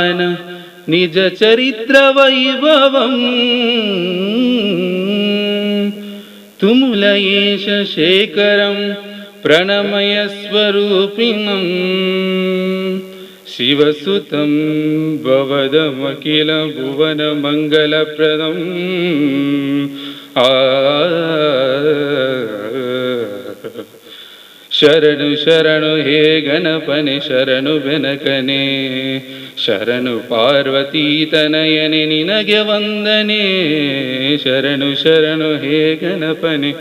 ಗಾಯನ ನಿಜ ಚರಿತ್ರ ವೈಭವಂ ತುಮುಲಯೇಶ ಶೇಖರಂ ಪ್ರಣಮಯ ಸ್ವರೂಪಿಣಂ ಶಿವಸುತಂ ಭವದಮಖಿಲ ಭುವನ ಮಂಗಲಪ್ರದಂ ಶರಣು ಶರಣು ಹೇ ಗಣಪನೆ ಶರಣು ಬೆನಕನೆ ಶರಣು ಪಾರ್ವತೀ ತನಯನೆ ನಿನಗೆ ವಂದನೆ ಶರಣು ಶರಣು ಹೇ ಗಣಪನೆ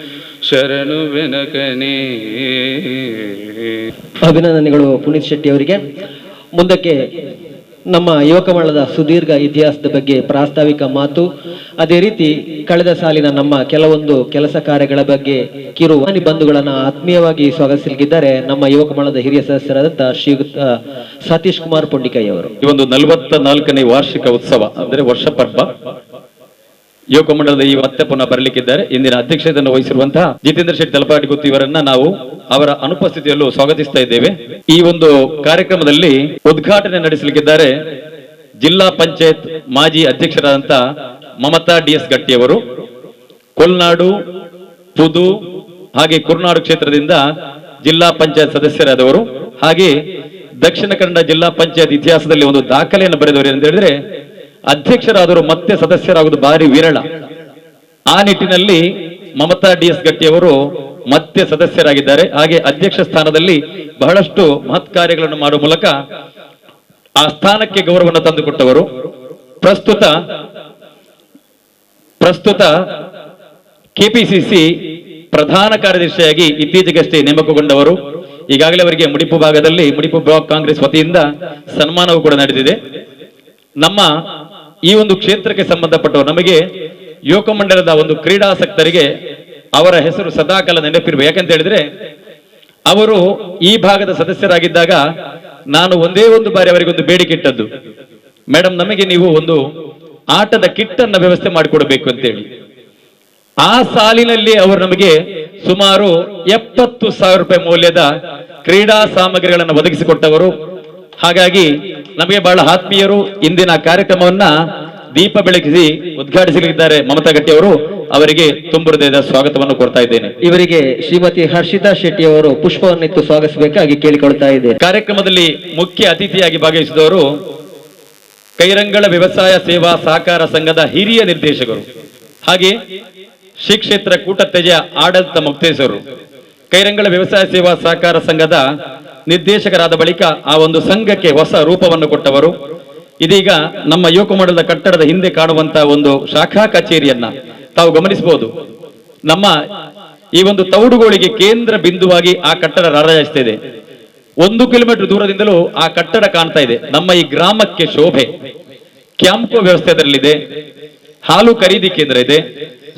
ಶರಣು ಬೆನಕನೆ. ಅಭಿನಂದನೆಗಳು ಪುನೀತ್ ಶೆಟ್ಟಿ ಅವರಿಗೆ. ಮುಂದಕ್ಕೆ ನಮ್ಮ ಯುವಕಮಂಡಲದ ಸುದೀರ್ಘ ಇತಿಹಾಸದ ಬಗ್ಗೆ ಪ್ರಾಸ್ತಾವಿಕ ಮಾತು, ಅದೇ ರೀತಿ ಕಳೆದ ಸಾಲಿನ ನಮ್ಮ ಕೆಲವೊಂದು ಕೆಲಸ ಕಾರ್ಯಗಳ ಬಗ್ಗೆ ಕಿರು ಬಂಧುಗಳನ್ನ ಆತ್ಮೀಯವಾಗಿ ಸ್ವಾಗತಿಸಲಿದ್ದಾರೆ ನಮ್ಮ ಯುವಕಮಂಡಲದ ಹಿರಿಯ ಸದಸ್ಯರಾದಂಥ ಶ್ರೀಯುತ ಸತೀಶ್ ಕುಮಾರ್ ಪೊಂಡಿಕೈ ಅವರು. ಈ ಒಂದು 44ನೇ ವಾರ್ಷಿಕ ಉತ್ಸವ ಅಂದ್ರೆ ವರ್ಷ ಪರ್ವ ಯುವಕ ಮಂಡಲದ ಈ ಮತ್ತೆ ಪುನಃ ಬರಲಿಕ್ಕಿದ್ದಾರೆ. ಇಂದಿನ ಅಧ್ಯಕ್ಷತೆಯನ್ನು ವಹಿಸಿರುವಂತಹ ಜಿತೇಂದ್ರ ಶೆಟ್ಟಿ ತಲಪಾಡಿ ಗುತ್ತಿ ಇವರನ್ನ ನಾವು ಅವರ ಅನುಪಸ್ಥಿತಿಯಲ್ಲೂ ಸ್ವಾಗತಿಸ್ತಾ ಇದ್ದೇವೆ. ಈ ಒಂದು ಕಾರ್ಯಕ್ರಮದಲ್ಲಿ ಉದ್ಘಾಟನೆ ನಡೆಸಲಿಕ್ಕಿದ್ದಾರೆ ಜಿಲ್ಲಾ ಪಂಚಾಯತ್ ಮಾಜಿ ಅಧ್ಯಕ್ಷರಾದಂತ ಮಮತಾ ಡಿಎಸ್ ಗಟ್ಟಿ ಅವರು. ಕೊಲ್ನಾಡು, ಪುದು ಹಾಗೆ ಕುರ್ನಾಡು ಕ್ಷೇತ್ರದಿಂದ ಜಿಲ್ಲಾ ಪಂಚಾಯತ್ ಸದಸ್ಯರಾದವರು, ಹಾಗೆ ದಕ್ಷಿಣ ಕನ್ನಡ ಜಿಲ್ಲಾ ಪಂಚಾಯತ್ ಇತಿಹಾಸದಲ್ಲಿ ಒಂದು ದಾಖಲೆಯನ್ನು ಬರೆದವರು ಅಂತ ಹೇಳಿದ್ರೆ ಅಧ್ಯಕ್ಷರಾದರು ಮತ್ತೆ ಸದಸ್ಯರಾಗುವುದು ಭಾರಿ ವಿರಳ. ಆ ನಿಟ್ಟಿನಲ್ಲಿ ಮಮತಾ ಡಿಎಸ್ ಗಟ್ಟಿ ಅವರು ಮತ್ತೆ ಸದಸ್ಯರಾಗಿದ್ದಾರೆ. ಹಾಗೆ ಅಧ್ಯಕ್ಷ ಸ್ಥಾನದಲ್ಲಿ ಬಹಳಷ್ಟು ಮಹತ್ ಕಾರ್ಯಗಳನ್ನು ಮಾಡುವ ಮೂಲಕ ಆ ಸ್ಥಾನಕ್ಕೆ ಗೌರವವನ್ನು ತಂದುಕೊಟ್ಟವರು. ಪ್ರಸ್ತುತ ಕೆಪಿಸಿಸಿ ಪ್ರಧಾನ ಕಾರ್ಯದರ್ಶಿಯಾಗಿ ಇತ್ತೀಚೆಗಷ್ಟೇ ನೇಮಕಗೊಂಡವರು. ಈಗಾಗಲೇ ಅವರಿಗೆ ಮುಡಿಪು ಭಾಗದಲ್ಲಿ ಮುಡಿಪು ಬ್ಲಾಕ್ ಕಾಂಗ್ರೆಸ್ ವತಿಯಿಂದ ಸನ್ಮಾನವೂ ಕೂಡ ನಡೆದಿದೆ. ನಮ್ಮ ಈ ಒಂದು ಕ್ಷೇತ್ರಕ್ಕೆ ಸಂಬಂಧಪಟ್ಟವರು, ನಮಗೆ ಯುವಕ ಮಂಡಲದ ಒಂದು ಕ್ರೀಡಾಸಕ್ತರಿಗೆ ಅವರ ಹೆಸರು ಸದಾಕಾಲ ನೆನಪಿರುವ. ಯಾಕಂತ ಹೇಳಿದ್ರೆ ಅವರು ಈ ಭಾಗದ ಸದಸ್ಯರಾಗಿದ್ದಾಗ ನಾನು ಒಂದೇ ಒಂದು ಬಾರಿ ಅವರಿಗೊಂದು ಬೇಡಿಕೆ ಇಟ್ಟದ್ದು, ಮೇಡಮ್ ನಮಗೆ ನೀವು ಒಂದು ಆಟದ ಕಿಟ್ ಅನ್ನ ವ್ಯವಸ್ಥೆ ಮಾಡಿಕೊಡ್ಬೇಕು ಅಂತೇಳಿ. ಆ ಸಾಲಿನಲ್ಲಿ ಅವರು ನಮಗೆ ಸುಮಾರು 70,000 ರೂಪಾಯಿ ಮೌಲ್ಯದ ಕ್ರೀಡಾ ಸಾಮಗ್ರಿಗಳನ್ನು ಒದಗಿಸಿಕೊಟ್ಟವರು. ಹಾಗಾಗಿ ನಮಗೆ ಬಹಳ ಆತ್ಮೀಯರು. ಇಂದಿನ ಕಾರ್ಯಕ್ರಮವನ್ನ ದೀಪ ಬೆಳಗಿಸಿ ಉದ್ಘಾಟಿಸಲಿದ್ದಾರೆ ಮಮತಾ ಗಟ್ಟಿ ಅವರು. ಅವರಿಗೆ ತುಂಬು ಹೃದಯದ ಸ್ವಾಗತವನ್ನು ಕೊಡ್ತಾ ಇದ್ದೇನೆ. ಇವರಿಗೆ ಶ್ರೀಮತಿ ಹರ್ಷಿತಾ ಶೆಟ್ಟಿ ಅವರು ಪುಷ್ಪವನ್ನಿತ್ತು ಸ್ವಾಗತಿಸಬೇಕಾಗಿ ಕೇಳಿಕೊಳ್ತಾ ಇದ್ದೇನೆ. ಕಾರ್ಯಕ್ರಮದಲ್ಲಿ ಮುಖ್ಯ ಅತಿಥಿಯಾಗಿ ಭಾಗವಹಿಸಿದವರು ಕೈರಂಗಳ ವ್ಯವಸಾಯ ಸೇವಾ ಸಹಕಾರ ಸಂಘದ ಹಿರಿಯ ನಿರ್ದೇಶಕರು, ಹಾಗೆ ಶ್ರೀ ಕ್ಷೇತ್ರ ಕೂಟತ್ತೆಜ ಆಡಳಿತ ಮುಕ್ತೇಶ್ವರರು, ಕೈರಂಗಳ ವ್ಯವಸಾಯ ಸೇವಾ ಸಹಕಾರ ಸಂಘದ ನಿರ್ದೇಶಕರಾದ ಬಳಿಕ ಆ ಒಂದು ಸಂಘಕ್ಕೆ ಹೊಸ ರೂಪವನ್ನು ಕೊಟ್ಟವರು. ಇದೀಗ ನಮ್ಮ ಯುವಕ ಮಂಡಲದ ಕಟ್ಟಡದ ಹಿಂದೆ ಕಾಣುವಂತಹ ಒಂದು ಶಾಖಾ ಕಚೇರಿಯನ್ನ ತಾವು ಗಮನಿಸಬಹುದು. ನಮ್ಮ ಈ ಒಂದು ತೌಡುಗೋಳಿಗೆ ಕೇಂದ್ರ ಬಿಂದುವಾಗಿ ಆ ಕಟ್ಟಡ ರಾರಾಜಿಸ್ತಿದೆ. 1 ಕಿಲೋಮೀಟರ್ ದೂರದಿಂದಲೂ ಆ ಕಟ್ಟಡ ಕಾಣ್ತಾ ಇದೆ. ನಮ್ಮ ಈ ಗ್ರಾಮಕ್ಕೆ ಶೋಭೆ. ಕ್ಯಾಂಪ್ಕೋ ವ್ಯವಸ್ಥೆ ಅದರಲ್ಲಿದೆ, ಹಾಲು ಖರೀದಿ ಕೇಂದ್ರ ಇದೆ,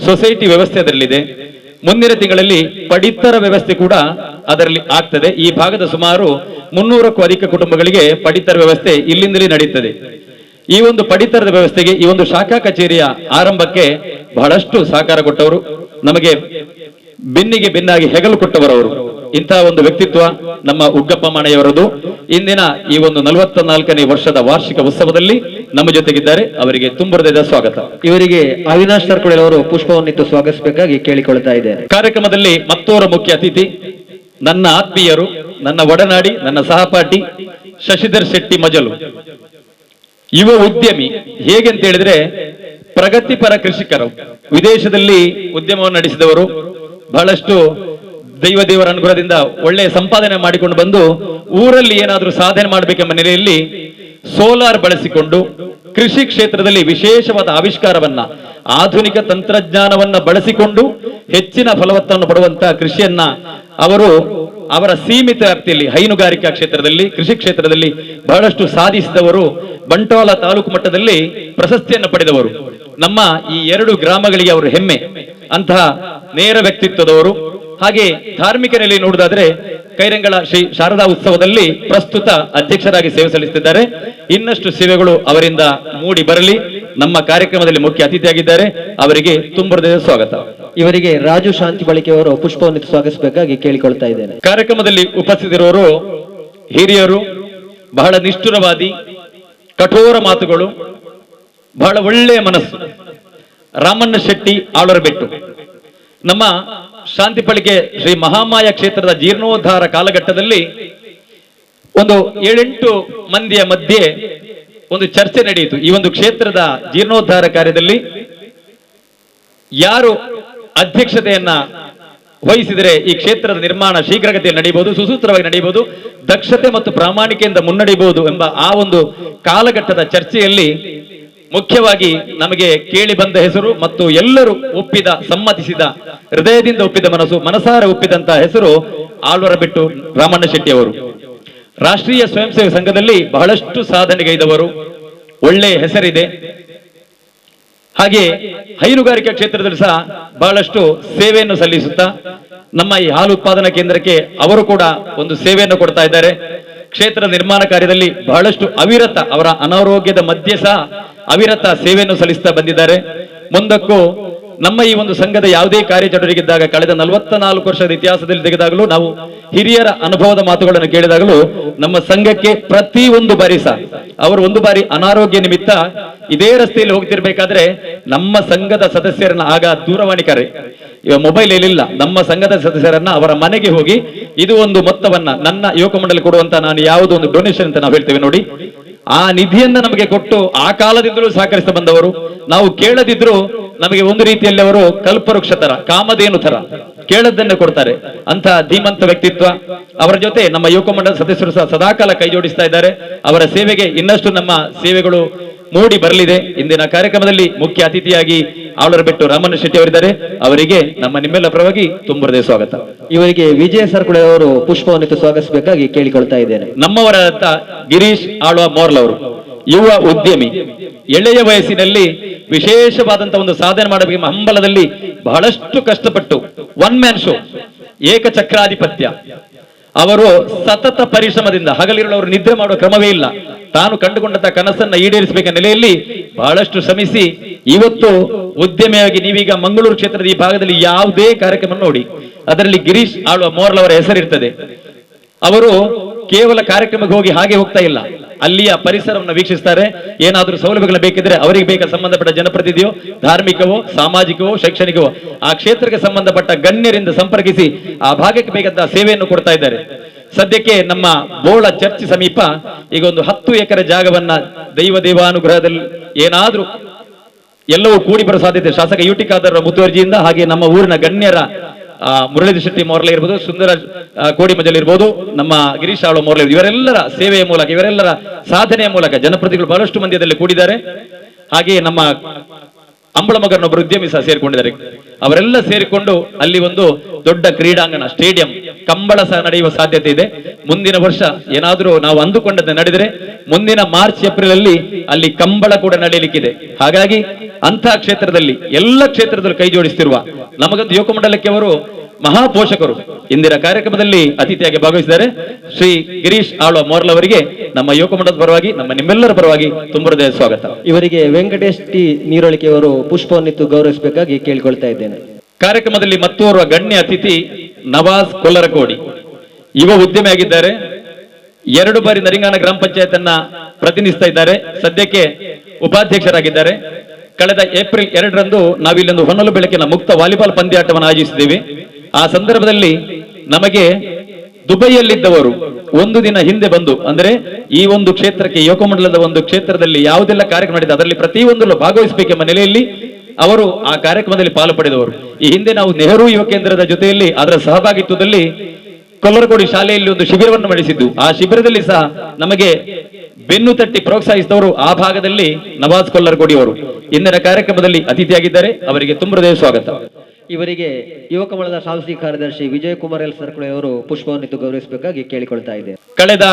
ಸೊಸೈಟಿ ವ್ಯವಸ್ಥೆ ಅದರಲ್ಲಿದೆ. ಮುಂದಿನ ತಿಂಗಳಲ್ಲಿ ಪಡಿತರ ವ್ಯವಸ್ಥೆ ಕೂಡ ಅದರಲ್ಲಿ ಆಗ್ತದೆ. ಈ ಭಾಗದ ಸುಮಾರು 300ಕ್ಕೂ ಅಧಿಕ ಕುಟುಂಬಗಳಿಗೆ ಪಡಿತರ ವ್ಯವಸ್ಥೆ ಇಲ್ಲಿಂದಲೇ ನಡೆಯುತ್ತದೆ. ಈ ಒಂದು ಪಡಿತರದ ವ್ಯವಸ್ಥೆಗೆ, ಈ ಒಂದು ಶಾಖಾ ಕಚೇರಿಯ ಆರಂಭಕ್ಕೆ ಬಹಳಷ್ಟು ಸಹಕಾರ ಕೊಟ್ಟವರು, ನಮಗೆ ಬೆನ್ನಿಗೆ ಬೆನ್ನಾಗಿ ಹೆಗಲು ಕೊಟ್ಟವರವರು. ಇಂತಹ ಒಂದು ವ್ಯಕ್ತಿತ್ವ ನಮ್ಮ ಉಗ್ಗಪ್ಪ ಮಾಣೆಯವರದು. ಇಂದಿನ ಈ ಒಂದು 44ನೇ ವರ್ಷದ ವಾರ್ಷಿಕ ಉತ್ಸವದಲ್ಲಿ ನಮ್ಮ ಜೊತೆಗಿದ್ದಾರೆ. ಅವರಿಗೆ ತುಂಬ ಹೃದಯದ ಸ್ವಾಗತ. ಇವರಿಗೆ ಅವಿನಾಶ್ ಸರ್ಕುಳ್ ಅವರು ಪುಷ್ಪವನ್ನಿತ್ತು ಸ್ವಾಗತಿಸಬೇಕಾಗಿ ಕೇಳಿಕೊಳ್ತಾ ಇದ್ದೇನೆ. ಕಾರ್ಯಕ್ರಮದಲ್ಲಿ ಮತ್ತೋರ ಮುಖ್ಯ ಅತಿಥಿ, ನನ್ನ ಆತ್ಮೀಯರು, ನನ್ನ ಒಡನಾಡಿ, ನನ್ನ ಸಹಪಾಠಿ ಶಶಿಧರ್ ಶೆಟ್ಟಿ ಮಜಲು, ಯುವ ಉದ್ಯಮಿ. ಹೇಗೆ ಅಂತ ಹೇಳಿದ್ರೆ ಪ್ರಗತಿಪರ ಕೃಷಿಕರು, ವಿದೇಶದಲ್ಲಿ ಉದ್ಯಮವನ್ನು ನಡೆಸಿದವರು, ಬಹಳಷ್ಟು ದೇವರ ಅನುಗ್ರಹದಿಂದ ಒಳ್ಳೆಯ ಸಂಪಾದನೆ ಮಾಡಿಕೊಂಡು ಬಂದು ಊರಲ್ಲಿ ಏನಾದರೂ ಸಾಧನೆ ಮಾಡಬೇಕೆಂಬ ನೆಲೆಯಲ್ಲಿ ಸೋಲಾರ್ ಬಳಸಿಕೊಂಡು ಕೃಷಿ ಕ್ಷೇತ್ರದಲ್ಲಿ ವಿಶೇಷವಾದ ಆವಿಷ್ಕಾರವನ್ನ, ಆಧುನಿಕ ತಂತ್ರಜ್ಞಾನವನ್ನ ಬಳಸಿಕೊಂಡು ಹೆಚ್ಚಿನ ಫಲವತ್ತನ್ನು ಪಡುವಂತಹ ಕೃಷಿಯನ್ನ ಅವರು ಅವರ ಸೀಮಿತ ವ್ಯಾಪ್ತಿಯಲ್ಲಿ ಹೈನುಗಾರಿಕಾ ಕ್ಷೇತ್ರದಲ್ಲಿ, ಕೃಷಿ ಕ್ಷೇತ್ರದಲ್ಲಿ ಬಹಳಷ್ಟು ಸಾಧಿಸಿದವರು. ಬಂಟ್ವಾಳ ತಾಲೂಕು ಮಟ್ಟದಲ್ಲಿ ಪ್ರಶಸ್ತಿಯನ್ನು ಪಡೆದವರು. ನಮ್ಮ ಈ 2 ಗ್ರಾಮಗಳಿಗೆ ಅವರು ಹೆಮ್ಮೆ. ಅಂತಹ ನೇರ ವ್ಯಕ್ತಿತ್ವದವರು. ಹಾಗೆ ಧಾರ್ಮಿಕ ನೆಲೆ ನೋಡುವುದಾದ್ರೆ ಕೈರಂಗಳ ಶ್ರೀ ಶಾರದಾ ಉತ್ಸವದಲ್ಲಿ ಪ್ರಸ್ತುತ ಅಧ್ಯಕ್ಷರಾಗಿ ಸೇವೆ ಸಲ್ಲಿಸುತ್ತಿದ್ದಾರೆ. ಇನ್ನಷ್ಟು ಸೇವೆಗಳು ಅವರಿಂದ ಮೂಡಿ ಬರಲಿ. ನಮ್ಮ ಕಾರ್ಯಕ್ರಮದಲ್ಲಿ ಮುಖ್ಯ ಅತಿಥಿಯಾಗಿದ್ದಾರೆ. ಅವರಿಗೆ ತುಂಬ ಹೃದಯದ ಸ್ವಾಗತ. ಇವರಿಗೆ ರಾಜು ಶಾಂತಿ ಬಳಿಕೆ ಅವರು ಪುಷ್ಪವನ್ನು ಸ್ವಾಗತಿಸಬೇಕಾಗಿ ಕೇಳಿಕೊಳ್ತಾ ಇದ್ದೇನೆ. ಕಾರ್ಯಕ್ರಮದಲ್ಲಿ ಉಪಸ್ಥಿತರಿರುವವರು ಹಿರಿಯರು, ಬಹಳ ನಿಷ್ಠುರವಾದಿ, ಕಠೋರ ಮಾತುಗಳು, ಬಹಳ ಒಳ್ಳೆಯ ಮನಸ್ಸು. ರಾಮಣ್ಣ ಶೆಟ್ಟಿ ಆಳರಬೆಟ್ಟು ನಮ್ಮ ಶಾಂತಿಪಳಿಕೆ ಶ್ರೀ ಮಹಾಮಾಯ ಕ್ಷೇತ್ರದ ಜೀರ್ಣೋದ್ಧಾರ ಕಾಲಘಟ್ಟದಲ್ಲಿ ಒಂದು 7-8 ಮಂದಿಯ ಮಧ್ಯೆ ಒಂದು ಚರ್ಚೆ ನಡೆಯಿತು. ಈ ಒಂದು ಕ್ಷೇತ್ರದ ಜೀರ್ಣೋದ್ಧಾರ ಕಾರ್ಯದಲ್ಲಿ ಯಾರು ಅಧ್ಯಕ್ಷತೆಯನ್ನ ವಹಿಸಿದರೆ ಈ ಕ್ಷೇತ್ರದ ನಿರ್ಮಾಣ ಶೀಘ್ರಗತಿಯಲ್ಲಿ ನಡೆಯಬಹುದು, ಸುಸೂತ್ರವಾಗಿ ನಡೆಯಬಹುದು, ದಕ್ಷತೆ ಮತ್ತು ಪ್ರಾಮಾಣಿಕೆಯಿಂದ ಮುನ್ನಡೆಯಬಹುದು ಎಂಬ ಆ ಒಂದು ಕಾಲಘಟ್ಟದ ಚರ್ಚೆಯಲ್ಲಿ ಮುಖ್ಯವಾಗಿ ನಮಗೆ ಕೇಳಿ ಬಂದ ಹೆಸರು ಮತ್ತು ಎಲ್ಲರೂ ಒಪ್ಪಿದ, ಸಮ್ಮತಿಸಿದ, ಹೃದಯದಿಂದ ಒಪ್ಪಿದ ಮನಸಾರ ಒಪ್ಪಿದಂತಹ ಹೆಸರು ಆಳ್ವರಬೆಟ್ಟು ರಾಮಣ್ಣ ಶೆಟ್ಟಿ ಅವರು. ರಾಷ್ಟ್ರೀಯ ಸ್ವಯಂ ಸೇವಕ ಸಂಘದಲ್ಲಿ ಬಹಳಷ್ಟು ಸಾಧನೆಗೈದವರು, ಒಳ್ಳೆಯ ಹೆಸರಿದೆ. ಹಾಗೆ ಹೈನುಗಾರಿಕಾ ಕ್ಷೇತ್ರದಲ್ಲಿ ಸಹ ಬಹಳಷ್ಟು ಸೇವೆಯನ್ನು ಸಲ್ಲಿಸುತ್ತಾ ನಮ್ಮ ಈ ಹಾಲು ಉತ್ಪಾದನಾ ಕೇಂದ್ರಕ್ಕೆ ಅವರು ಕೂಡ ಒಂದು ಸೇವೆಯನ್ನು ಕೊಡ್ತಾ ಇದ್ದಾರೆ. ಕ್ಷೇತ್ರ ನಿರ್ಮಾಣ ಕಾರ್ಯದಲ್ಲಿ ಬಹಳಷ್ಟು ಅವಿರತ, ಅವರ ಅನಾರೋಗ್ಯದ ಮಧ್ಯೆ ಸಹ ಅವಿರತ ಸೇವೆಯನ್ನು ಸಲ್ಲಿಸ್ತಾ ಬಂದಿದ್ದಾರೆ. ಮುಂದಕ್ಕೂ ನಮ್ಮ ಈ ಒಂದು ಸಂಘದ ಯಾವುದೇ ಕಾರ್ಯಚಟುವಟಿಕೆ ಇದ್ದಾಗ ಕಳೆದ 44 ವರ್ಷದ ಇತಿಹಾಸದಲ್ಲಿ ತೆಗೆದಾಗಲೂ ನಾವು ಹಿರಿಯರ ಅನುಭವದ ಮಾತುಗಳನ್ನು ಕೇಳಿದಾಗಲೂ ನಮ್ಮ ಸಂಘಕ್ಕೆ ಪ್ರತಿ ಒಂದು ಬಾರಿ ಸಹ ಅವರು ಒಂದು ಬಾರಿ ಅನಾರೋಗ್ಯ ನಿಮಿತ್ತ ಇದೇ ರಸ್ತೆಯಲ್ಲಿ ಹೋಗ್ತಿರ್ಬೇಕಾದ್ರೆ ನಮ್ಮ ಸಂಘದ ಸದಸ್ಯರನ್ನ, ಆಗ ದೂರವಾಣಿ ಕರೆ, ಮೊಬೈಲ್ ಏನಿಲ್ಲ, ನಮ್ಮ ಸಂಘದ ಸದಸ್ಯರನ್ನ ಅವರ ಮನೆಗೆ ಹೋಗಿ ಇದು ಒಂದು ಮೊತ್ತವನ್ನ ನನ್ನ ಯುವಕ ಮಂಡಳಿ ಕೊಡುವಂತ, ನಾನು ಯಾವುದೋ ಒಂದು ಡೊನೇಷನ್ ಅಂತ ನಾವು ಹೇಳ್ತೇವೆ ನೋಡಿ, ಆ ನಿಧಿಯನ್ನ ನಮಗೆ ಕೊಟ್ಟು ಆ ಕಾಲದಿಂದಲೂ ಸಹಕರಿಸ್ತಾ ಬಂದವರು. ನಾವು ಕೇಳದಿದ್ರು ನಮಗೆ ಒಂದು ರೀತಿಯಲ್ಲಿ ಅವರು ಕಲ್ಪವೃಕ್ಷ ತರ, ಕಾಮಧೇನು ತರ ಕೇಳದ್ದನ್ನೇ ಕೊಡ್ತಾರೆ. ಅಂತ ಧೀಮಂತ ವ್ಯಕ್ತಿತ್ವ. ಅವರ ಜೊತೆ ನಮ್ಮ ಯುವಕ ಮಂಡಲ ಸದಸ್ಯರು ಸಹ ಸದಾಕಾಲ ಕೈ ಜೋಡಿಸ್ತಾ ಇದ್ದಾರೆ. ಅವರ ಸೇವೆಗೆ ಇನ್ನಷ್ಟು ನಮ್ಮ ಸೇವೆಗಳು ಮೂಡಿ ಬರಲಿದೆ. ಇಂದಿನ ಕಾರ್ಯಕ್ರಮದಲ್ಲಿ ಮುಖ್ಯ ಅತಿಥಿಯಾಗಿ ಆಳರಬೆಟ್ಟು ರಾಮಣ್ಣ ಶೆಟ್ಟಿ ಅವರಿದ್ದಾರೆ. ಅವರಿಗೆ ನಮ್ಮ ನಿಮ್ಮೆಲ್ಲ ಪರವಾಗಿ ತುಂಬ ಹೃದಯ ಸ್ವಾಗತ. ಇವರಿಗೆ ವಿಜಯ ಸರ್ಕುಳೆ ಅವರು ಪುಷ್ಪವನ್ನು ಸ್ವಾಗತಿಸಬೇಕಾಗಿ ಕೇಳಿಕೊಳ್ತಾ ಇದ್ದೇನೆ. ನಮ್ಮವರಾದ ಗಿರೀಶ್ ಆಳ್ವ ಮೋರ್ಲ್ ಅವರು ಯುವ ಉದ್ಯಮಿ, ಎಳೆಯ ವಯಸ್ಸಿನಲ್ಲಿ ವಿಶೇಷವಾದಂತಹ ಒಂದು ಸಾಧನೆ ಮಾಡಬೇಕು ಹಂಬಲದಲ್ಲಿ ಬಹಳಷ್ಟು ಕಷ್ಟಪಟ್ಟು ಒನ್ ಮ್ಯಾನ್ ಶೋ, ಏಕಚಕ್ರಾಧಿಪತ್ಯ. ಅವರು ಸತತ ಪರಿಶ್ರಮದಿಂದ ಹಗಲಿರುಳವರು ನಿದ್ರೆ ಮಾಡುವ ಕ್ರಮವೇ ಇಲ್ಲ. ತಾನು ಕಂಡುಕೊಂಡಂತಹ ಕನಸನ್ನ ಈಡೇರಿಸಬೇಕ ನೆಲೆಯಲ್ಲಿ ಬಹಳಷ್ಟು ಶ್ರಮಿಸಿ ಇವತ್ತು ಉದ್ಯಮಿಯಾಗಿ ನೀವೀಗ ಮಂಗಳೂರು ಕ್ಷೇತ್ರದ ಈ ಭಾಗದಲ್ಲಿ ಯಾವುದೇ ಕಾರ್ಯಕ್ರಮ ನೋಡಿ ಅದರಲ್ಲಿ ಗಿರೀಶ್ ಆಳ್ವ ಮೋರ್ಲ್ ಅವರ ಹೆಸರಿರ್ತದೆ. ಅವರು ಕೇವಲ ಕಾರ್ಯಕ್ರಮಕ್ಕೆ ಹೋಗಿ ಹಾಗೆ ಹೋಗ್ತಾ ಇಲ್ಲ, ಅಲ್ಲಿಯ ಪರಿಸರವನ್ನು ವೀಕ್ಷಿಸ್ತಾರೆ. ಏನಾದರೂ ಸೌಲಭ್ಯಗಳು ಬೇಕಿದ್ರೆ ಅವರಿಗೆ ಬೇಕಾದ ಸಂಬಂಧಪಟ್ಟ ಜನಪ್ರತಿನಿಧಿಯೋ, ಧಾರ್ಮಿಕವೋ, ಸಾಮಾಜಿಕವೋ, ಶೈಕ್ಷಣಿಕವೋ ಆ ಕ್ಷೇತ್ರಕ್ಕೆ ಸಂಬಂಧಪಟ್ಟ ಗಣ್ಯರಿಂದ ಸಂಪರ್ಕಿಸಿ ಆ ಭಾಗಕ್ಕೆ ಬೇಕಾದ ಸೇವೆಯನ್ನು ಕೊಡ್ತಾ ಇದ್ದಾರೆ. ಸದ್ಯಕ್ಕೆ ನಮ್ಮ ಬೋಳ ಚರ್ಚ್ ಸಮೀಪ ಈಗ ಒಂದು 10 ಎಕರೆ ಜಾಗವನ್ನ ದೇವಾನುಗ್ರಹದಲ್ಲಿ ಏನಾದ್ರೂ ಎಲ್ಲವೂ ಕೂಡಿ ಬರೋ ಸಾಧ್ಯತೆ ಶಾಸಕ ಯುಟಿ ಖಾದರ್ ಮುತುವರ್ಜಿಯಿಂದ, ಹಾಗೆ ನಮ್ಮ ಊರಿನ ಗಣ್ಯರ ಮುರಳೀಧರ್ ಶೆಟ್ಟಿ ಮೋರ್ಲೆ ಇರ್ಬೋದು, ಸುಂದರ ಕೋಡಿಮಜಲ್ ಇರ್ಬೋದು, ನಮ್ಮ ಗಿರೀಶ್ ಆಳ್ವ ಮೋರ್ಲೆ, ಇವರೆಲ್ಲರ ಸೇವೆಯ ಮೂಲಕ, ಇವರೆಲ್ಲರ ಸಾಧನೆಯ ಮೂಲಕ ಜನಪ್ರತಿನಿಧಿಗಳು ಬಹಳಷ್ಟು ಮಂದಿಯಲ್ಲಿ ಕೂಡಿದ್ದಾರೆ. ಹಾಗೆಯೇ ನಮ್ಮ ಅಂಬಳಮಗನೊಬ್ಬರು ಉದ್ಯಮಿ ಸಹ ಸೇರಿಕೊಂಡಿದ್ದಾರೆ. ಅವರೆಲ್ಲ ಸೇರಿಕೊಂಡು ಅಲ್ಲಿ ಒಂದು ದೊಡ್ಡ ಕ್ರೀಡಾಂಗಣ, ಸ್ಟೇಡಿಯಂ, ಕಂಬಳ ಸಹ ನಡೆಯುವ ಸಾಧ್ಯತೆ ಇದೆ. ಮುಂದಿನ ವರ್ಷ ಏನಾದರೂ ನಾವು ಅಂದುಕೊಂಡಂತೆ ನಡೆದರೆ ಮುಂದಿನ ಮಾರ್ಚ್ ಏಪ್ರಿಲ್ ಅಲ್ಲಿ ಅಲ್ಲಿ ಕಂಬಳ ಕೂಡ ನಡೆಯಲಿಕ್ಕಿದೆ. ಹಾಗಾಗಿ ಅಂತಹ ಕ್ಷೇತ್ರದಲ್ಲಿ ಎಲ್ಲ ಕ್ಷೇತ್ರದಲ್ಲಿ ಕೈ ಜೋಡಿಸುತ್ತಿರುವ ನಮಗಂತೂ ಯುವಕ ಮಂಡಲಕ್ಕೆ ಅವರು ಮಹಾಪೋಷಕರು. ಇಂದಿನ ಕಾರ್ಯಕ್ರಮದಲ್ಲಿ ಅತಿಥಿಯಾಗಿ ಭಾಗವಹಿಸಿದ್ದಾರೆ ಶ್ರೀ ಗಿರೀಶ್ ಆಳ್ವ ಮೋರ್ಲ್ ಅವರಿಗೆ ನಮ್ಮ ಯುವಕ ಮಂಡಲದ ಪರವಾಗಿ, ನಮ್ಮ ನಿಮ್ಮೆಲ್ಲರ ಪರವಾಗಿ ತುಂಬ ಹೃದಯ ಸ್ವಾಗತ. ಇವರಿಗೆ ವೆಂಕಟೇಶ್ ಟಿ ನೀರೊಳಿಕೆ ಅವರು ಪುಷ್ಪವನ್ನಿತ್ತು ಗೌರವಿಸಬೇಕಾಗಿ ಕೇಳಿಕೊಳ್ತಾ ಇದ್ದೇನೆ. ಕಾರ್ಯಕ್ರಮದಲ್ಲಿ ಮತ್ತೋರ್ವ ಗಣ್ಯ ಅತಿಥಿ ನವಾಜ್ ಕೊಲ್ಲರಕೋಡಿ, ಯುವ ಉದ್ಯಮಿ ಆಗಿದ್ದಾರೆ. 2 ಬಾರಿ ನರಿಂಗಾನ ಗ್ರಾಮ ಪಂಚಾಯತ್ ಅನ್ನ ಪ್ರತಿನಿಧಿಸ್ತಾ ಇದ್ದಾರೆ. ಸದ್ಯಕ್ಕೆ ಉಪಾಧ್ಯಕ್ಷರಾಗಿದ್ದಾರೆ. ಕಳೆದ ಏಪ್ರಿಲ್ 2ರಂದು ನಾವಿಲ್ಲೊಂದು ಹೊನಲು ಬೆಳಕಿನ ಮುಕ್ತ ವಾಲಿಬಾಲ್ ಪಂದ್ಯಾಟವನ್ನು ಆಯೋಜಿಸಿದ್ದೇವೆ. ಆ ಸಂದರ್ಭದಲ್ಲಿ ನಮಗೆ ದುಬೈಯಲ್ಲಿದ್ದವರು ಒಂದು ದಿನ ಹಿಂದೆ ಬಂದು, ಅಂದ್ರೆ ಈ ಒಂದು ಕ್ಷೇತ್ರಕ್ಕೆ ಯುವಕ ಮಂಡಲದ ಒಂದು ಕ್ಷೇತ್ರದಲ್ಲಿ ಯಾವುದೆಲ್ಲ ಕಾರ್ಯಕ್ರಮ ನಡೆದಿದೆ ಅದರಲ್ಲಿ ಪ್ರತಿಯೊಂದರಲ್ಲೂ ಭಾಗವಹಿಸಬೇಕೆಂಬ ನೆಲೆಯಲ್ಲಿ ಅವರು ಆ ಕಾರ್ಯಕ್ರಮದಲ್ಲಿ ಪಾಲು ಪಡೆದವರು. ಈ ಹಿಂದೆ ನಾವು ನೆಹರು ಯುವ ಕೇಂದ್ರದ ಜೊತೆಯಲ್ಲಿ ಅದರ ಸಹಭಾಗಿತ್ವದಲ್ಲಿ ಕೊಲ್ಲರಕೋಡಿ ಶಾಲೆಯಲ್ಲಿ ಒಂದು ಶಿಬಿರವನ್ನು ನಡೆಸಿದ್ದು. ಆ ಶಿಬಿರದಲ್ಲಿ ಸಹ ನಮಗೆ ಬೆನ್ನು ತಟ್ಟಿ ಪ್ರೋತ್ಸಾಹಿಸಿದವರು ಆ ಭಾಗದಲ್ಲಿ ನವಾಜ್ ಕೊಲ್ಲರಕೋಡಿ ಅವರು ಇಂದಿನ ಕಾರ್ಯಕ್ರಮದಲ್ಲಿ ಅತಿಥಿಯಾಗಿದ್ದಾರೆ. ಅವರಿಗೆ ತುಂಬ ಹೃದಯ ಸ್ವಾಗತ. ಇವರಿಗೆ ಯುವಕ ಮಂಡಲದ ಸಾಂಸ್ಥಿಕ ಕಾರ್ಯದರ್ಶಿ ವಿಜಯಕುಮಾರ್ ಎಲ್ ಸರ್ಕುಳೆ ಅವರು ಪುಷ್ಪವನ್ನಿತ್ತು ಗೌರವಿಸಬೇಕಾಗಿ ಕೇಳಿಕೊಳ್ತಾ ಇದೆ. ಕಳೆದ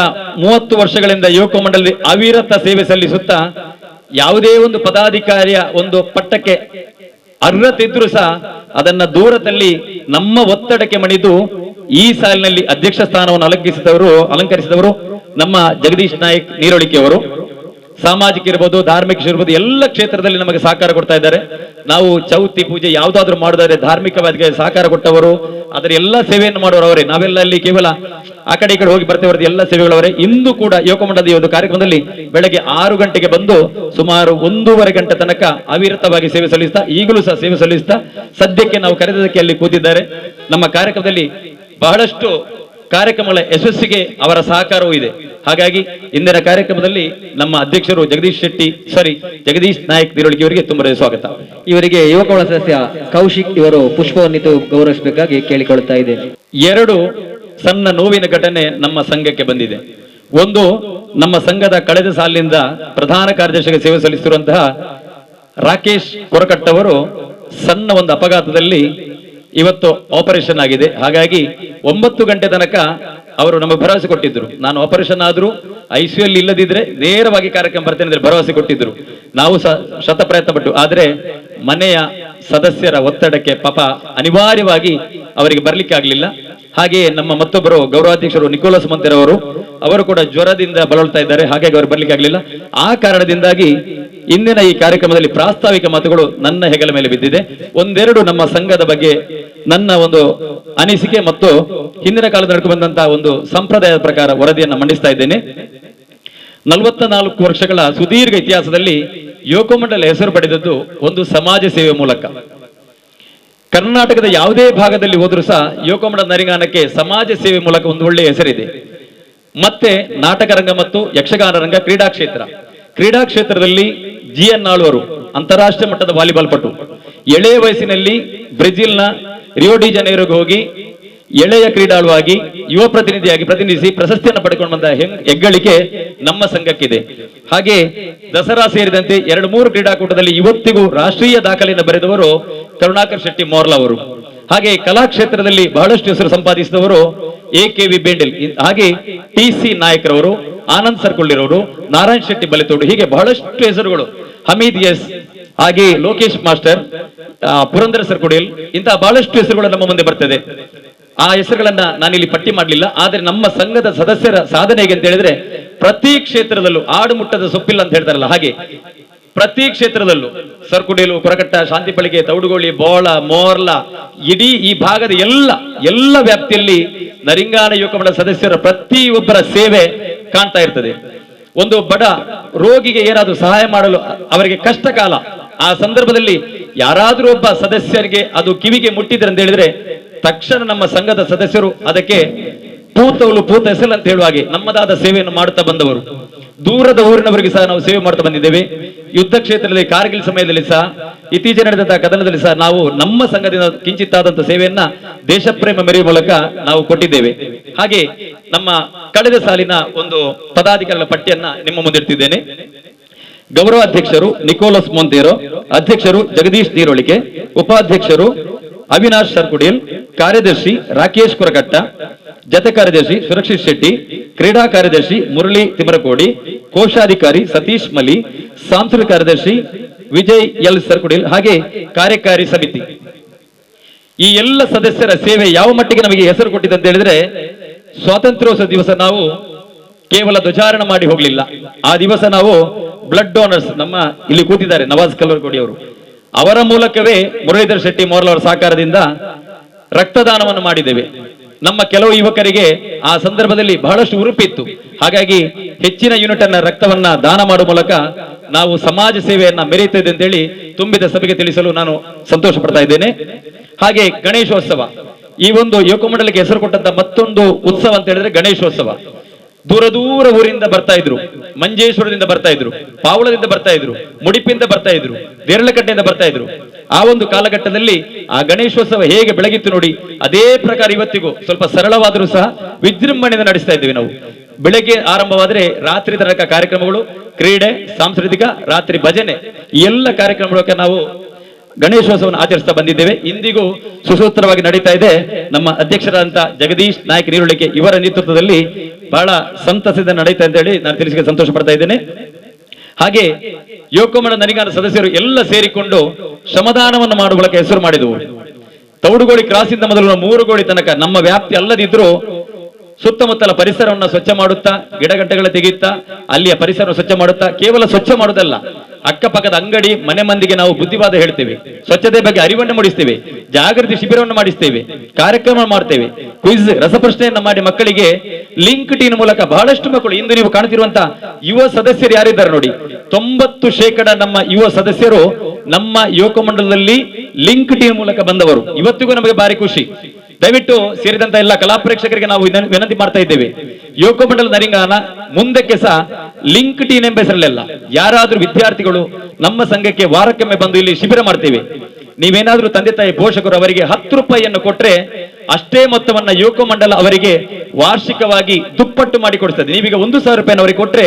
30 ವರ್ಷಗಳಿಂದ ಯುವಕ ಮಂಡಲದಲ್ಲಿ ಅವಿರತ ಸೇವೆ ಸಲ್ಲಿಸುತ್ತಾ ಯಾವುದೇ ಒಂದು ಪದಾಧಿಕಾರಿಯ ಒಂದು ಪಟ್ಟಕ್ಕೆ ಅರ್ಹತೆ ಇದ್ರೂ ಸಹ ಅದನ್ನ ದೂರ ತಳ್ಳಿ ನಮ್ಮ ಒತ್ತಡಕ್ಕೆ ಮಣಿದು ಈ ಸಾಲಿನಲ್ಲಿ ಅಧ್ಯಕ್ಷ ಸ್ಥಾನವನ್ನು ಅಲಂಕರಿಸಿದವರು ನಮ್ಮ ಜಗದೀಶ್ ನಾಯಕ್ ನೀರೊಳಿಕೆ ಅವರು. ಸಾಮಾಜಿಕ ಇರ್ಬೋದು, ಧಾರ್ಮಿಕ ಇರ್ಬೋದು, ಎಲ್ಲ ಕ್ಷೇತ್ರದಲ್ಲಿ ನಮಗೆ ಸಹಕಾರ ಕೊಡ್ತಾ ಇದ್ದಾರೆ. ನಾವು ಚೌತಿ ಪೂಜೆ ಯಾವುದಾದ್ರೂ ಮಾಡೋದಾದ್ರೆ ಧಾರ್ಮಿಕವಾಗಿ ಸಹಕಾರ ಕೊಟ್ಟವರು, ಅದರ ಎಲ್ಲ ಸೇವೆಯನ್ನು ಮಾಡೋರು ಅವರೇ. ನಾವೆಲ್ಲ ಇಲ್ಲಿ ಕೇವಲ ಆ ಕಡೆ ಈ ಕಡೆ ಹೋಗಿ ಬರ್ತೇವೆ, ಎಲ್ಲ ಸೇವೆಗಳವರೇ. ಇಂದು ಕೂಡ ಯುವಕ ಮಂಡಲದ ಈ ಒಂದು ಕಾರ್ಯಕ್ರಮದಲ್ಲಿ ಬೆಳಗ್ಗೆ 6 ಗಂಟೆಗೆ ಬಂದು ಸುಮಾರು 1.5 ಗಂಟೆ ತನಕ ಅವಿರತವಾಗಿ ಸೇವೆ ಸಲ್ಲಿಸ್ತಾ, ಈಗಲೂ ಸಹ ಸೇವೆ ಸಲ್ಲಿಸ್ತಾ ಸದ್ಯಕ್ಕೆ ನಾವು ಕರೆದದಕ್ಕೆ ಅಲ್ಲಿ ಕೂತಿದ್ದಾರೆ. ನಮ್ಮ ಕಾರ್ಯಕ್ರಮದಲ್ಲಿ ಬಹಳಷ್ಟು ಕಾರ್ಯಕ್ರಮಗಳ ಯಶಸ್ಸಿಗೆ ಅವರ ಸಹಕಾರವೂ ಇದೆ. ಹಾಗಾಗಿ ಇಂದಿನ ಕಾರ್ಯಕ್ರಮದಲ್ಲಿ ನಮ್ಮ ಅಧ್ಯಕ್ಷರು ಜಗದೀಶ್ ನಾಯಕ್ ನೀರೊಳಗಿ ಅವರಿಗೆ ತುಂಬಾ ಸ್ವಾಗತ. ಇವರಿಗೆ ಯುವಕ ಮಂಡಲ ಸದಸ್ಯ ಕೌಶಿಕ್ ಇವರು ಪುಷ್ಪವನ್ನಿತು ಗೌರವಿಸಬೇಕಾಗಿ ಕೇಳಿಕೊಳ್ತಾ ಇದ್ದೇನೆ. 2 ಸಣ್ಣ ನೋವಿನ ಘಟನೆ ನಮ್ಮ ಸಂಘಕ್ಕೆ ಬಂದಿದೆ. ಒಂದು, ನಮ್ಮ ಸಂಘದ ಕಳೆದ ಸಾಲಿನಿಂದ ಪ್ರಧಾನ ಕಾರ್ಯದರ್ಶಿಗೆ ಸೇವೆ ಸಲ್ಲಿಸಿರುವಂತಹ ರಾಕೇಶ್ ಕೊರಕಟ್ ಅವರು ಸಣ್ಣ ಒಂದು ಅಪಘಾತದಲ್ಲಿ ಇವತ್ತು ಆಪರೇಷನ್ ಆಗಿದೆ. ಹಾಗಾಗಿ 9 ಗಂಟೆ ತನಕ ಅವರು ನಮಗೆ ಭರವಸೆ ಕೊಟ್ಟಿದ್ರು, ನಾನು ಆಪರೇಷನ್ ಆದ್ರೂ ICU ಇಲ್ಲದಿದ್ರೆ ನೇರವಾಗಿ ಕಾರ್ಯಕ್ರಮ ಬರ್ತೇನೆ ಅಂದ್ರೆ ಭರವಸೆ ಕೊಟ್ಟಿದ್ರು. ನಾವು ಸಹ ಶತ ಪ್ರಯತ್ನ ಪಟ್ಟು, ಆದ್ರೆ ಮನೆಯ ಸದಸ್ಯರ ಒತ್ತಡಕ್ಕೆ ಪಾಪ ಅನಿವಾರ್ಯವಾಗಿ ಅವರಿಗೆ ಬರ್ಲಿಕ್ಕೆ ಆಗ್ಲಿಲ್ಲ. ಹಾಗೆಯೇ ನಮ್ಮ ಮತ್ತೊಬ್ಬರು ಗೌರವಾಧ್ಯಕ್ಷರು ನಿಕೋಲಸ್ ಮಂತೆರ್ ಅವರು ಕೂಡ ಜ್ವರದಿಂದ ಬಳಲ್ತಾ ಇದ್ದಾರೆ. ಹಾಗಾಗಿ ಅವರು ಬರ್ಲಿಕ್ಕೆ ಆಗ್ಲಿಲ್ಲ. ಆ ಕಾರಣದಿಂದಾಗಿ ಇಂದಿನ ಈ ಕಾರ್ಯಕ್ರಮದಲ್ಲಿ ಪ್ರಾಸ್ತಾವಿಕ ಮಾತುಗಳು ನನ್ನ ಹೆಗಲ ಮೇಲೆ ಬಿದ್ದಿದೆ. ಒಂದೆರಡು ನಮ್ಮ ಸಂಘದ ಬಗ್ಗೆ ನನ್ನ ಒಂದು ಅನಿಸಿಕೆ ಮತ್ತು ಹಿಂದಿನ ಕಾಲದ ನಡ್ಕೊಂಡು ಬಂದಂತಹ ಒಂದು ಸಂಪ್ರದಾಯದ ಪ್ರಕಾರ ವರದಿಯನ್ನು ಮಂಡಿಸ್ತಾ ಇದ್ದೇನೆ. 44 ವರ್ಷಗಳ ಸುದೀರ್ಘ ಇತಿಹಾಸದಲ್ಲಿ ಯುವಕ ಮಂಡಲ ಹೆಸರು ಪಡೆದದ್ದು ಒಂದು ಸಮಾಜ ಸೇವೆ ಮೂಲಕ. ಕರ್ನಾಟಕದ ಯಾವುದೇ ಭಾಗದಲ್ಲಿ ಹೋದ್ರೂ ಸಹ ಯುವಕ ಮಂಡಲ ನರಿಗಾನಕ್ಕೆ ಸಮಾಜ ಸೇವೆ ಮೂಲಕ ಒಂದು ಒಳ್ಳೆಯ ಹೆಸರಿದೆ. ಮತ್ತೆ ನಾಟಕ ರಂಗ ಮತ್ತು ಯಕ್ಷಗಾನ ರಂಗ, ಕ್ರೀಡಾ ಕ್ಷೇತ್ರದಲ್ಲಿ GN ಆಳ್ವರು ಅಂತಾರಾಷ್ಟ್ರೀಯ ಮಟ್ಟದ ವಾಲಿಬಾಲ್ ಪಟು, ಎಳೆಯ ವಯಸ್ಸಿನಲ್ಲಿ ಬ್ರೆಜಿಲ್ನ ರಿಯೋ ಡಿ ಜನೈರೋಗೆ ಹೋಗಿ ಎಳೆಯ ಕ್ರೀಡಾಳುವಾಗಿ ಯುವ ಪ್ರತಿನಿಧಿಯಾಗಿ ಪ್ರತಿನಿಧಿಸಿ ಪ್ರಶಸ್ತಿಯನ್ನು ಪಡೆದುಕೊಂಡು ಬಂದ ಹೆಗ್ಗಳಿಕೆ ನಮ್ಮ ಸಂಘಕ್ಕಿದೆ. ಹಾಗೆ ದಸರಾ ಸೇರಿದಂತೆ 2-3 ಕ್ರೀಡಾಕೂಟದಲ್ಲಿ ಇವತ್ತಿಗೂ ರಾಷ್ಟ್ರೀಯ ದಾಖಲೆಯನ್ನು ಬರೆದವರು ಕರುಣಾಕರ್ ಶೆಟ್ಟಿ ಮೋರ್ಲಾ ಅವರು. ಹಾಗೆ ಕಲಾ ಕ್ಷೇತ್ರದಲ್ಲಿ ಬಹಳಷ್ಟು ಹೆಸರು ಸಂಪಾದಿಸಿದವರು AKV ಬೇಂಡೆಲ್, ಹಾಗೆ TC ನಾಯಕರವರು, ಆನಂದ್ ಸರ್ಕೊಳ್ಳಿರವರು, ನಾರಾಯಣ್ ಶೆಟ್ಟಿ ಬಲೆತೋಡು, ಹೀಗೆ ಬಹಳಷ್ಟು ಹೆಸರುಗಳು, ಹಮೀದ್ ಎಸ್, ಹಾಗೆ ಲೋಕೇಶ್ ಮಾಸ್ಟರ್, ಪುರಂದರ ಸರ್ಕೊಡಿಯಲ್, ಇಂತಹ ಬಹಳಷ್ಟು ಹೆಸರುಗಳು ನಮ್ಮ ಮುಂದೆ ಬರ್ತದೆ. ಆ ಹೆಸರುಗಳನ್ನ ನಾನಿಲ್ಲಿ ಪಟ್ಟಿ ಮಾಡಲಿಲ್ಲ. ಆದ್ರೆ ನಮ್ಮ ಸಂಘದ ಸದಸ್ಯರ ಸಾಧನೆ ಹೇಗೆ ಅಂತ ಹೇಳಿದ್ರೆ, ಪ್ರತಿ ಕ್ಷೇತ್ರದಲ್ಲೂ ಆಡು ಮುಟ್ಟದ ಸೊಪ್ಪಿಲ್ಲ ಅಂತ ಹೇಳ್ತಾರಲ್ಲ ಹಾಗೆ ಪ್ರತಿ ಕ್ಷೇತ್ರದಲ್ಲೂ ಸರ್ಕುಡೇಲು, ಕೊರಕಟ್ಟ, ಶಾಂತಿಪಳಿಗೆ, ತೌಡುಗೋಳಿ, ಬೋಳ, ಮೋರ್ಲ, ಇಡೀ ಈ ಭಾಗದ ಎಲ್ಲ ವ್ಯಾಪ್ತಿಯಲ್ಲಿ ನರಿಂಗಾನ ಯುವಕ ಮಂಡಲ ಸದಸ್ಯರ ಪ್ರತಿಯೊಬ್ಬರ ಸೇವೆ ಕಾಣ್ತಾ ಇರ್ತದೆ. ಒಂದು ಬಡ ರೋಗಿಗೆ ಏನಾದರೂ ಸಹಾಯ ಮಾಡಲು ಅವರಿಗೆ ಕಷ್ಟ ಕಾಲ, ಆ ಸಂದರ್ಭದಲ್ಲಿ ಯಾರಾದರೂ ಒಬ್ಬ ಸದಸ್ಯರಿಗೆ ಅದು ಕಿವಿಗೆ ಮುಟ್ಟಿದ್ರೆ ಅಂತ ಹೇಳಿದ್ರೆ ತಕ್ಷಣ ನಮ್ಮ ಸಂಘದ ಸದಸ್ಯರು ಅದಕ್ಕೆ ಪೂತ ಹೆಸರು ಅಂತ ಹೇಳುವ ಹಾಗೆ ನಮ್ಮದಾದ ಸೇವೆಯನ್ನು ಮಾಡುತ್ತಾ ಬಂದವರು. ದೂರದ ಊರಿನವರಿಗೆ ಸಹ ನಾವು ಸೇವೆ ಮಾಡ್ತಾ ಬಂದಿದ್ದೇವೆ. ಯುದ್ಧ ಕ್ಷೇತ್ರದಲ್ಲಿ ಕಾರ್ಗಿಲ್ ಸಮಯದಲ್ಲಿ ಸಹ, ಇತ್ತೀಚೆಗೆ ನಡೆದಂತಹ ಕದನದಲ್ಲಿ ಸಹ ನಾವು ನಮ್ಮ ಸಂಘದಿಂದ ಕಿಂಚಿತ್ತಾದಂತಹ ಸೇವೆಯನ್ನ ದೇಶಪ್ರೇಮ ಮೆರೆಯುವ ಮೂಲಕ ನಾವು ಕೊಟ್ಟಿದ್ದೇವೆ. ಹಾಗೆ ನಮ್ಮ ಕಳೆದ ಸಾಲಿನ ಒಂದು ಪದಾಧಿಕಾರಿಗಳ ಪಟ್ಟಿಯನ್ನ ನಿಮ್ಮ ಮುಂದಿಡ್ತಿದ್ದೇನೆ. ಗೌರವಾಧ್ಯಕ್ಷರು ನಿಕೋಲಸ್ ಮೊಂತೇರೋ, ಅಧ್ಯಕ್ಷರು ಜಗದೀಶ್ ನೀರೊಳಿಕೆ, ಉಪಾಧ್ಯಕ್ಷರು ಅವಿನಾಶ್ ಸರ್ಕುಡಿಯಲ್, ಕಾರ್ಯದರ್ಶಿ ರಾಕೇಶ್ ಕೊರಕಟ್ಟ, ಜತೆ ಕಾರ್ಯದರ್ಶಿ ಸುರಕ್ಷಿತ್ ಶೆಟ್ಟಿ, ಕ್ರೀಡಾ ಕಾರ್ಯದರ್ಶಿ ಮುರಳಿ ತಿಮರಕೋಡಿ, ಕೋಶಾಧಿಕಾರಿ ಸತೀಶ್ ಮಲಿ, ಸಾಂಸ್ಕೃತಿಕ ಕಾರ್ಯದರ್ಶಿ ವಿಜಯ್ ಎಲ್ ಸರ್ಕುಡಿಲ್, ಹಾಗೆ ಕಾರ್ಯಕಾರಿ ಸಮಿತಿ. ಈ ಎಲ್ಲ ಸದಸ್ಯರ ಸೇವೆ ಯಾವ ಮಟ್ಟಿಗೆ ನಮಗೆ ಹೆಸರು ಕೊಟ್ಟಿದೆ ಅಂತ ಹೇಳಿದ್ರೆ, ಸ್ವಾತಂತ್ರ್ಯೋತ್ಸವ ದಿವಸ ನಾವು ಕೇವಲ ಧ್ವಜಾರೋಹಣ ಮಾಡಿ ಹೋಗ್ಲಿಲ್ಲ. ಆ ದಿವಸ ನಾವು ಬ್ಲಡ್ ಡೋನರ್ಸ್, ನಮ್ಮ ಇಲ್ಲಿ ಕೂತಿದ್ದಾರೆ ನವಾಜ್ ಕಲ್ವರ್ಕೋಡಿ ಅವರು, ಅವರ ಮೂಲಕವೇ ಮುರಳೀಧರ್ ಶೆಟ್ಟಿ ಮೋರ್ಲ ಅವರ ಸಹಕಾರದಿಂದ ರಕ್ತದಾನವನ್ನು ಮಾಡಿದ್ದೇವೆ. ನಮ್ಮ ಕೆಲವು ಯುವಕರಿಗೆ ಆ ಸಂದರ್ಭದಲ್ಲಿ ಬಹಳಷ್ಟು ಉರುಪಿತ್ತು. ಹಾಗಾಗಿ ಹೆಚ್ಚಿನ ಯೂನಿಟ್ ಅನ್ನ ರಕ್ತವನ್ನ ದಾನ ಮಾಡುವ ಮೂಲಕ ನಾವು ಸಮಾಜ ಸೇವೆಯನ್ನ ಮೆರೆಯುತ್ತೇವೆ ಅಂತ ಹೇಳಿ ತುಂಬಿದ ಸಭೆಗೆ ತಿಳಿಸಲು ನಾನು ಸಂತೋಷ ಪಡ್ತಾ ಇದ್ದೇನೆ. ಹಾಗೆ ಗಣೇಶೋತ್ಸವ, ಈ ಒಂದು ಯುವಕ ಮಂಡಲಕ್ಕೆ ಹೆಸರು ಕೊಟ್ಟಂತ ಮತ್ತೊಂದು ಉತ್ಸವ ಅಂತ ಹೇಳಿದ್ರೆ ಗಣೇಶೋತ್ಸವ. ದೂರ ಊರಿಂದ ಬರ್ತಾ ಇದ್ರು, ಮಂಜೇಶ್ವರದಿಂದ ಬರ್ತಾ ಇದ್ರು, ಪಾವಳದಿಂದ ಬರ್ತಾ ಇದ್ರು, ಮುಡಿಪಿಂದ ಬರ್ತಾ ಇದ್ರು, ದೇರಳಕಟ್ಟೆಯಿಂದ ಬರ್ತಾ ಇದ್ರು. ಆ ಒಂದು ಕಾಲಘಟ್ಟದಲ್ಲಿ ಆ ಗಣೇಶೋತ್ಸವ ಹೇಗೆ ಬೆಳಗಿತ್ತು ನೋಡಿ, ಅದೇ ಪ್ರಕಾರ ಇವತ್ತಿಗೂ ಸ್ವಲ್ಪ ಸರಳವಾದರೂ ಸಹ ವಿಜೃಂಭಣೆಯಿಂದ ನಡೆಸ್ತಾ ಇದ್ದೀವಿ ನಾವು. ಬೆಳಗ್ಗೆ ಆರಂಭವಾದ್ರೆ ರಾತ್ರಿ ತನಕ ಕಾರ್ಯಕ್ರಮಗಳು, ಕ್ರೀಡೆ, ಸಾಂಸ್ಕೃತಿಕ, ರಾತ್ರಿ ಭಜನೆ, ಈ ಎಲ್ಲ ಕಾರ್ಯಕ್ರಮಗಳಕ್ಕೆ ನಾವು ಗಣೇಶೋತ್ಸವವನ್ನು ಆಚರಿಸ್ತಾ ಬಂದಿದ್ದೇವೆ. ಇಂದಿಗೂ ಸುಸೂತ್ರವಾಗಿ ನಡೀತಾ ಇದೆ. ನಮ್ಮ ಅಧ್ಯಕ್ಷರಾದಂತಹ ಜಗದೀಶ್ ನಾಯಕ್ ನೀರುಳಿಕೆ ಇವರ ನೇತೃತ್ವದಲ್ಲಿ ಬಹಳ ಸಂತಸದಿಂದ ನಡೀತಾ ಅಂತ ಹೇಳಿ ನಾನು ತಿಳಿಸಿಕೆ ಸಂತೋಷ ಪಡ್ತಾ ಇದ್ದೇನೆ. ಹಾಗೆ ಯುವಕ ಮಂಡಲ ನರಿಗಾನ ಸದಸ್ಯರು ಎಲ್ಲ ಸೇರಿಕೊಂಡು ಶ್ರಮದಾನವನ್ನು ಮಾಡುವ ಮೂಲಕ ಹೆಸರು ಮಾಡಿದವು. ತೌಡುಗೋಳಿ ಕ್ರಾಸಿಂದ ಮೊದಲು 3 ಗೋಳಿ ತನಕ ನಮ್ಮ ವ್ಯಾಪ್ತಿ ಅಲ್ಲದಿದ್ರು ಸುತ್ತಮುತ್ತಲ ಪರಿಸರವನ್ನು ಸ್ವಚ್ಛ ಮಾಡುತ್ತಾ, ಗಿಡಗಂಟೆಗಳ ತೆಗೆಯುತ್ತಾ, ಅಲ್ಲಿಯ ಪರಿಸರ ಸ್ವಚ್ಛ ಮಾಡುತ್ತಾ, ಕೇವಲ ಸ್ವಚ್ಛ ಮಾಡುವುದಲ್ಲ, ಅಕ್ಕಪಕ್ಕದ ಅಂಗಡಿ ಮನೆ ಮಂದಿಗೆ ನಾವು ಬುದ್ಧಿವಾದ ಹೇಳ್ತೇವೆ, ಸ್ವಚ್ಛತೆ ಬಗ್ಗೆ ಅರಿವನ್ನು ಮೂಡಿಸ್ತೇವೆ, ಜಾಗೃತಿ ಶಿಬಿರವನ್ನು ಮಾಡಿಸ್ತೇವೆ, ಕಾರ್ಯಕ್ರಮ ಮಾಡ್ತೇವೆ, ಕ್ವಿಜ್ ರಸಪ್ರಶ್ನೆಯನ್ನ ಮಾಡಿ ಮಕ್ಕಳಿಗೆ ಲಿಂಕ್ಡ್ ಇನ್ ಮೂಲಕ ಬಹಳಷ್ಟು ಮಕ್ಕಳು, ಇಂದು ನೀವು ಕಾಣ್ತಿರುವಂತಹ ಯುವ ಸದಸ್ಯರು ಯಾರಿದ್ದಾರೆ ನೋಡಿ, 90% ನಮ್ಮ ಯುವ ಸದಸ್ಯರು ನಮ್ಮ ಯುವಕ ಮಂಡಲದಲ್ಲಿ ಲಿಂಕ್ಡ್ ಇನ್ ಮೂಲಕ ಬಂದವರು. ಇವತ್ತಿಗೂ ನಮಗೆ ಭಾರಿ ಖುಷಿ. ದಯವಿಟ್ಟು ಸೇರಿದಂತ ಎಲ್ಲ ಕಲಾ ಪ್ರೇಕ್ಷಕರಿಗೆ ನಾವು ವಿನಂತಿ ಮಾಡ್ತಾ ಇದ್ದೇವೆ, ಯುವಕ ಮಂಡಲ ನರಿಂಗಾನ ಮುಂದಕ್ಕೆ ಸಹ ಲಿಂಕ್ಡ್ ಇನ್ ಎಂಬ ಹೆಸರಲ್ಲೆಲ್ಲ ಯಾರಾದ್ರೂ ವಿದ್ಯಾರ್ಥಿಗಳು ನಮ್ಮ ಸಂಘಕ್ಕೆ ವಾರಕ್ಕೊಮ್ಮೆ ಬಂದು ಇಲ್ಲಿ ಶಿಬಿರ ಮಾಡ್ತೇವೆ, ನೀವೇನಾದ್ರೂ ತಂದೆ ತಾಯಿ ಪೋಷಕರು ಅವರಿಗೆ 10 ರೂಪಾಯಿಯನ್ನು ಕೊಟ್ರೆ ಅಷ್ಟೇ ಮೊತ್ತವನ್ನ ಯುವಕ ಮಂಡಲ ಅವರಿಗೆ ವಾರ್ಷಿಕವಾಗಿ ದುಪ್ಪಟ್ಟು ಮಾಡಿ ಕೊಡ್ತದೆ. ನೀವೀಗ 1,000 ರೂಪಾಯಿ ಅವರಿಗೆ ಕೊಟ್ರೆ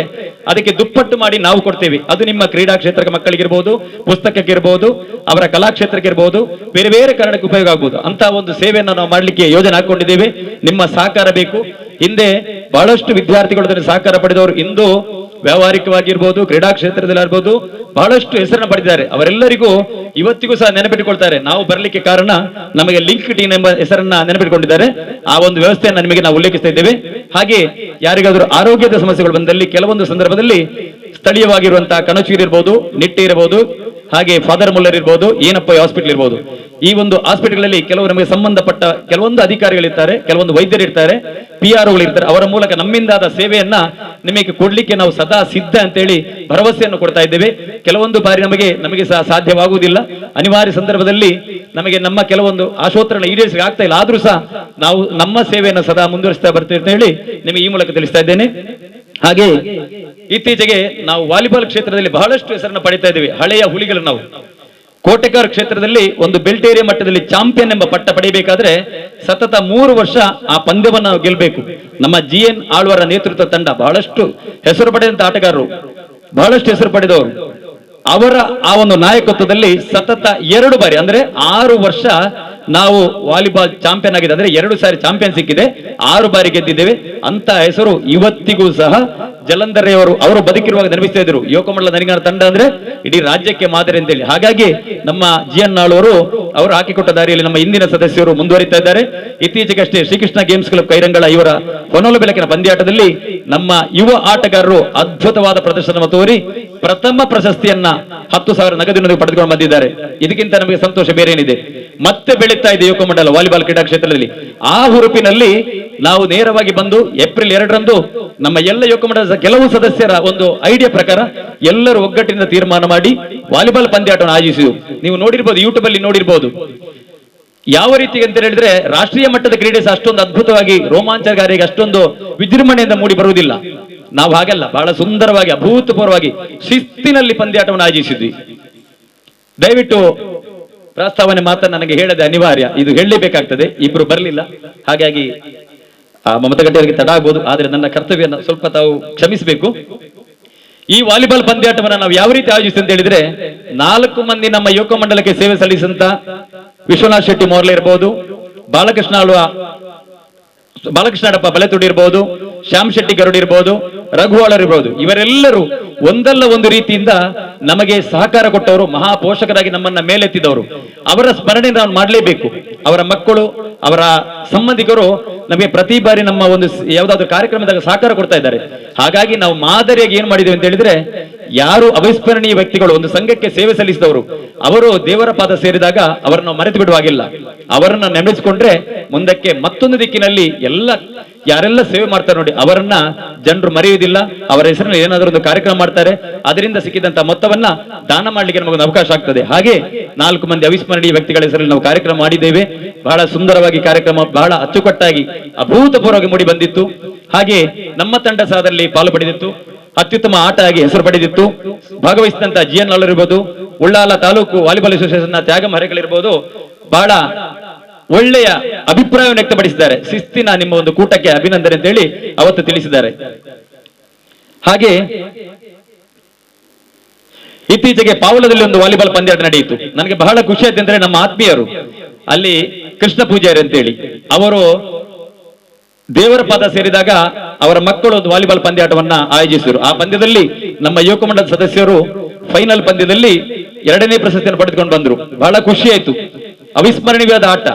ಅದಕ್ಕೆ ದುಪ್ಪಟ್ಟು ಮಾಡಿ ನಾವು ಕೊಡ್ತೇವೆ. ಅದು ನಿಮ್ಮ ಕ್ರೀಡಾ ಕ್ಷೇತ್ರಕ್ಕೆ ಮಕ್ಕಳಿಗಿರ್ಬೋದು, ಪುಸ್ತಕಕ್ಕೆ ಇರಬಹುದು, ಅವರ ಕಲಾಕ್ಷೇತ್ರಕ್ಕೆ ಇರಬಹುದು, ಬೇರೆ ಬೇರೆ ಕಾರಣಕ್ಕೆ ಉಪಯೋಗ ಆಗ್ಬಹುದು. ಅಂತ ಒಂದು ಸೇವೆಯನ್ನು ನಾವು ಮಾಡಲಿಕ್ಕೆ ಯೋಜನೆ ಹಾಕೊಂಡಿದ್ದೇವೆ. ನಿಮ್ಮ ಸಹಕಾರ ಬೇಕು. ಹಿಂದೆ ಬಹಳಷ್ಟು ವಿದ್ಯಾರ್ಥಿಗಳು ಅದನ್ನು ಸಹಕಾರ ಪಡೆದವರು ಇಂದು ವ್ಯಾವಹಾರಿಕವಾಗಿರ್ಬೋದು, ಕ್ರೀಡಾ ಕ್ಷೇತ್ರದಲ್ಲಿ ಇರ್ಬೋದು, ಬಹಳಷ್ಟು ಹೆಸರನ್ನು ಪಡೆದಿದ್ದಾರೆ. ಅವರೆಲ್ಲರಿಗೂ ಇವತ್ತಿಗೂ ಸಹ ನೆನಪಿಟ್ಟುಕೊಳ್ತಾರೆ. ನಾವು ಬರಲಿಕ್ಕೆ ಕಾರಣ ನಮಗೆ ಲಿಂಕ್ಡ್ ಇನ್ ಎಂಬ ಹೆಸರನ್ನ ನೆನಪಿಟ್ಟುಕೊಂಡಿದ್ದಾರೆ. ಆ ಒಂದು ವ್ಯವಸ್ಥೆಯನ್ನು ನಿಮಗೆ ನಾವು ಉಲ್ಲೇಖಿಸ್ತಾ ಇದ್ದೇವೆ. ಹಾಗೆ ಯಾರಿಗಾದ್ರೂ ಆರೋಗ್ಯದ ಸಮಸ್ಯೆಗಳು ಬಂದಲ್ಲಿ ಕೆಲವೊಂದು ಸಂದರ್ಭದಲ್ಲಿ ಸ್ಥಳೀಯವಾಗಿರುವಂತಹ ಕಣಚೂರು ಇರಬಹುದು, ನಿಟ್ಟೆ ಇರಬಹುದು, ಹಾಗೆ ಫಾದರ್ ಮುಲ್ಲರ್ ಇರಬಹುದು, ಏನಪ್ಪ ಹಾಸ್ಪಿಟಲ್ ಇರಬಹುದು. ಈ ಒಂದು ಹಾಸ್ಪಿಟಲ್ಗಳಲ್ಲಿ ಕೆಲವು ನಮಗೆ ಸಂಬಂಧಪಟ್ಟ ಕೆಲವೊಂದು ಅಧಿಕಾರಿಗಳಿರ್ತಾರೆ, ಕೆಲವೊಂದು ವೈದ್ಯರು ಇರ್ತಾರೆ, PROಗಳು ಇರ್ತಾರೆ. ಅವರ ಮೂಲಕ ನಮ್ಮಿಂದಾದ ಸೇವೆಯನ್ನ ನಿಮಗೆ ಕೊಡ್ಲಿಕ್ಕೆ ನಾವು ಸದಾ ಸಿದ್ಧ ಅಂತೇಳಿ ಭರವಸೆಯನ್ನು ಕೊಡ್ತಾ ಇದ್ದೇವೆ. ಕೆಲವೊಂದು ಬಾರಿ ನಮಗೆ ಸಹ ಸಾಧ್ಯವಾಗುವುದಿಲ್ಲ. ಅನಿವಾರ್ಯ ಸಂದರ್ಭದಲ್ಲಿ ನಮಗೆ ನಮ್ಮ ಕೆಲವೊಂದು ಆಶೋತ್ತರಣ ಈಡೇರಿಸಲಿಕ್ಕೆ ಆಗ್ತಾ ಇಲ್ಲ. ಆದ್ರೂ ಸಹ ನಾವು ನಮ್ಮ ಸೇವೆಯನ್ನು ಸದಾ ಮುಂದುವರಿಸ್ತಾ ಬರ್ತೇವೆ ಅಂತ ಹೇಳಿ ನಿಮಗೆ ಈ ಮೂಲಕ ತಿಳಿಸ್ತಾ ಇದ್ದೇನೆ. ಹಾಗೆ ಇತ್ತೀಚೆಗೆ ನಾವು ವಾಲಿಬಾಲ್ ಕ್ಷೇತ್ರದಲ್ಲಿ ಬಹಳಷ್ಟು ಹೆಸರನ್ನು ಪಡಿತಾ ಇದ್ದೇವೆ. ಹಳೆಯ ಹುಲಿಗಳು ನಾವು ಕೋಟೆಕಾರ್ ಕ್ಷೇತ್ರದಲ್ಲಿ ಒಂದು ಬೆಲ್ಟ್ ಏರಿಯಾ ಮಟ್ಟದಲ್ಲಿ ಚಾಂಪಿಯನ್ ಎಂಬ ಪಟ್ಟ ಪಡೆಯಬೇಕಾದ್ರೆ ಸತತ 3 ವರ್ಷ ಆ ಪಂದ್ಯವನ್ನು ನಾವು ಗೆಲ್ಲಬೇಕು. ನಮ್ಮ GN ಆಳ್ವರ ನೇತೃತ್ವ ತಂಡ ಬಹಳಷ್ಟು ಹೆಸರು ಪಡೆದಂತ ಆಟಗಾರರು, ಬಹಳಷ್ಟು ಹೆಸರು ಪಡೆದವರು. ಅವರ ಆ ಒಂದು ನಾಯಕತ್ವದಲ್ಲಿ ಸತತ 2 ಬಾರಿ ಅಂದ್ರೆ 6 ವರ್ಷ ನಾವು ವಾಲಿಬಾಲ್ ಚಾಂಪಿಯನ್ ಆಗಿದೆ. ಅಂದ್ರೆ 2 ಸಾರಿ ಚಾಂಪಿಯನ್ ಸಿಕ್ಕಿದೆ, 6 ಬಾರಿ ಗೆದ್ದಿದ್ದೇವೆ. ಅಂತ ಹೆಸರು ಇವತ್ತಿಗೂ ಸಹ ಜಲಂಧರೆಯವರು ಅವರು ಬದುಕಿರುವಾಗ ನೆನಪಿಸ್ತಾ ಇದ್ರು. ಯುವಕ ಮಂಡಲ ನರಿಂಗಾನ ತಂಡ ಅಂದ್ರೆ ಇಡೀ ರಾಜ್ಯಕ್ಕೆ ಮಾದರಿ ಅಂತೇಳಿ. ಹಾಗಾಗಿ ನಮ್ಮ GN ಆಳ್ವರು ಅವರು ಹಾಕಿಕೊಟ್ಟ ದಾರಿಯಲ್ಲಿ ನಮ್ಮ ಇಂದಿನ ಸದಸ್ಯರು ಮುಂದುವರಿತಾ ಇದ್ದಾರೆ. ಇತ್ತೀಚೆಗಷ್ಟೇ ಶ್ರೀಕೃಷ್ಣ ಗೇಮ್ಸ್ ಕ್ಲಬ್ ಕೈರಂಗಳ ಇವರ ಹೊನಲು ಬೆಳಕಿನ ಪಂದ್ಯಾಟದಲ್ಲಿ ನಮ್ಮ ಯುವ ಆಟಗಾರರು ಅದ್ಭುತವಾದ ಪ್ರದರ್ಶನ ತೋರಿ ಪ್ರಥಮ ಪ್ರಶಸ್ತಿಯನ್ನ 10,000 ನಗದಿನೊಂದಿಗೆ ಪಡೆದುಕೊಂಡು ಬಂದಿದ್ದಾರೆ. ಇದಕ್ಕಿಂತ ನಮಗೆ ಸಂತೋಷ ಬೇರೆ ಏನಿದೆ. ಮತ್ತೆ ಬೆಳೀತಾ ಇದೆ ಯುವಕ ಮಂಡಲ ವಾಲಿಬಾಲ್ ಕ್ರೀಡಾ ಕ್ಷೇತ್ರದಲ್ಲಿ. ಆ ಹುರುಪಿನಲ್ಲಿ ನಾವು ನೇರವಾಗಿ ಬಂದು ಏಪ್ರಿಲ್ 2ರಂದು ನಮ್ಮ ಎಲ್ಲ ಯುವಕ ಮಂಡಲದ ಕೆಲವು ಸದಸ್ಯರ ಒಂದು ಐಡಿಯಾ ಪ್ರಕಾರ ಎಲ್ಲರೂ ಒಗ್ಗಟ್ಟಿನಿಂದ ತೀರ್ಮಾನ ಮಾಡಿ ವಾಲಿಬಾಲ್ ಪಂದ್ಯಾಟವನ್ನು ಆಯೋಜಿಸಿದರು. ನೀವು ನೋಡಿರ್ಬೋದು, ಯೂಟ್ಯೂಬ್ ಅಲ್ಲಿ ನೋಡಿರ್ಬೋದು. ಯಾವ ರೀತಿ ಅಂತ ಹೇಳಿದ್ರೆ ರಾಷ್ಟ್ರೀಯ ಮಟ್ಟದ ಕ್ರೀಡೆ ಸಹ ಅಷ್ಟೊಂದು ಅದ್ಭುತವಾಗಿ ರೋಮಾಂಚಕಾರಿಯಾಗಿ ಅಷ್ಟೊಂದು ವಿಜೃಂಭಣೆಯಿಂದ ಮೂಡಿ ಬರುವುದಿಲ್ಲ. ನಾವು ಹಾಗಲ್ಲ, ಬಹಳ ಸುಂದರವಾಗಿ ಅಭೂತಪೂರ್ವವಾಗಿ ಶಿಸ್ತಿನಲ್ಲಿ ಪಂದ್ಯಾಟವನ್ನು ಆಯೋಜಿಸಿದ್ವಿ. ದಯವಿಟ್ಟು ಪ್ರಸ್ತಾವನೆ ಮಾತನ್ನು ನನಗೆ ಹೇಳದೆ ಅನಿವಾರ್ಯ, ಇದು ಹೇಳಲೇಬೇಕಾಗ್ತದೆ. ಇಬ್ರು ಬರಲಿಲ್ಲ, ಹಾಗಾಗಿ ಮಮತಗಟ್ಟೆಯವರಿಗೆ ತಡ ಆಗ್ಬೋದು. ಆದ್ರೆ ನನ್ನ ಕರ್ತವ್ಯನ ಸ್ವಲ್ಪ ತಾವು ಕ್ಷಮಿಸಬೇಕು. ಈ ವಾಲಿಬಾಲ್ ಪಂದ್ಯಾಟವನ್ನು ನಾವು ಯಾವ ರೀತಿ ಆಯೋಜಿಸ್ತೀವಿ ಅಂತ ಹೇಳಿದ್ರೆ 4 ಮಂದಿ ನಮ್ಮ ಯುವಕ ಮಂಡಲಕ್ಕೆ ಸೇವೆ ಸಲ್ಲಿಸಿದಂತ ವಿಶ್ವನಾಥ್ ಶೆಟ್ಟಿ ಮೋರ್ಲೆ ಇರಬಹುದು, ಬಾಲಕೃಷ್ಣಪ್ಪ ಬಲೆತುಡಿ ಇರಬಹುದು, ಶ್ಯಾಮ್ ಶೆಟ್ಟಿ ಗರುಡಿ ಇರಬಹುದು, ರಘುವಾಳರ್ ಇರಬಹುದು. ಇವರೆಲ್ಲರೂ ಒಂದಲ್ಲ ಒಂದು ರೀತಿಯಿಂದ ನಮಗೆ ಸಹಕಾರ ಕೊಟ್ಟವರು, ಮಹಾ ಪೋಷಕರಾಗಿ ನಮ್ಮನ್ನ ಮೇಲೆತ್ತಿದವರು. ಅವರ ಸ್ಮರಣೆ ನಾವು ಮಾಡಲೇಬೇಕು. ಅವರ ಮಕ್ಕಳು, ಅವರ ಸಂಬಂಧಿಕರು ನಮಗೆ ಪ್ರತಿ ಬಾರಿ ನಮ್ಮ ಒಂದು ಯಾವುದಾದ್ರೂ ಕಾರ್ಯಕ್ರಮದಾಗ ಸಹಕಾರ ಕೊಡ್ತಾ ಇದ್ದಾರೆ. ಹಾಗಾಗಿ ನಾವು ಮಾದರಿಯಾಗಿ ಏನ್ ಮಾಡಿದ್ದೇವೆ ಅಂತ ಹೇಳಿದ್ರೆ, ಯಾರು ಅವಿಸ್ಮರಣೀಯ ವ್ಯಕ್ತಿಗಳು ಒಂದು ಸಂಘಕ್ಕೆ ಸೇವೆ ಸಲ್ಲಿಸಿದವರು, ಅವರು ದೇವರ ಪಾದ ಸೇರಿದಾಗ ಅವರನ್ನು ಮರೆತು ಬಿಡುವಾಗಿಲ್ಲ. ಅವರನ್ನ ನೆನೆಸಿಕೊಂಡ್ರೆ ಮುಂದಕ್ಕೆ ಮತ್ತೊಂದು ದಿಕ್ಕಿನಲ್ಲಿ ಯಾರೆಲ್ಲ ಸೇವೆ ಮಾಡ್ತಾರೆ ನೋಡಿ, ಅವರನ್ನ ಜನರು ಮರೆಯುವುದಿಲ್ಲ. ಅವರ ಹೆಸರಿನಲ್ಲಿ ಏನಾದರೂ ಒಂದು ಕಾರ್ಯಕ್ರಮ ಮಾಡ್ತಾರೆ, ಅದರಿಂದ ಸಿಕ್ಕಿದಂತ ಮೊತ್ತವನ್ನ ದಾನ ಮಾಡ್ಲಿಕ್ಕೆ ನಮಗೊಂದು ಅವಕಾಶ ಆಗ್ತದೆ. ಹಾಗೆ 4 ಮಂದಿ ಅವಿಸ್ಮರಣೀಯ ವ್ಯಕ್ತಿಗಳ ಹೆಸರಲ್ಲಿ ನಾವು ಕಾರ್ಯಕ್ರಮ ಮಾಡಿದ್ದೇವೆ. ಬಹಳ ಸುಂದರವಾಗಿ ಕಾರ್ಯಕ್ರಮ, ಬಹಳ ಅಚ್ಚುಕಟ್ಟಾಗಿ ಅಭೂತಪೂರ್ವವಾಗಿ ಮೂಡಿ ಬಂದಿತ್ತು. ಹಾಗೆ ನಮ್ಮ ತಂಡ ಸಹ ಅದರಲ್ಲಿ ಪಾಲು ಪಡೆದಿತ್ತು, ಅತ್ಯುತ್ತಮ ಆಟ ಆಗಿ ಹೆಸರು ಪಡೆದಿತ್ತು. ಭಾಗವಹಿಸಿದಂತ GN ಆಳ್ವರು ಇರ್ಬೋದು, ಉಳ್ಳಾಲ ತಾಲೂಕು ವಾಲಿಬಾಲ್ ಅಸೋಸಿಯೇಷನ್ ತ್ಯಾಗ ಮರೆಗಳಿರ್ಬೋದು, ಬಹಳ ಒಳ್ಳೆಯ ಅಭಿಪ್ರಾಯವನ್ನು ವ್ಯಕ್ತಪಡಿಸಿದ್ದಾರೆ. ಶಿಸ್ತಿನ ನಿಮ್ಮ ಒಂದು ಕೂಟಕ್ಕೆ ಅಭಿನಂದನೆ ಅಂತ ಹೇಳಿ ಅವತ್ತು ತಿಳಿಸಿದ್ದಾರೆ. ಹಾಗೆ ಇತ್ತೀಚೆಗೆ ಪಾವಲದಲ್ಲಿ ಒಂದು ವಾಲಿಬಾಲ್ ಪಂದ್ಯಾಟ ನಡೆಯಿತು. ನನಗೆ ಬಹಳ ಖುಷಿ ಆಯ್ತು ಅಂದ್ರೆ ನಮ್ಮ ಆತ್ಮೀಯರು ಅಲ್ಲಿ ಕೃಷ್ಣ ಪೂಜಾರಿ ಅಂತೇಳಿ ಅವರು ದೇವರ ಪಾದ ಸೇರಿದಾಗ ಅವರ ಮಕ್ಕಳು ಒಂದು ವಾಲಿಬಾಲ್ ಪಂದ್ಯಾಟವನ್ನ ಆಯೋಜಿಸಿದರು. ಆ ಪಂದ್ಯದಲ್ಲಿ ನಮ್ಮ ಯುವಕ ಮಂಡಲದ ಸದಸ್ಯರು ಫೈನಲ್ ಪಂದ್ಯದಲ್ಲಿ 2ನೇ ಪ್ರಶಸ್ತಿಯನ್ನು ಪಡೆದುಕೊಂಡು ಬಂದರು. ಬಹಳ ಖುಷಿ ಆಯ್ತು. ಅವಿಸ್ಮರಣೀಯವಾದ ಆಟ.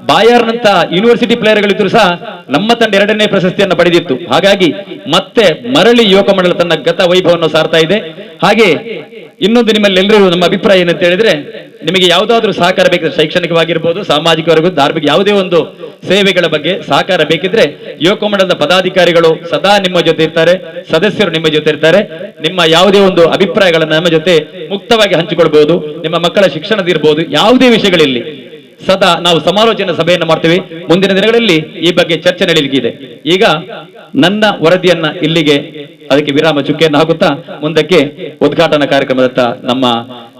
ಬಾಯರ್ನಂತ ಯೂನಿವರ್ಸಿಟಿ ಪ್ಲೇಯರ್ಗಳಿದ್ರು ಸಹ ನಮ್ಮ ತಂಡ 2ನೇ ಪ್ರಶಸ್ತಿಯನ್ನು ಪಡೆದಿತ್ತು. ಹಾಗಾಗಿ ಮತ್ತೆ ಮರಳಿ ಯುವಕ ಮಂಡಲ ತನ್ನ ಗತ ವೈಭವವನ್ನು ಸಾರ್ತಾ ಇದೆ. ಹಾಗೆ ಇನ್ನೊಂದು ನಿಮ್ಮಲ್ಲೆಲ್ಲರೂ ನಮ್ಮ ಅಭಿಪ್ರಾಯ ಏನಂತ ಹೇಳಿದ್ರೆ, ನಿಮಗೆ ಯಾವುದಾದ್ರೂ ಸಹಕಾರ ಬೇಕಿದ್ರೆ ಶೈಕ್ಷಣಿಕವಾಗಿರ್ಬೋದು, ಸಾಮಾಜಿಕವಾಗಿರ್ಬೋದು, ಧಾರ್ಮಿಕ ಯಾವುದೇ ಒಂದು ಸೇವೆಗಳ ಬಗ್ಗೆ ಸಹಕಾರ ಬೇಕಿದ್ರೆ ಯುವಕ ಮಂಡಲದ ಪದಾಧಿಕಾರಿಗಳು ಸದಾ ನಿಮ್ಮ ಜೊತೆ ಇರ್ತಾರೆ, ಸದಸ್ಯರು ನಿಮ್ಮ ಜೊತೆ ಇರ್ತಾರೆ. ನಿಮ್ಮ ಯಾವುದೇ ಒಂದು ಅಭಿಪ್ರಾಯಗಳನ್ನು ನಮ್ಮ ಜೊತೆ ಮುಕ್ತವಾಗಿ ಹಂಚಿಕೊಳ್ಬಹುದು. ನಿಮ್ಮ ಮಕ್ಕಳ ಶಿಕ್ಷಣದಿರ್ಬೋದು, ಯಾವುದೇ ವಿಷಯಗಳಿರಲಿ ಸದಾ ನಾವು ಸಮಾಲೋಚನಾ ಸಭೆಯನ್ನು ಮಾಡ್ತೀವಿ. ಮುಂದಿನ ದಿನಗಳಲ್ಲಿ ಈ ಬಗ್ಗೆ ಚರ್ಚೆ ನಡೆಯಲಿಕ್ಕಿದೆ. ಈಗ ನನ್ನ ವರದಿಯನ್ನ ಇಲ್ಲಿಗೆ ಅದಕ್ಕೆ ವಿರಾಮ ಚುಕ್ಕೆಯನ್ನು ಹಾಕುತ್ತಾ ಮುಂದಕ್ಕೆ ಉದ್ಘಾಟನಾ ಕಾರ್ಯಕ್ರಮದತ್ತ ನಮ್ಮ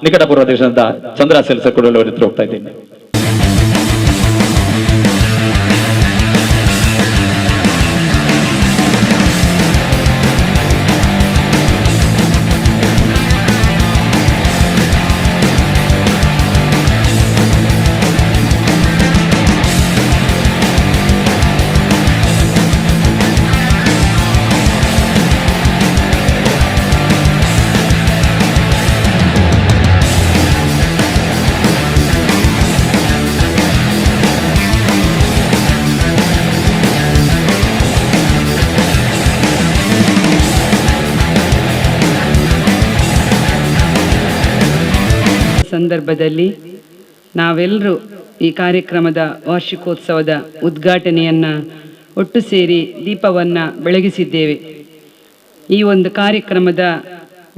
ನಿಕಟಪೂರ್ವ ದೇಶದ ಚಂದ್ರ ಸೆಲ್ಸಕೊಡಲು ಹೋಗ್ತಾ ಇದ್ದೇನೆ. ಸಂದರ್ಭದಲ್ಲಿ ನಾವೆಲ್ಲರೂ ಈ ಕಾರ್ಯಕ್ರಮದ ವಾರ್ಷಿಕೋತ್ಸವದ ಉದ್ಘಾಟನೆಯನ್ನು ಒಟ್ಟು ಸೇರಿ ದೀಪವನ್ನು ಬೆಳಗಿಸಿದ್ದೇವೆ. ಈ ಒಂದು ಕಾರ್ಯಕ್ರಮದ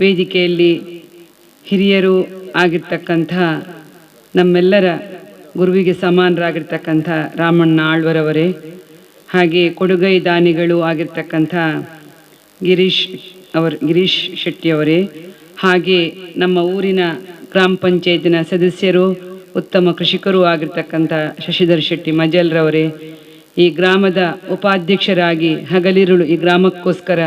ವೇದಿಕೆಯಲ್ಲಿ ಹಿರಿಯರು ಆಗಿರ್ತಕ್ಕಂಥ ನಮ್ಮೆಲ್ಲರ ಗುರುವಿಗೆ ಸಮಾನರಾಗಿರ್ತಕ್ಕಂಥ ರಾಮಣ್ಣ ಆಳ್ವರವರೇ, ಹಾಗೆ ಕೊಡುಗೈ ದಾನಿಗಳು ಆಗಿರ್ತಕ್ಕಂಥ ಗಿರೀಶ್ ಶೆಟ್ಟಿಯವರೇ, ಹಾಗೆ ನಮ್ಮ ಊರಿನ ಗ್ರಾಮ ಪಂಚಾಯತಿನ ಸದಸ್ಯರು, ಉತ್ತಮ ಕೃಷಿಕರು ಆಗಿರ್ತಕ್ಕಂಥ ಶಶಿಧರ್ ಶೆಟ್ಟಿ ಮಜಲ್ರವರೇ, ಈ ಗ್ರಾಮದ ಉಪಾಧ್ಯಕ್ಷರಾಗಿ ಹಗಲಿರುಳು ಈ ಗ್ರಾಮಕ್ಕೋಸ್ಕರ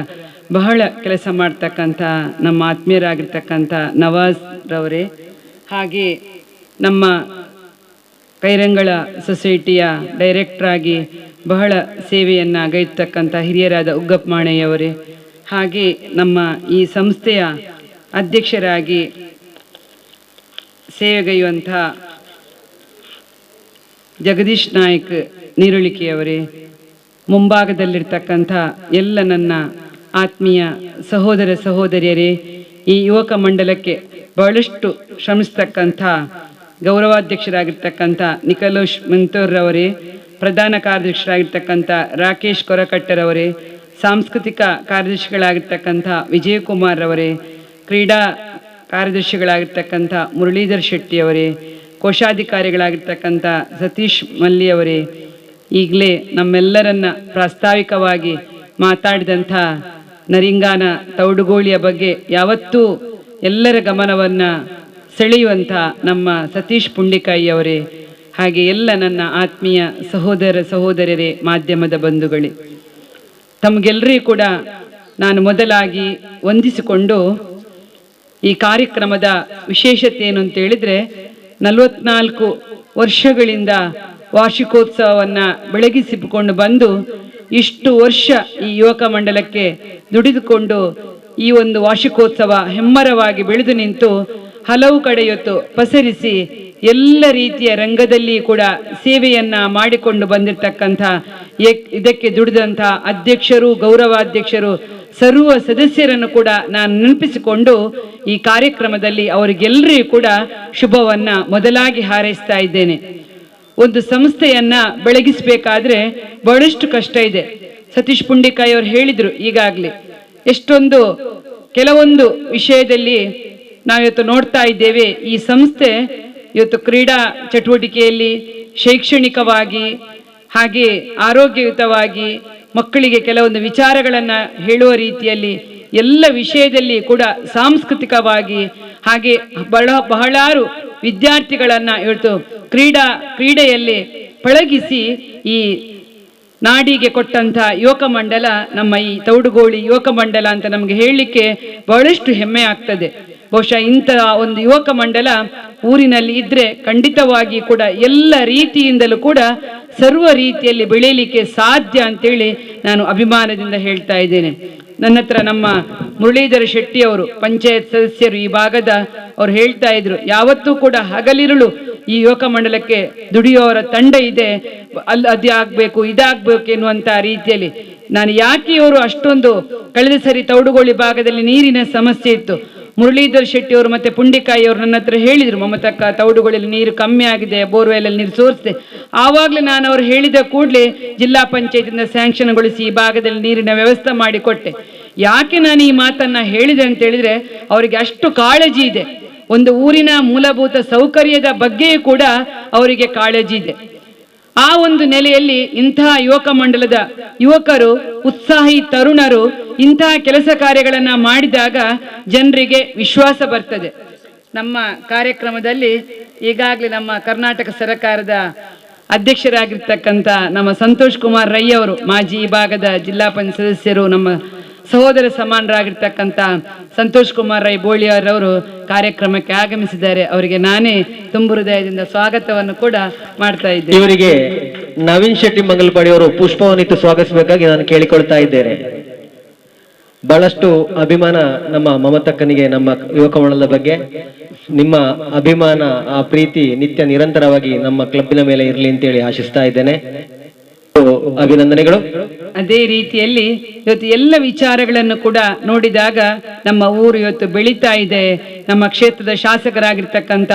ಬಹಳ ಕೆಲಸ ಮಾಡ್ತಕ್ಕಂಥ ನಮ್ಮ ಆತ್ಮೀಯರಾಗಿರ್ತಕ್ಕಂಥ ನವಾಜ್ ರವರೇ, ಹಾಗೆ ನಮ್ಮ ಕೈರಂಗಳ ಸೊಸೈಟಿಯ ಡೈರೆಕ್ಟ್ರಾಗಿ ಬಹಳ ಸೇವೆಯನ್ನು ಗೈರ್ತಕ್ಕಂಥ ಹಿರಿಯರಾದ ಉಗ್ಗಪ್ಪ ಮಾಣೆಯವರೇ, ಹಾಗೆ ನಮ್ಮ ಈ ಸಂಸ್ಥೆಯ ಅಧ್ಯಕ್ಷರಾಗಿ ಸೇವೆಗೈಯುವಂಥ ಜಗದೀಶ್ ನಾಯಕ್ ನೀರುಳಿಕೆಯವರೇ, ಮುಂಭಾಗದಲ್ಲಿರ್ತಕ್ಕಂಥ ಎಲ್ಲ ನನ್ನ ಆತ್ಮೀಯ ಸಹೋದರ ಸಹೋದರಿಯರೇ, ಈ ಯುವಕ ಮಂಡಲಕ್ಕೆ ಬಹಳಷ್ಟು ಶ್ರಮಿಸ್ತಕ್ಕಂಥ ಗೌರವಾಧ್ಯಕ್ಷರಾಗಿರ್ತಕ್ಕಂಥ ನಿಖಲೋಶ್ ಮೆಂತೋರ್ರವರೇ, ಪ್ರಧಾನ ಕಾರ್ಯದರ್ಶಿಯಾಗಿರ್ತಕ್ಕಂಥ ರಾಕೇಶ್ ಕೊರಕಟ್ಟರವರೇ, ಸಾಂಸ್ಕೃತಿಕ ಕಾರ್ಯದರ್ಶಿಗಳಾಗಿರ್ತಕ್ಕಂಥ ವಿಜಯಕುಮಾರ್ ರವರೇ, ಕ್ರೀಡಾ ಕಾರ್ಯದರ್ಶಿಗಳಾಗಿರ್ತಕ್ಕಂಥ ಮುರಳೀಧರ್ ಶೆಟ್ಟಿಯವರೇ, ಕೋಶಾಧಿಕಾರಿಗಳಾಗಿರ್ತಕ್ಕಂಥ ಸತೀಶ್ ಮಲ್ಲಿಯವರೇ, ಈಗಲೇ ನಮ್ಮೆಲ್ಲರನ್ನ ಪ್ರಾಸ್ತಾವಿಕವಾಗಿ ಮಾತಾಡಿದಂಥ ನರಿಂಗಾನ ತೌಡುಗೋಳಿಯ ಬಗ್ಗೆ ಯಾವತ್ತೂ ಎಲ್ಲರ ಗಮನವನ್ನು ಸೆಳೆಯುವಂಥ ನಮ್ಮ ಸತೀಶ್ ಪುಂಡಿಕಾಯಿಯವರೇ, ಹಾಗೆ ಎಲ್ಲ ನನ್ನ ಆತ್ಮೀಯ ಸಹೋದರ ಸಹೋದರರೇ, ಮಾಧ್ಯಮದ ಬಂಧುಗಳೇ, ತಮಗೆಲ್ಲರಿಗೂ ಕೂಡ ನಾನು ಮೊದಲಾಗಿ ವಂದಿಸಿಕೊಂಡು ಈ ಕಾರ್ಯಕ್ರಮದ ವಿಶೇಷತೆ ಏನು ಅಂತ ಹೇಳಿದ್ರೆ, 44 ವರ್ಷಗಳಿಂದ ವಾರ್ಷಿಕೋತ್ಸವವನ್ನು ಬೆಳಗಿಸಿಕೊಂಡು ಬಂದು ಇಷ್ಟು ವರ್ಷ ಈ ಯುವಕ ಮಂಡಲಕ್ಕೆ ದುಡಿದುಕೊಂಡು ಈ ಒಂದು ವಾರ್ಷಿಕೋತ್ಸವ ಹೆಮ್ಮರವಾಗಿ ಬೆಳೆದು ನಿಂತು ಹಲವು ಕಡೆ ಇವತ್ತು ಪಸರಿಸಿ ಎಲ್ಲ ರೀತಿಯ ರಂಗದಲ್ಲಿ ಕೂಡ ಸೇವೆಯನ್ನ ಮಾಡಿಕೊಂಡು ಬಂದಿರತಕ್ಕಂಥ ಇದಕ್ಕೆ ದುಡಿದಂಥ ಅಧ್ಯಕ್ಷರು, ಗೌರವಾಧ್ಯಕ್ಷರು, ಸರ್ವ ಸದಸ್ಯರನ್ನು ಕೂಡ ನಾನು ನೆನಪಿಸಿಕೊಂಡು ಈ ಕಾರ್ಯಕ್ರಮದಲ್ಲಿ ಅವರಿಗೆಲ್ಲರಿಗೂ ಕೂಡ ಶುಭವನ್ನ ಮೊದಲಾಗಿ ಹಾರೈಸ್ತಾ ಇದ್ದೇನೆ. ಒಂದು ಸಂಸ್ಥೆಯನ್ನ ಬೆಳಗಿಸಬೇಕಾದ್ರೆ ಬಹಳಷ್ಟು ಕಷ್ಟ ಇದೆ. ಸತೀಶ್ ಪುಂಡಿಕಾಯಿ ಅವರು ಹೇಳಿದ್ರು ಈಗಾಗಲೇ, ಎಷ್ಟೊಂದು ಕೆಲವೊಂದು ವಿಷಯದಲ್ಲಿ ನಾವಿವತ್ತು ನೋಡ್ತಾ ಇದ್ದೇವೆ. ಈ ಸಂಸ್ಥೆ ಇವತ್ತು ಕ್ರೀಡಾ ಚಟುವಟಿಕೆಯಲ್ಲಿ, ಶೈಕ್ಷಣಿಕವಾಗಿ, ಹಾಗೆ ಆರೋಗ್ಯಯುತವಾಗಿ ಮಕ್ಕಳಿಗೆ ಕೆಲವೊಂದು ವಿಚಾರಗಳನ್ನು ಹೇಳುವ ರೀತಿಯಲ್ಲಿ ಎಲ್ಲ ವಿಷಯದಲ್ಲಿ ಕೂಡ ಸಾಂಸ್ಕೃತಿಕವಾಗಿ, ಹಾಗೆ ಬಹಳಾರು ವಿದ್ಯಾರ್ಥಿಗಳನ್ನು ಇವತ್ತು ಕ್ರೀಡೆಯಲ್ಲಿ ಪಳಗಿಸಿ ಈ ನಾಡಿಗೆ ಕೊಟ್ಟಂಥ ಯುವಕ ಮಂಡಲ ನಮ್ಮ ಈ ತೌಡುಗೋಳಿ ಯುವಕ ಮಂಡಲ ಅಂತ ನಮಗೆ ಹೇಳಲಿಕ್ಕೆ ಬಹಳಷ್ಟು ಹೆಮ್ಮೆ ಆಗ್ತದೆ. ಬಹುಶಃ ಇಂತಹ ಒಂದು ಯುವಕ ಮಂಡಲ ಊರಿನಲ್ಲಿ ಇದ್ರೆ ಖಂಡಿತವಾಗಿ ಕೂಡ ಎಲ್ಲ ರೀತಿಯಿಂದಲೂ ಕೂಡ ಸರ್ವ ರೀತಿಯಲ್ಲಿ ಬೆಳೆಯಲಿಕ್ಕೆ ಸಾಧ್ಯ ಅಂತೇಳಿ ನಾನು ಅಭಿಮಾನದಿಂದ ಹೇಳ್ತಾ ಇದ್ದೇನೆ. ನನ್ನ ಹತ್ರ ನಮ್ಮ ಮುರಳೀಧರ ಶೆಟ್ಟಿ ಅವರು, ಪಂಚಾಯತ್ ಸದಸ್ಯರು, ಈ ಭಾಗದ ಅವ್ರು ಹೇಳ್ತಾ ಇದ್ರು, ಯಾವತ್ತೂ ಕೂಡ ಹಗಲಿರುಳು ಈ ಯುವಕ ಮಂಡಲಕ್ಕೆ ದುಡಿಯುವವರ ತಂಡ ಇದೆ, ಅದು ಆಗ್ಬೇಕು ಇದಾಗಬೇಕು ಎನ್ನುವಂತ ರೀತಿಯಲ್ಲಿ. ನಾನು ಯಾಕೆ ಇವರು ಅಷ್ಟೊಂದು, ಕಳೆದ ಸರಿ ತೌಡುಗೋಳಿ ಭಾಗದಲ್ಲಿ ನೀರಿನ ಸಮಸ್ಯೆ ಇತ್ತು. ಮುರಳೀಧರ್ ಶೆಟ್ಟಿ ಅವರು ಮತ್ತೆ ಪುಂಡಿಕಾಯಿ ಅವರು ನನ್ನ ಹತ್ರ ಹೇಳಿದ್ರು, ಮಮತಕ್ಕ ತೌಡುಗಳಲ್ಲಿ ನೀರು ಕಮ್ಮಿ ಆಗಿದೆ, ಬೋರ್ವೆಲ್ ಅಲ್ಲಿ ನೀರು ಸೋರಿಸಿದೆ. ಆವಾಗಲೇ ನಾನು ಅವ್ರು ಹೇಳಿದ ಕೂಡಲೇ ಜಿಲ್ಲಾ ಪಂಚಾಯತಿಂದ ಸ್ಯಾಂಕ್ಷನ್ಗೊಳಿಸಿ ಈ ಭಾಗದಲ್ಲಿ ನೀರಿನ ವ್ಯವಸ್ಥೆ ಮಾಡಿಕೊಟ್ಟೆ. ಯಾಕೆ ನಾನು ಈ ಮಾತನ್ನ ಹೇಳಿದೆ ಅಂತ ಹೇಳಿದ್ರೆ, ಅವರಿಗೆ ಅಷ್ಟು ಕಾಳಜಿ ಇದೆ. ಒಂದು ಊರಿನ ಮೂಲಭೂತ ಸೌಕರ್ಯದ ಬಗ್ಗೆಯೂ ಕೂಡ ಅವರಿಗೆ ಕಾಳಜಿ ಇದೆ. ಆ ಒಂದು ನೆಲೆಯಲ್ಲಿ ಇಂತಹ ಯುವಕ ಮಂಡಲದ ಯುವಕರು, ಉತ್ಸಾಹಿ ತರುಣರು ಇಂತಹ ಕೆಲಸ ಕಾರ್ಯಗಳನ್ನ ಮಾಡಿದಾಗ ಜನರಿಗೆ ವಿಶ್ವಾಸ ಬರ್ತದೆ. ನಮ್ಮ ಕಾರ್ಯಕ್ರಮದಲ್ಲಿ ಈಗಾಗಲೇ ನಮ್ಮ ಕರ್ನಾಟಕ ಸರ್ಕಾರದ ಅಧ್ಯಕ್ಷರಾಗಿರ್ತಕ್ಕಂಥ ನಮ್ಮ ಸಂತೋಷ್ ಕುಮಾರ್ ರೈ ಅವರು, ಮಾಜಿ ಈ ಭಾಗದ ಜಿಲ್ಲಾ ಪಂಚಾಯತ್ ಸದಸ್ಯರು, ನಮ್ಮ ಸಹೋದರ ಸಮಾನರಾಗಿರ್ತಕ್ಕಂಥ ಸಂತೋಷ್ ಕುಮಾರ್ ರೈ ಬೋಳಿಯರವರು ಕಾರ್ಯಕ್ರಮಕ್ಕೆ ಆಗಮಿಸಿದ್ದಾರೆ. ಅವರಿಗೆ ನಾನೇ ತುಂಬು ಹೃದಯದಿಂದ ಸ್ವಾಗತವನ್ನು ಕೂಡ ಮಾಡ್ತಾ ಇದ್ದೇನೆ. ಇವರಿಗೆ ನವೀನ್ ಶೆಟ್ಟಿ ಮಂಗಲ್ಪಾಡಿ ಅವರು ಪುಷ್ಪವನ್ನಿತ್ತು ಸ್ವಾಗತಿಸಬೇಕಾಗಿ ನಾನು ಕೇಳಿಕೊಳ್ತಾ ಇದ್ದೇನೆ. ಬಹಳಷ್ಟು ಅಭಿಮಾನ ನಮ್ಮ ಮಮತಕ್ಕನಿಗೆ ನಮ್ಮ ಯುವಕ ಮಂಡಲದ ಬಗ್ಗೆ. ನಿಮ್ಮ ಅಭಿಮಾನ, ಆ ಪ್ರೀತಿ ನಿತ್ಯ ನಿರಂತರವಾಗಿ ನಮ್ಮ ಕ್ಲಬ್ಬಿನ ಮೇಲೆ ಇರಲಿ ಅಂತೇಳಿ ಆಶಿಸ್ತಾ ಇದ್ದೇನೆ. ಅಭಿನಂದನೆಗಳು. ಅದೇ ರೀತಿಯಲ್ಲಿ ಇವತ್ತು ಎಲ್ಲ ವಿಚಾರಗಳನ್ನು ಕೂಡ ನೋಡಿದಾಗ ನಮ್ಮ ಊರು ಇವತ್ತು ಬೆಳೀತಾ ಇದೆ. ನಮ್ಮ ಕ್ಷೇತ್ರದ ಶಾಸಕರಾಗಿರ್ತಕ್ಕಂಥ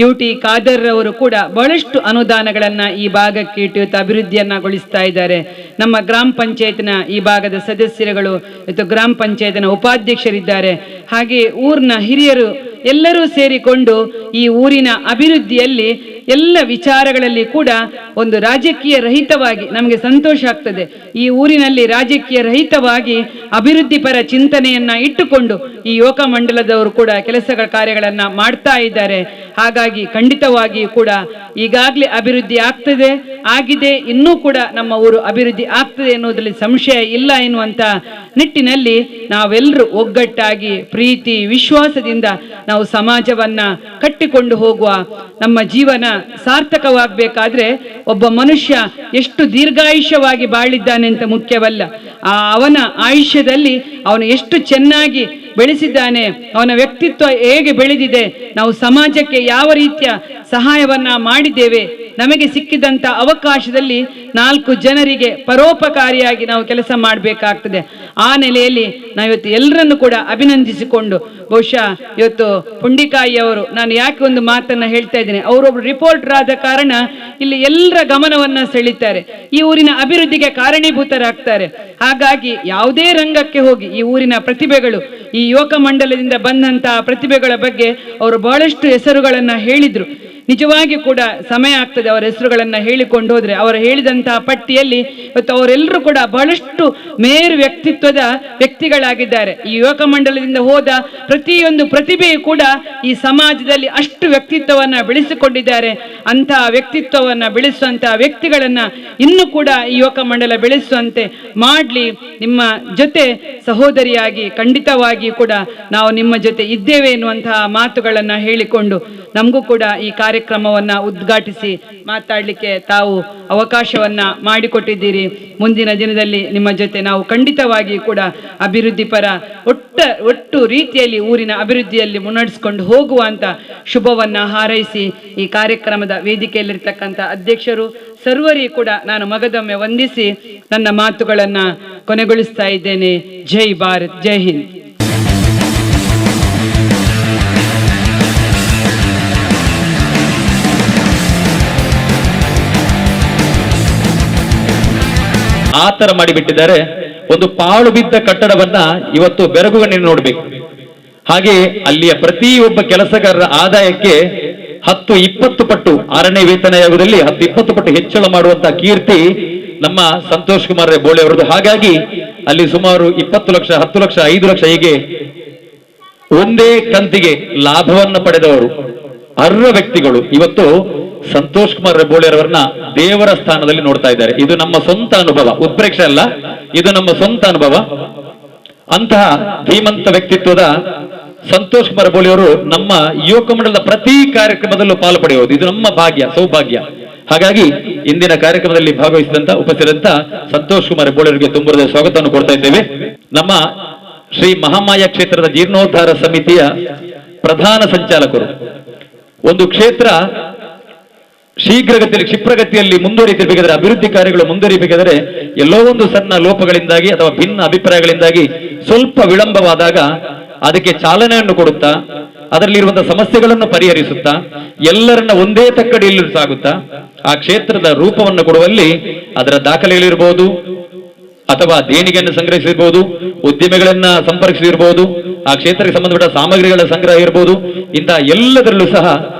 UT ಖಾದರ್ ಅವರು ಕೂಡ ಬಹಳಷ್ಟು ಅನುದಾನಗಳನ್ನ ಈ ಭಾಗಕ್ಕೆ ಇಟ್ಟು ಇವತ್ತು ಅಭಿವೃದ್ಧಿಯನ್ನಗೊಳಿಸ್ತಾ ಇದ್ದಾರೆ. ನಮ್ಮ ಗ್ರಾಮ ಪಂಚಾಯತ್ನ ಈ ಭಾಗದ ಸದಸ್ಯರುಗಳು, ಇವತ್ತು ಗ್ರಾಮ ಪಂಚಾಯತ್ನ ಉಪಾಧ್ಯಕ್ಷರಿದ್ದಾರೆ. ಹಾಗೆ ಊರಿನ ಹಿರಿಯರು ಎಲ್ಲರೂ ಸೇರಿಕೊಂಡು ಈ ಊರಿನ ಅಭಿವೃದ್ಧಿಯಲ್ಲಿ ಎಲ್ಲ ವಿಚಾರಗಳಲ್ಲಿ ಕೂಡ ಒಂದು ರಾಜಕೀಯ ರಹಿತವಾಗಿ ನಮಗೆ ಸಂತೋಷ ಆಗ್ತದೆ. ಈ ಊರಿನಲ್ಲಿ ರಾಜಕೀಯ ರಹಿತವಾಗಿ ಅಭಿವೃದ್ಧಿ ಪರ ಚಿಂತನೆಯನ್ನ ಇಟ್ಟುಕೊಂಡು ಈ ಯುವಕ ಮಂಡಲದವರು ಕೂಡ ಕೆಲಸಗಳ ಕಾರ್ಯಗಳನ್ನ ಮಾಡ್ತಾ ಇದ್ದಾರೆ. ಹಾಗಾಗಿ ಖಂಡಿತವಾಗಿಯೂ ಕೂಡ ಈಗಾಗಲೇ ಅಭಿವೃದ್ಧಿ ಆಗ್ತದೆ, ಆಗಿದೆ, ಇನ್ನೂ ಕೂಡ ನಮ್ಮ ಊರು ಅಭಿವೃದ್ಧಿ ಆಗ್ತದೆ ಎನ್ನುವುದರಲ್ಲಿ ಸಂಶಯ ಇಲ್ಲ ಎನ್ನುವಂತ ನಿಟ್ಟಿನಲ್ಲಿ ನಾವೆಲ್ಲರೂ ಒಗ್ಗಟ್ಟಾಗಿ ಪ್ರೀತಿ ವಿಶ್ವಾಸದಿಂದ ನಾವು ಸಮಾಜವನ್ನ ಕಟ್ಟಿಕೊಂಡು ಹೋಗುವ. ನಮ್ಮ ಜೀವನ ಸಾರ್ಥಕವಾಗಬೇಕಾದ್ರೆ ಒಬ್ಬ ಮನುಷ್ಯ ಎಷ್ಟು ದೀರ್ಘಾಯುಷ್ಯವಾಗಿ ಬಾಳಿದ್ದಾನೆ ಅಂತ ಮುಖ್ಯವಲ್ಲ, ಅವನ ಆಯುಷ್ಯದಲ್ಲಿ ಅವನು ಎಷ್ಟು ಚೆನ್ನಾಗಿ ಬೆಳೆಸಿದ್ದಾನೆ, ಅವನ ವ್ಯಕ್ತಿತ್ವ ಹೇಗೆ ಬೆಳೆದಿದೆ, ನಾವು ಸಮಾಜಕ್ಕೆ ಯಾವ ರೀತಿಯ ಸಹಾಯವನ್ನ ಮಾಡಿದ್ದೇವೆ, ನಮಗೆ ಸಿಕ್ಕಿದಂತ ಅವಕಾಶದಲ್ಲಿ 4 ಜನರಿಗೆ ಪರೋಪಕಾರಿಯಾಗಿ ನಾವು ಕೆಲಸ ಮಾಡಬೇಕಾಗ್ತದೆ. ಆ ನೆಲೆಯಲ್ಲಿ ನಾವಿವತ್ತು ಎಲ್ಲರನ್ನು ಕೂಡ ಅಭಿನಂದಿಸಿಕೊಂಡು, ಬಹುಶಃ ಇವತ್ತು ಪುಂಡಿಕಾಯಿ ಅವರು, ನಾನು ಯಾಕೆ ಒಂದು ಮಾತನ್ನ ಹೇಳ್ತಾ ಇದ್ದೇನೆ, ಅವರೊಬ್ರು ರಿಪೋರ್ಟರ್ ಆದ ಕಾರಣ ಇಲ್ಲಿ ಎಲ್ಲರ ಗಮನವನ್ನ ಸೆಳೀತಾರೆ, ಈ ಊರಿನ ಅಭಿವೃದ್ಧಿಗೆ ಕಾರಣೀಭೂತರಾಗ್ತಾರೆ. ಹಾಗಾಗಿ ಯಾವುದೇ ರಂಗಕ್ಕೆ ಹೋಗಿ ಈ ಊರಿನ ಪ್ರತಿಭೆಗಳು, ಈ ಯುವಕ ಮಂಡಲದಿಂದ ಬಂದಂತಹ ಪ್ರತಿಭೆಗಳ ಬಗ್ಗೆ ಅವರು ಬಹಳಷ್ಟು ಹೆಸರುಗಳನ್ನ ಹೇಳಿದ್ರು. ನಿಜವಾಗಿ ಕೂಡ ಸಮಯ ಆಗ್ತದೆ ಅವರ ಹೆಸರುಗಳನ್ನ ಹೇಳಿಕೊಂಡು ಹೋದ್ರೆ. ಅವರು ಹೇಳಿದಂತಹ ಪಟ್ಟಿಯಲ್ಲಿ ಇವತ್ತು ಅವರೆಲ್ಲರೂ ಕೂಡ ಬಹಳಷ್ಟು ಮೇರು ವ್ಯಕ್ತಿತ್ವದ ವ್ಯಕ್ತಿಗಳಾಗಿದ್ದಾರೆ. ಈ ಯುವಕ ಮಂಡಲದಿಂದ ಹೋದ ಪ್ರತಿಯೊಂದು ಪ್ರತಿಭೆಯು ಕೂಡ ಈ ಸಮಾಜದಲ್ಲಿ ಅಷ್ಟು ವ್ಯಕ್ತಿತ್ವವನ್ನ ಬೆಳೆಸಿಕೊಂಡಿದ್ದಾರೆ. ಅಂತಹ ವ್ಯಕ್ತಿತ್ವವನ್ನ ಬೆಳೆಸುವಂತಹ ವ್ಯಕ್ತಿಗಳನ್ನ ಇನ್ನೂ ಕೂಡ ಈ ಯುವಕ ಮಂಡಲ ಬೆಳೆಸುವಂತೆ ಮಾಡ್ಲಿ. ನಿಮ್ಮ ಜೊತೆ ಸಹೋದರಿಯಾಗಿ ಖಂಡಿತವಾಗಿ ಕೂಡ ನಾವು ನಿಮ್ಮ ಜೊತೆ ಇದ್ದೇವೆ ಎನ್ನುವಂತಹ ಮಾತುಗಳನ್ನ ಹೇಳಿಕೊಂಡು, ನಮಗೂ ಕೂಡ ಈ ಕಾರ್ಯಕ್ರಮವನ್ನ ಉದ್ಘಾಟಿಸಿ ಮಾತಾಡಲಿಕ್ಕೆ ತಾವು ಅವಕಾಶವನ್ನ ಮಾಡಿಕೊಟ್ಟಿದ್ದೀರಿ. ಮುಂದಿನ ದಿನದಲ್ಲಿ ನಿಮ್ಮ ಜೊತೆ ನಾವು ಖಂಡಿತವಾಗಿ ಕೂಡ ಅಭಿವೃದ್ಧಿ ಪರ ಒಟ್ಟು ರೀತಿಯಲ್ಲಿ ಊರಿನ ಅಭಿವೃದ್ಧಿಯಲ್ಲಿ ಮುನ್ನಡೆಸಿಕೊಂಡು ಹೋಗುವಂತ ಶುಭವನ್ನ ಹಾರೈಸಿ, ಈ ಕಾರ್ಯಕ್ರಮದ ವೇದಿಕೆಯಲ್ಲಿರ್ತಕ್ಕಂಥ ಅಧ್ಯಕ್ಷರು ಸರ್ವರಿಗೂ ಕೂಡ ನಾನು ಮಗದೊಮ್ಮೆ ವಂದಿಸಿ ನನ್ನ ಮಾತುಗಳನ್ನ ಕೊನೆಗೊಳಿಸ್ತಾ ಇದ್ದೇನೆ. ಜೈ ಭಾರತ್, ಜೈ ಹಿಂದ್. ಆ ತರ ಮಾಡಿಬಿಟ್ಟಿದ್ದಾರೆ. ಒಂದು ಪಾಳು ಬಿದ್ದ ಕಟ್ಟಡವನ್ನ ಇವತ್ತು ಬೆರಗುಗಣ್ಣಿನ ನೋಡ್ಬೇಕು. ಹಾಗೆ ಅಲ್ಲಿಯ ಪ್ರತಿಯೊಬ್ಬ ಕೆಲಸಗಾರರ ಆದಾಯಕ್ಕೆ 10-20 ಪಟ್ಟು 6ನೇ ವೇತನ ಆಯೋಗದಲ್ಲಿ 10-20 ಪಟ್ಟು ಹೆಚ್ಚಳ ಮಾಡುವಂತಹ ಕೀರ್ತಿ ನಮ್ಮ ಸಂತೋಷ್ ಕುಮಾರ್ ಬೋಳೆ ಅವರದು. ಹಾಗಾಗಿ ಅಲ್ಲಿ ಸುಮಾರು 20 ಲಕ್ಷ, 10 ಲಕ್ಷ, 5 ಲಕ್ಷ ಹೀಗೆ ಒಂದೇ ಕಂತಿಗೆ ಲಾಭವನ್ನ ಪಡೆದವರು ಅರ್ಹ ವ್ಯಕ್ತಿಗಳು ಇವತ್ತು ಸಂತೋಷ್ ಕುಮಾರ್ ಬೋಳೆರವರನ್ನ ದೇವರ ಸ್ಥಾನದಲ್ಲಿ ನೋಡ್ತಾ ಇದ್ದಾರೆ. ಇದು ನಮ್ಮ ಸ್ವಂತ ಅನುಭವ, ಉತ್ಪ್ರೇಕ್ಷೆ ಅಲ್ಲ, ಇದು ನಮ್ಮ ಸ್ವಂತ ಅನುಭವ. ಅಂತಹ ಧೀಮಂತ ವ್ಯಕ್ತಿತ್ವದ ಸಂತೋಷ್ ಕುಮಾರ್ ಬೋಳೆಯವರು ನಮ್ಮ ಯುವಕ ಮಂಡಲದ ಪ್ರತಿ ಕಾರ್ಯಕ್ರಮದಲ್ಲೂ ಪಾಲು ಪಡೆಯುವುದು ಇದು ನಮ್ಮ ಭಾಗ್ಯ, ಸೌಭಾಗ್ಯ. ಹಾಗಾಗಿ ಇಂದಿನ ಕಾರ್ಯಕ್ರಮದಲ್ಲಿ ಭಾಗವಹಿಸಿದಂತ ಉಪಸ್ಥಿತರಂತ ಸಂತೋಷ್ ಕುಮಾರ್ ಬೋಳೆಯವರಿಗೆ ತುಂಬುರದ ಸ್ವಾಗತವನ್ನು ಕೊಡ್ತಾ ಇದ್ದೇವೆ. ನಮ್ಮ ಶ್ರೀ ಮಹಾಮಾಯ ಕ್ಷೇತ್ರದ ಜೀರ್ಣೋದ್ಧಾರ ಸಮಿತಿಯ ಪ್ರಧಾನ ಸಂಚಾಲಕರು. ಒಂದು ಕ್ಷೇತ್ರ ಶೀಘ್ರಗತಿಯಲ್ಲಿ ಕ್ಷಿಪ್ರಗತಿಯಲ್ಲಿ ಮುಂದುವರಿತಿರ್ಬೇಕಾದ್ರೆ, ಅಭಿವೃದ್ಧಿ ಕಾರ್ಯಗಳು ಮುಂದುವರಿಬೇಕಾದರೆ ಎಲ್ಲೋ ಒಂದು ಸಣ್ಣ ಲೋಪಗಳಿಂದಾಗಿ ಅಥವಾ ಭಿನ್ನ ಅಭಿಪ್ರಾಯಗಳಿಂದಾಗಿ ಸ್ವಲ್ಪ ವಿಳಂಬವಾದಾಗ ಅದಕ್ಕೆ ಚಾಲನೆಯನ್ನು ಕೊಡುತ್ತಾ, ಅದರಲ್ಲಿರುವಂತಹ ಸಮಸ್ಯೆಗಳನ್ನು ಪರಿಹರಿಸುತ್ತಾ, ಎಲ್ಲರನ್ನ ಒಂದೇ ತಕ್ಕಡಿಯಲ್ಲಿ ಸಾಗುತ್ತಾ ಆ ಕ್ಷೇತ್ರದ ರೂಪವನ್ನು ಕೊಡುವಲ್ಲಿ ಅದರ ದಾಖಲೆಗಳಿರ್ಬೋದು, ಅಥವಾ ದೇಣಿಗೆಯನ್ನು ಸಂಗ್ರಹಿಸಿರ್ಬೋದು, ಉದ್ಯಮಿಗಳನ್ನ ಸಂಪರ್ಕಿಸಿರ್ಬೋದು, ಆ ಕ್ಷೇತ್ರಕ್ಕೆ ಸಂಬಂಧಪಟ್ಟ ಸಾಮಗ್ರಿಗಳ ಸಂಗ್ರಹ ಇರಬಹುದು, ಇಂತಹ ಎಲ್ಲದರಲ್ಲೂ ಸಹ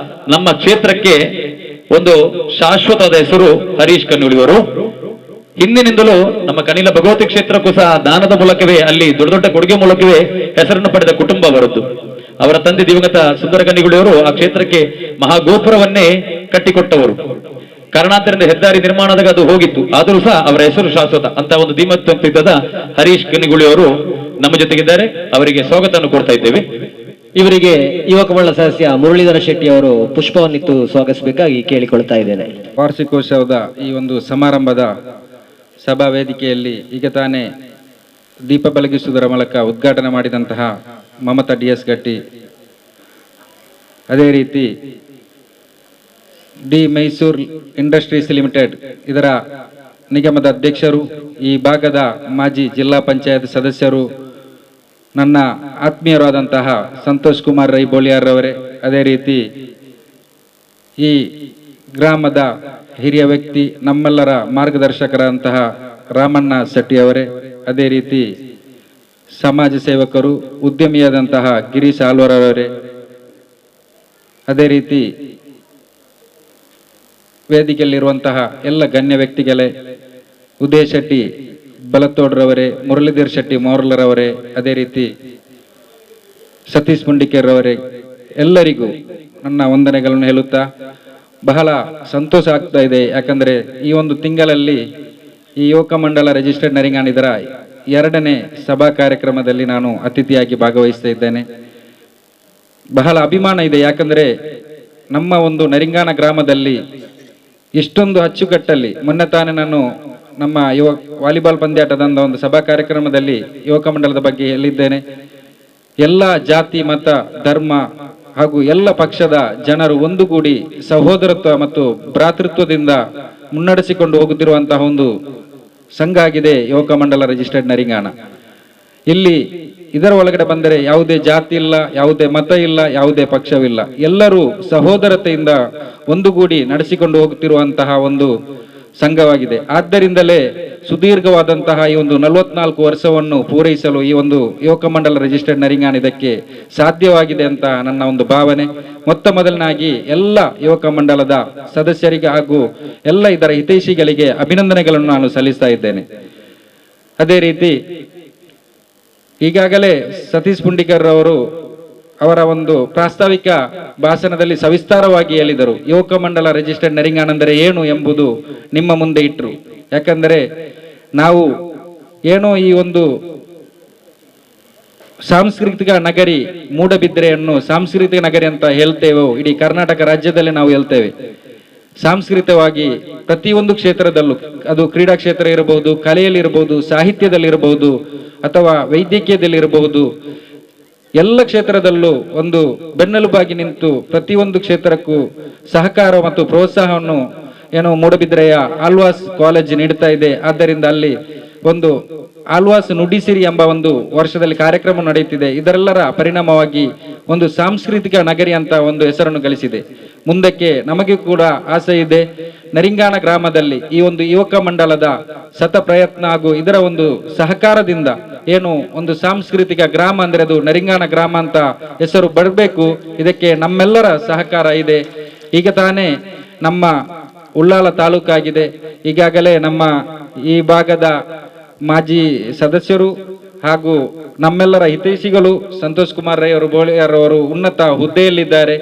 ನಮ್ಮ ಕ್ಷೇತ್ರಕ್ಕೆ ಒಂದು ಶಾಶ್ವತವಾದ ಹೆಸರು ಹರೀಶ್ ಕನ್ನೂಳಿಯವರು. ಹಿಂದಿನಿಂದಲೂ ನಮ್ಮ ಕನಿಲ ಭಗವತಿ ಕ್ಷೇತ್ರಕ್ಕೂ ಸಹ ದಾನದ ಮೂಲಕವೇ, ಅಲ್ಲಿ ದೊಡ್ಡ ದೊಡ್ಡ ಕೊಡುಗೆ ಮೂಲಕವೇ ಹೆಸರನ್ನು ಪಡೆದ ಕುಟುಂಬ ಅವರದ್ದು. ಅವರ ತಂದೆ ದಿವಂಗತ ಸುಂದರ ಕನ್ನಿಗುಳಿಯವರು ಆ ಕ್ಷೇತ್ರಕ್ಕೆ ಮಹಾಗೋಪುರವನ್ನೇ ಕಟ್ಟಿಕೊಟ್ಟವರು. ಕಾರಣಾಂತರದಿಂದ ಹೆದ್ದಾರಿ ನಿರ್ಮಾಣದಾಗ ಅದು ಹೋಗಿತ್ತು, ಆದರೂ ಸಹ ಅವರ ಹೆಸರು ಶಾಶ್ವತ ಅಂತ ಒಂದು ಧೀಮಂತದ ಹರೀಶ್ ಕನ್ನಿಗುಳಿಯವರು ನಮ್ಮ ಜೊತೆಗಿದ್ದಾರೆ. ಅವರಿಗೆ ಸ್ವಾಗತವನ್ನು ಕೊಡ್ತಾ ಇದ್ದೇವೆ. ಇವರಿಗೆ ಯುವಕ ಮಂಡಳ ಸದಸ್ಯ ಮುರಳೀಧರ ಶೆಟ್ಟಿ ಅವರು ಪುಷ್ಪವನ್ನಿತ್ತು ಸ್ವಾಗತಿಸಬೇಕಾಗಿ ಕೇಳಿಕೊಳ್ತಾ ಇದ್ದೇನೆ. ವಾರ್ಷಿಕೋತ್ಸವದ ಈ ಒಂದು ಸಮಾರಂಭದ ಸಭಾ ವೇದಿಕೆಯಲ್ಲಿ ಈಗ ತಾನೇ ದೀಪ ಬೆಳಗಿಸುವುದರ ಮೂಲಕ ಉದ್ಘಾಟನೆ ಮಾಡಿದಂತಹ ಮಮತಾ DS ಗಟ್ಟಿ, ಅದೇ ರೀತಿ ಡಿ ಮೈಸೂರು ಇಂಡಸ್ಟ್ರೀಸ್ ಲಿಮಿಟೆಡ್ ಇದರ ನಿಗಮದ ಅಧ್ಯಕ್ಷರು, ಈ ಭಾಗದ ಮಾಜಿ ಜಿಲ್ಲಾ ಪಂಚಾಯತ್ ಸದಸ್ಯರು, ನನ್ನ ಆತ್ಮೀಯರಾದಂತಹ ಸಂತೋಷ್ ಕುಮಾರ್ ರೈ ಬೋಳಿಯಾರ್ರವರೇ, ಅದೇ ರೀತಿ ಈ ಗ್ರಾಮದ ಹಿರಿಯ ವ್ಯಕ್ತಿ ನಮ್ಮೆಲ್ಲರ ಮಾರ್ಗದರ್ಶಕರಂತಹ ರಾಮಣ್ಣ ಶೆಟ್ಟಿಯವರೇ, ಅದೇ ರೀತಿ ಸಮಾಜ ಸೇವಕರು ಉದ್ಯಮಿಯಾದಂತಹ ಗಿರೀಶ್ ಆಳ್ವರವರೇ, ಅದೇ ರೀತಿ ವೇದಿಕೆಯಲ್ಲಿರುವಂತಹ ಎಲ್ಲ ಗಣ್ಯ ವ್ಯಕ್ತಿಗಳೇ, ಉದಯ್ ಶೆಟ್ಟಿ ಬಲತೋಡ್ರವರೇ, ಮುರಳೀಧರ್ ಶೆಟ್ಟಿ ಮೋರ್ಲರವರೇ, ಅದೇ ರೀತಿ ಸತೀಶ್ ಮುಂಡಿಕೇರ್ರವರೇ, ಎಲ್ಲರಿಗೂ ನನ್ನ ವಂದನೆಗಳನ್ನು ಹೇಳುತ್ತಾ ಬಹಳ ಸಂತೋಷ ಆಗ್ತಾ ಇದೆ. ಯಾಕಂದ್ರೆ ಈ ಒಂದು ತಿಂಗಳಲ್ಲಿ ಈ ಯುವಕ ಮಂಡಲ ರಿಜಿಸ್ಟರ್ಡ್ ನರಿಂಗಾಣ ಇದರ 2ನೇ ಸಭಾ ಕಾರ್ಯಕ್ರಮದಲ್ಲಿ ನಾನು ಅತಿಥಿಯಾಗಿ ಭಾಗವಹಿಸ್ತಾ ಇದ್ದೇನೆ. ಬಹಳ ಅಭಿಮಾನ ಇದೆ. ಯಾಕಂದ್ರೆ ನಮ್ಮ ಒಂದು ನರಿಂಗಾಣ ಗ್ರಾಮದಲ್ಲಿ ಇಷ್ಟೊಂದು ಅಚ್ಚುಕಟ್ಟಲ್ಲಿ, ಮೊನ್ನೆ ತಾನೇ ನಾನು ನಮ್ಮ ವಾಲಿಬಾಲ್ ಪಂದ್ಯಾಟದ ಒಂದು ಸಭಾ ಕಾರ್ಯಕ್ರಮದಲ್ಲಿ ಯುವಕ ಮಂಡಲದ ಬಗ್ಗೆ ಹೇಳಿದ್ದೇನೆ. ಎಲ್ಲ ಜಾತಿ ಮತ ಧರ್ಮ ಹಾಗೂ ಎಲ್ಲ ಪಕ್ಷದ ಜನರು ಒಂದುಗೂಡಿ ಸಹೋದರತ್ವ ಮತ್ತು ಭ್ರಾತೃತ್ವದಿಂದ ಮುನ್ನಡೆಸಿಕೊಂಡು ಹೋಗುತ್ತಿರುವಂತಹ ಒಂದು ಸಂಘ ಆಗಿದೆ ಯುವಕ ಮಂಡಲ ರಿಜಿಸ್ಟರ್ಡ್ ನರಿಂಗಾಣ. ಇಲ್ಲಿ ಇದರ ಒಳಗಡೆ ಬಂದರೆ ಯಾವುದೇ ಜಾತಿ ಇಲ್ಲ, ಯಾವುದೇ ಮತ ಇಲ್ಲ, ಯಾವುದೇ ಪಕ್ಷವಿಲ್ಲ, ಎಲ್ಲರೂ ಸಹೋದರತೆಯಿಂದ ಒಂದುಗೂಡಿ ನಡೆಸಿಕೊಂಡು ಹೋಗುತ್ತಿರುವಂತಹ ಒಂದು ಸಂಘವಾಗಿದೆ. ಆದ್ದರಿಂದಲೇ ಸುದೀರ್ಘವಾದಂತಹ ಈ ಒಂದು 44 ವರ್ಷವನ್ನು ಪೂರೈಸಲು ಈ ಒಂದು ಯುವಕ ಮಂಡಲ ರಿಜಿಸ್ಟರ್ಡ್ ನರಿಂಗಾಣ ಇದಕ್ಕೆ ಸಾಧ್ಯವಾಗಿದೆ ಅಂತ ನನ್ನ ಒಂದು ಭಾವನೆ. ಮೊತ್ತ ಮೊದಲನಾಗಿ ಎಲ್ಲ ಯುವಕ ಮಂಡಲದ ಸದಸ್ಯರಿಗೆ ಹಾಗೂ ಎಲ್ಲ ಇದರ ಹಿತೈಷಿಗಳಿಗೆ ಅಭಿನಂದನೆಗಳನ್ನು ನಾನು ಸಲ್ಲಿಸ್ತಾ ಇದ್ದೇನೆ. ಅದೇ ರೀತಿ ಈಗಾಗಲೇ ಸತೀಶ್ ಪುಂಡಿಕರ್ ಅವರು ಅವರ ಒಂದು ಪ್ರಾಸ್ತಾವಿಕ ಭಾಷಣದಲ್ಲಿ ಸವಿಸ್ತಾರವಾಗಿ ಹೇಳಿದರು. ಯುವಕ ಮಂಡಲ ರಿಜಿಸ್ಟರ್ಡ್ ನರಿಂಗಾಣ ಅಂದರೆ ಏನು ಎಂಬುದು ನಿಮ್ಮ ಮುಂದೆ ಇಟ್ಟರು. ಯಾಕಂದರೆ ನಾವು ಏನೋ ಈ ಒಂದು ಸಾಂಸ್ಕೃತಿಕ ನಗರಿ ಮೂಡಬಿದ್ರೆಯನ್ನು ಸಾಂಸ್ಕೃತಿಕ ನಗರಿ ಅಂತ ಹೇಳ್ತೇವೋ, ಇಡೀ ಕರ್ನಾಟಕ ರಾಜ್ಯದಲ್ಲಿ ನಾವು ಹೇಳ್ತೇವೆ. ಸಾಂಸ್ಕೃತಿಕವಾಗಿ ಪ್ರತಿಯೊಂದು ಕ್ಷೇತ್ರದಲ್ಲೂ, ಅದು ಕ್ರೀಡಾ ಕ್ಷೇತ್ರ ಇರಬಹುದು, ಕಲೆಯಲ್ಲಿರಬಹುದು, ಸಾಹಿತ್ಯದಲ್ಲಿರಬಹುದು, ಅಥವಾ ವೈದ್ಯಕೀಯದಲ್ಲಿರಬಹುದು, ಎಲ್ಲ ಕ್ಷೇತ್ರದಲ್ಲೂ ಒಂದು ಬೆನ್ನೆಲುಬಾಗಿ ನಿಂತು ಪ್ರತಿಯೊಂದು ಕ್ಷೇತ್ರಕ್ಕೂ ಸಹಕಾರ ಮತ್ತು ಪ್ರೋತ್ಸಾಹವನ್ನು ಏನು ಮೂಡಬಿದ್ರೆಯ ಆಳ್ವಾಸ್ ಕಾಲೇಜ್ ನೀಡುತ್ತಾ ಇದೆ. ಆದ್ದರಿಂದ ಅಲ್ಲಿ ಒಂದು ಆಳ್ವಾಸ್ ನುಡಿಸಿರಿ ಎಂಬ ಒಂದು ವರ್ಷದಲ್ಲಿ ಕಾರ್ಯಕ್ರಮ ನಡೆಯುತ್ತಿದೆ. ಇದರೆಲ್ಲರ ಪರಿಣಾಮವಾಗಿ ಒಂದು ಸಾಂಸ್ಕೃತಿಕ ನಗರಿ ಅಂತ ಒಂದು ಹೆಸರನ್ನು ಗಳಿಸಿದೆ. ಮುಂದಕ್ಕೆ ನಮಗೆ ಕೂಡ ಆಸೆ ಇದೆ, ನರಿಂಗಾಣ ಗ್ರಾಮದಲ್ಲಿ ಈ ಒಂದು ಯುವಕ ಮಂಡಲದ ಸತ ಪ್ರಯತ್ನ ಹಾಗೂ ಇದರ ಒಂದು ಸಹಕಾರದಿಂದ ಏನು ಒಂದು ಸಾಂಸ್ಕೃತಿಕ ಗ್ರಾಮ ಅಂದ್ರೆ ಅದು ನರಿಂಗಾಣ ಗ್ರಾಮ ಅಂತ ಹೆಸರು ಬರಬೇಕು. ಇದಕ್ಕೆ ನಮ್ಮೆಲ್ಲರ ಸಹಕಾರ ಇದೆ. ಈಗ ತಾನೇ ನಮ್ಮ ಉಳ್ಳಾಲ ತಾಲೂಕಾಗಿದೆ. ಈಗಾಗಲೇ ನಮ್ಮ ಈ ಭಾಗದ ಮಾಜಿ ಸದಸ್ಯರು ಹಾಗೂ ನಮ್ಮೆಲ್ಲರ ಹಿತೈಷಿಗಳು ಸಂತೋಷ್ ಕುಮಾರ್ ರೈ ಅವರು ಬೋಳಿಯಾರ್ ಅವರು ಉನ್ನತ ಹುದ್ದೆಯಲ್ಲಿದ್ದಾರೆ.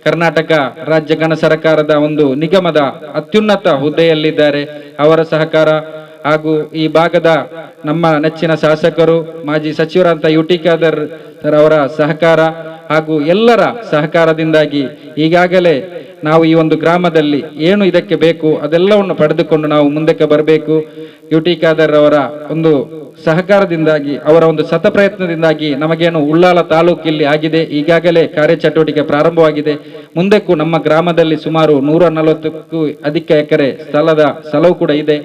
ಕರ್ನಾಟಕ ರಾಜ್ಯ ಗಣ ಸರ್ಕಾರದ ಒಂದು ನಿಗಮದ ಅತ್ಯುನ್ನತ ಹುದ್ದೆಯಲ್ಲಿದ್ದಾರೆ. ಅವರ ಸಹಕಾರ ಹಾಗೂ ಈ ಭಾಗದ ನಮ್ಮ ನೆಚ್ಚಿನ ಶಾಸಕರು ಮಾಜಿ ಸಚಿವರಂತ UT ಖಾದರ್ ಅವರ ಸಹಕಾರ ಹಾಗೂ ಎಲ್ಲರ ಸಹಕಾರದಿಂದಾಗಿ ಈಗಾಗಲೇ ನಾವು ಈ ಒಂದು ಗ್ರಾಮದಲ್ಲಿ ಏನು ಇದಕ್ಕೆ ಬೇಕು ಅದೆಲ್ಲವನ್ನು ಪಡೆದುಕೊಂಡು ನಾವು ಮುಂದಕ್ಕೆ ಬರಬೇಕು. UT ಖಾದರ್ ಅವರ ಒಂದು ಸಹಕಾರದಿಂದಾಗಿ, ಅವರ ಒಂದು ಸತ ಪ್ರಯತ್ನದಿಂದಾಗಿ ನಮಗೇನು ಉಳ್ಳಾಲ ತಾಲೂಕು ಇಲ್ಲಿ ಆಗಿದೆ, ಈಗಾಗಲೇ ಕಾರ್ಯಚಟುವಟಿಕೆ ಪ್ರಾರಂಭವಾಗಿದೆ. ಮುಂದಕ್ಕೂ ನಮ್ಮ ಗ್ರಾಮದಲ್ಲಿ ಸುಮಾರು 140ಕ್ಕೂ ಅಧಿಕ ಎಕರೆ ಸ್ಥಳವು ಕೂಡ ಇದೆ.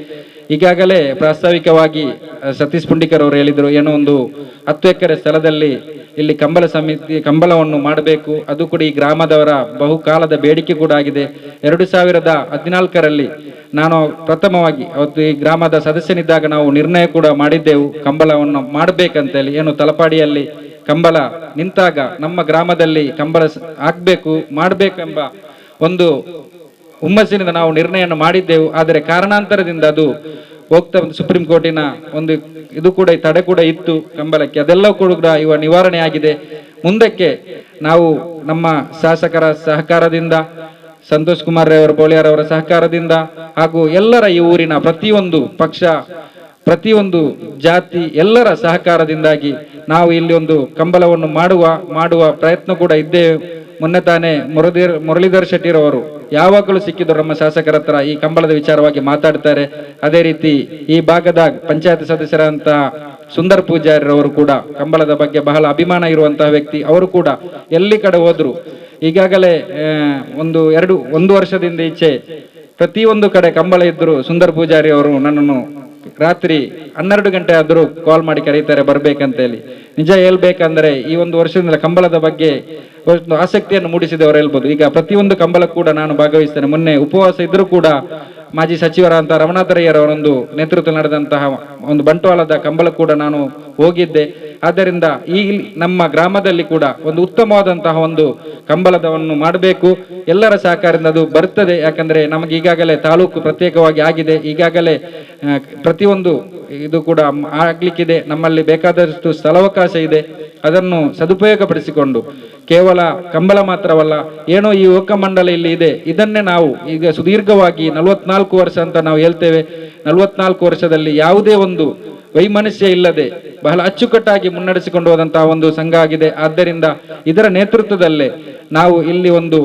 ಈಗಾಗಲೇ ಪ್ರಾಸ್ತಾವಿಕವಾಗಿ ಸತೀಶ್ ಪುಂಡಿಕರ್ ಅವರು ಹೇಳಿದರು, ಏನೋ ಒಂದು 10 ಎಕರೆ ಸ್ಥಳದಲ್ಲಿ ಇಲ್ಲಿ ಕಂಬಳವನ್ನು ಮಾಡಬೇಕು. ಅದು ಕೂಡ ಈ ಗ್ರಾಮದವರ ಬಹುಕಾಲದ ಬೇಡಿಕೆ ಕೂಡ ಆಗಿದೆ. 2014ರಲ್ಲಿ ನಾನು ಪ್ರಥಮವಾಗಿ ಅವತ್ತು ಈ ಗ್ರಾಮದ ಸದಸ್ಯನಿದ್ದಾಗ ನಾವು ನಿರ್ಣಯ ಕೂಡ ಮಾಡಿದ್ದೆವು, ಕಂಬಳವನ್ನು ಮಾಡಬೇಕಂತೇಳಿ. ಏನು ತಲಪಾಡಿಯಲ್ಲಿ ಕಂಬಳ ನಿಂತಾಗ ನಮ್ಮ ಗ್ರಾಮದಲ್ಲಿ ಕಂಬಳ ಹಾಕ್ಬೇಕು ಮಾಡಬೇಕೆಂಬ ಒಂದು ಹುಮ್ಮಸ್ಸಿನಿಂದ ನಾವು ನಿರ್ಣಯವನ್ನು ಮಾಡಿದ್ದೆವು. ಆದರೆ ಕಾರಣಾಂತರದಿಂದ ಅದು ಹೋಗ್ತಾ ಸುಪ್ರೀಂ ಕೋರ್ಟಿನ ಒಂದು ಇದು ಕೂಡ ತಡೆ ಕೂಡ ಇತ್ತು ಕಂಬಳಕ್ಕೆ. ಅದೆಲ್ಲವೂ ಕೂಡ ಇವ ನಿವಾರಣೆ ಆಗಿದೆ. ಮುಂದಕ್ಕೆ ನಾವು ನಮ್ಮ ಶಾಸಕರ ಸಹಕಾರದಿಂದ, ಸಂತೋಷ್ ಕುಮಾರ್ ಅವರ ಬೋಳಿಯಾರ್ ಅವರ ಸಹಕಾರದಿಂದ ಹಾಗೂ ಎಲ್ಲರ ಈ ಊರಿನ ಪ್ರತಿಯೊಂದು ಪಕ್ಷ, ಪ್ರತಿಯೊಂದು ಜಾತಿ ಎಲ್ಲರ ಸಹಕಾರದಿಂದಾಗಿ ನಾವು ಇಲ್ಲಿ ಒಂದು ಕಂಬಳವನ್ನು ಮಾಡುವ ಪ್ರಯತ್ನ ಕೂಡ ಇದ್ದೇವೆ. ಮೊನ್ನೆ ತಾನೇ ಮುರಳೀಧರ್ ಶೆಟ್ಟಿರವರು ಯಾವಾಗಲೂ ಸಿಕ್ಕಿದ್ರು ನಮ್ಮ ಶಾಸಕರ ಹತ್ರ ಈ ಕಂಬಳದ ವಿಚಾರವಾಗಿ ಮಾತಾಡ್ತಾರೆ. ಅದೇ ರೀತಿ ಈ ಭಾಗದ ಪಂಚಾಯತ್ ಸದಸ್ಯರಂತಹ ಸುಂದರ್ ಪೂಜಾರಿರವರು ಕೂಡ ಕಂಬಳದ ಬಗ್ಗೆ ಬಹಳ ಅಭಿಮಾನ ಇರುವಂತಹ ವ್ಯಕ್ತಿ. ಅವರು ಕೂಡ ಎಲ್ಲಿ ಕಡೆ ಹೋದ್ರು ಈಗಾಗಲೇ ಒಂದು ವರ್ಷದಿಂದ ಈಚೆ ಪ್ರತಿಯೊಂದು ಕಡೆ ಕಂಬಳ ಇದ್ರು ಸುಂದರ್ ಪೂಜಾರಿ ಅವರು ನನ್ನನ್ನು ರಾತ್ರಿ 12 ಗಂಟೆ ಆದರೂ ಕಾಲ್ ಮಾಡಿ ಕರೀತಾರೆ ಬರ್ಬೇಕಂತ ಹೇಳಿ. ನಿಜ ಹೇಳ್ಬೇಕಂದ್ರೆ ಈ ಒಂದು ವರ್ಷದಿಂದ ಕಂಬಳದ ಬಗ್ಗೆ ಒಂದು ಆಸಕ್ತಿಯನ್ನು ಮೂಡಿಸಿದವರು ಹೇಳ್ಬೋದು. ಈಗ ಪ್ರತಿಯೊಂದು ಕಂಬಳ ಕೂಡ ನಾನು ಭಾಗವಹಿಸ್ತೇನೆ. ಮೊನ್ನೆ ಉಪವಾಸ ಇದ್ರೂ ಕೂಡ ಮಾಜಿ ಸಚಿವರಾದಂತಹ ರಮಣಾಥರಯ್ಯರವರೊಂದು ನೇತೃತ್ವ ನಡೆದಂತಹ ಒಂದು ಬಂಟ್ವಾಳದ ಕಂಬಳ ಕೂಡ ನಾನು ಹೋಗಿದ್ದೆ. ಆದ್ದರಿಂದ ಈ ನಮ್ಮ ಗ್ರಾಮದಲ್ಲಿ ಕೂಡ ಒಂದು ಉತ್ತಮವಾದಂತಹ ಒಂದು ಕಂಬಳದವನ್ನು ಮಾಡಬೇಕು. ಎಲ್ಲರ ಸಹಕಾರದಿಂದ ಅದು ಬರ್ತದೆ. ಯಾಕಂದ್ರೆ ನಮಗೆ ಈಗಾಗಲೇ ತಾಲೂಕು ಪ್ರತ್ಯೇಕವಾಗಿ ಆಗಿದೆ. ಈಗಾಗಲೇ ಪ್ರತಿಯೊಂದು ಇದು ಕೂಡ ಆಗ್ಲಿಕ್ಕಿದೆ. ನಮ್ಮಲ್ಲಿ ಬೇಕಾದಷ್ಟು ಸ್ಥಳಾವಕಾಶ ಇದೆ. ಅದನ್ನು ಸದುಪಯೋಗಪಡಿಸಿಕೊಂಡು ಕೇವಲ ಕಂಬಳ ಮಾತ್ರವಲ್ಲ, ಏನೋ ಈ ಯುವಕ ಮಂಡಲ ಇಲ್ಲಿ ಇದೆ, ಇದನ್ನೇ ನಾವು ಈಗ ಸುದೀರ್ಘವಾಗಿ 44 ವರ್ಷ ಅಂತ ನಾವು ಹೇಳ್ತೇವೆ. 44 ವರ್ಷದಲ್ಲಿ ಯಾವುದೇ ಒಂದು ವೈಮನಸ್ಯ ಇಲ್ಲದೆ ಬಹಳ ಅಚ್ಚುಕಟ್ಟಾಗಿ ಮುನ್ನಡೆಸಿಕೊಂಡು ಹೋದಂತಹ ಒಂದು ಸಂಘ ಆಗಿದೆ. ಆದ್ದರಿಂದ ಇದರ ನೇತೃತ್ವದಲ್ಲೇ ನಾವು ಇಲ್ಲಿ ಒಂದು